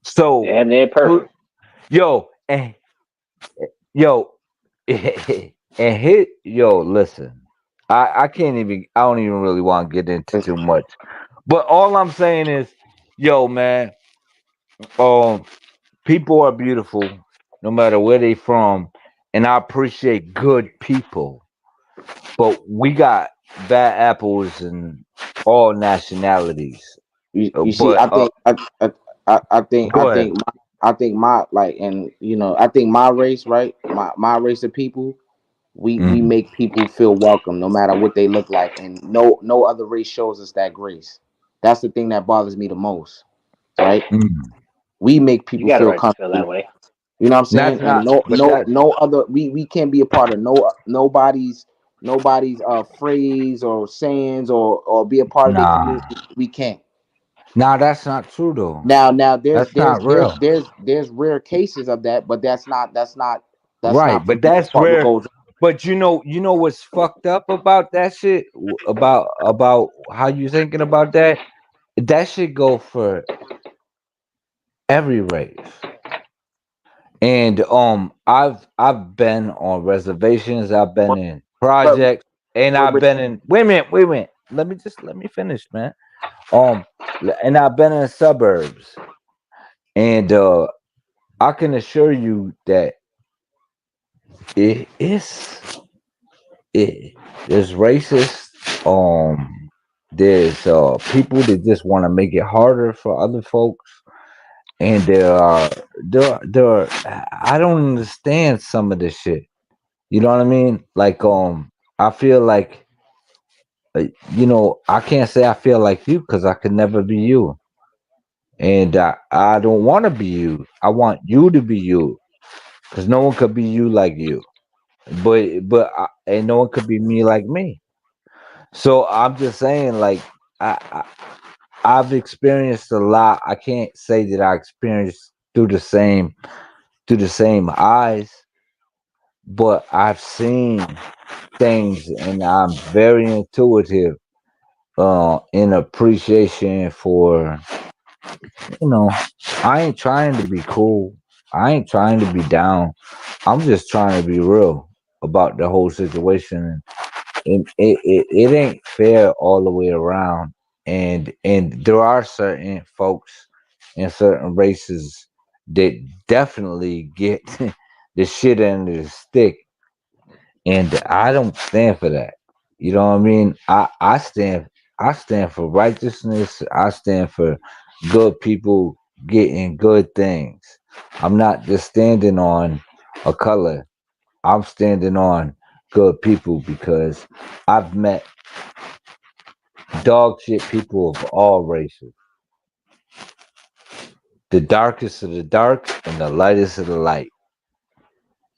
So, Damn near who- perfect. yo, and yo, and hit yo. Listen, I can't even. I don't even really want to get into it's too much. But all I'm saying is, yo, man, um, people are beautiful, no matter where they from, and I appreciate good people. But we got bad apples in all nationalities. you see, But I go ahead. think I think my like and I think my race, right? My race of people, we Mm, make people feel welcome no matter what they look like, and no other race shows us that grace. That's the thing that bothers me the most, right? mm. We make You people got a feel right to feel that comfortable. way. You know what I'm That's saying? And not. But that. no other we can't be a part of nobody's phrase or sayings or be a part of their Nah, community. We can't. nah. That's not true though. Now That's not real. there's rare cases of that, but that's Right, not for the but most that's part what rare. goes on. But you know what's fucked up about that shit? About how you thinking about that? That should go for every race. And I've been on reservations, I've been But in but, projects, and I've but been in wait a minute. Let me finish, man. Um and I've been in suburbs. And I can assure you that it is. there's racists. There's people that just want to make it harder for other folks, and there are. I don't understand some of this shit. You know what I mean? Like I feel like I can't say I feel like you because I could never be you, and I don't want to be you. I want you to be you because no one could be you like you, and no one could be me like me. So I'm just saying, like I I've experienced a lot. I can't say that I experienced through the same eyes, but I've seen things, and I'm very intuitive in appreciation for you know. I ain't trying to be cool. I ain't trying to be down. I'm just trying to be real about the whole situation. And it ain't fair all the way around. And there are certain folks and certain races that definitely get the shit under the stick, and I don't stand for that. You know what I mean? I stand for righteousness. I stand for good people getting good things. I'm not just standing on a color. I'm standing on good people because I've met dog shit people of all races. The darkest of the dark and the lightest of the light.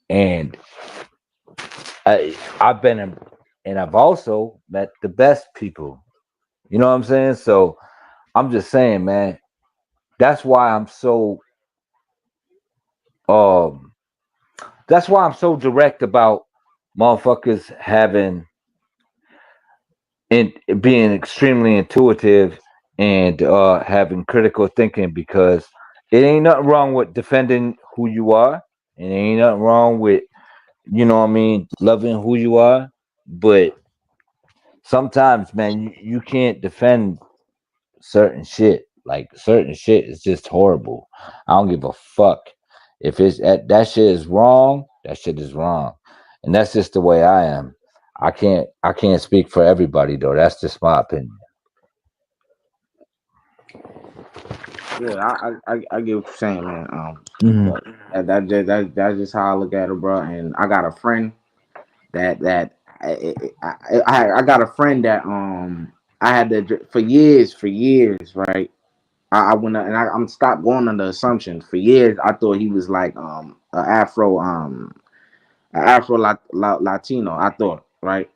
And I've been in, and I've also met the best people. You know what I'm saying? So I'm just saying, man, that's why I'm so um that's why I'm so direct about motherfuckers having and being extremely intuitive and having critical thinking because it ain't nothing wrong with defending who you are. It ain't nothing wrong with, what I mean, loving who you are. But sometimes, man, you can't defend certain shit. Like certain shit is just horrible. I don't give a fuck if that shit is wrong. That shit is wrong, and that's just the way I am. I can't speak for everybody though. That's just my opinion. Yeah, I get what you're saying, man. Hmm. But that's just how I look at it, bro. And I got a friend that I got a friend that I had to for years, right. I went up and I'm stopped going under assumption. For years, I thought he was like Latino. I thought, right.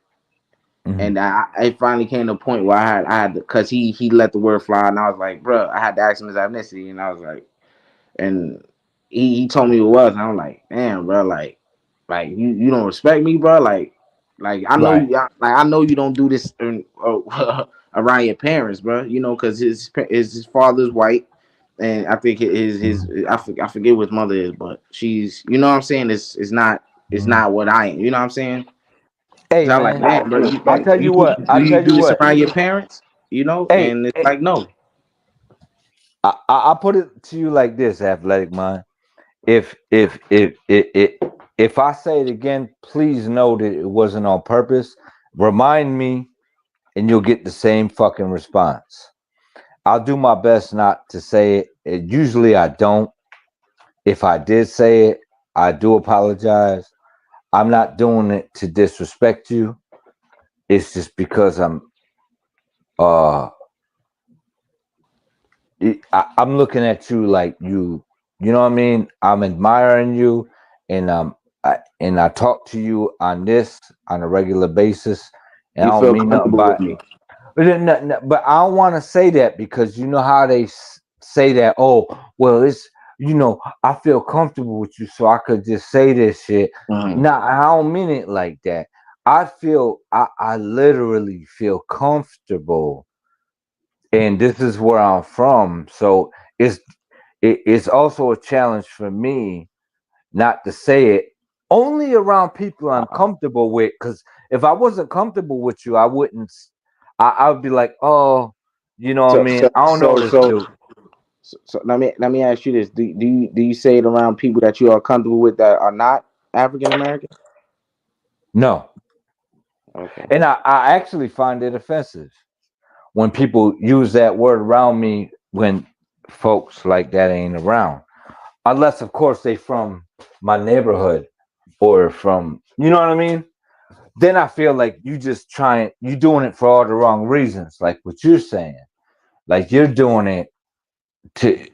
Hmm. And it finally came to a point where I had to, cause he let the word fly, and I was like, bro, I had to ask him his ethnicity, and I was like, and he told me it was, and I'm like, damn, bro, like you don't respect me, bro, like I know Right. you, like I know you don't do this around your parents, bro, cause his father's white, and I think his Hmm. I forget what his mother is, but she's, you know what I'm saying, it's Hmm. not what I am, you know what I'm saying. Hey So I'm like, man, damn, bro, I tell you what. do I you tell do you this what. around your parents? Hey, And it's hey, like, no. I put it to you like this, athletic mind. If I say it again, please know that it wasn't on purpose. Remind me, and you'll get the same fucking response. I'll do my best not to say it. Usually I don't. If I did say it, I do apologize. I'm not doing it to disrespect you. It's just because uh I'm looking at you like you know what I mean? I'm admiring you, and I talk to you on a regular basis, and I You don't feel mean nothing comfortable by with me. but I don't want to say that because you know how they say that. Oh, well, I feel comfortable with you, so I could just say this shit. Mhm. Nah, I don't mean it like that. I literally feel comfortable, and this is where I'm from. So it's it's also a challenge for me not to say it only around people I'm comfortable with. Because if I wasn't comfortable with you, I wouldn't. I would be like, oh, you know what I So mean? so I don't know so this so dude. so let me ask you this: do you say it around people that you are comfortable with that are not African American? No, Okay. And I actually find it offensive when people use that word around me when folks like that ain't around. Unless, of course, they from my neighborhood or from, you know what I mean? Then I feel like you doing it for all the wrong reasons, like what you're saying. Like you're doing it to,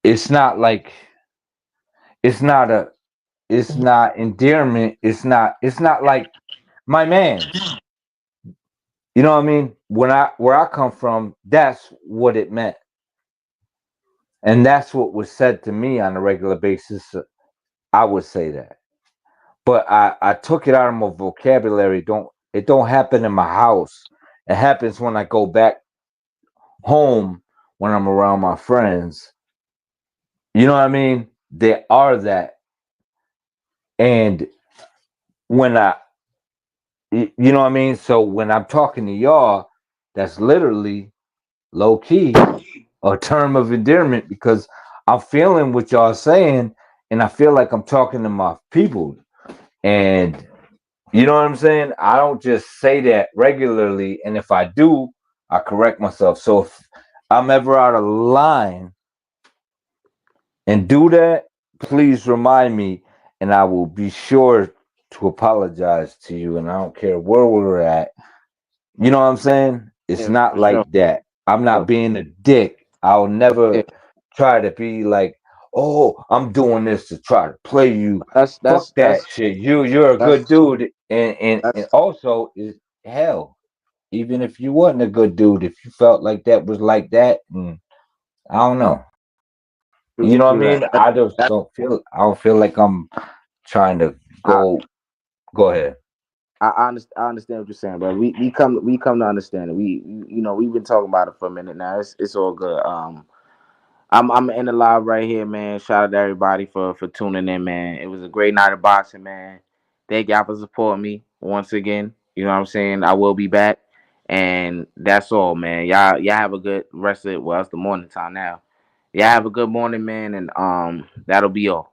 it's not like, it's not a, it's not endearment. It's not like my man's. You know what I mean? Where I come from, that's what it meant. And that's what was said to me on a regular basis. I would say that. But I took it out of my vocabulary. It don't happen in my house. It happens when I go back home when I'm around my friends. You know what I mean? They are that. And when you know what I mean? So when I'm talking to y'all, that's literally low key a term of endearment because I'm feeling what y'all saying and I feel like I'm talking to my people. And you know what I'm saying? I don't just say that regularly. And if I do, I correct myself. So if I'm ever out of line and do that, please remind me and I will be sure to apologize to you. And I don't care where we're at. You know what I'm saying? It's Yeah, not for sure. like that. I'm not So, being a dick. I'll yeah, never try to be like, oh, I'm doing this to try to play you. that's Fuck that's that that's shit. You're a good that's dude. And that's also is hell. Even if you wasn't a good dude, if you felt like that was like that, I don't know. You true, know what I true mean? that. That I don't feel like I'm trying to I, go ahead. I understand what you're saying, bro. We come to understand it. We've been talking about it for a minute now. It's all good. I'm in the live right here, man. Shout out to everybody for tuning in, man. It was a great night of boxing, man. Thank y'all for supporting me once again. You know what I'm saying? I will be back, and that's all, man. Y'all have a good rest of it. Well, it's the morning time now. Y'all have a good morning, man, and that'll be all.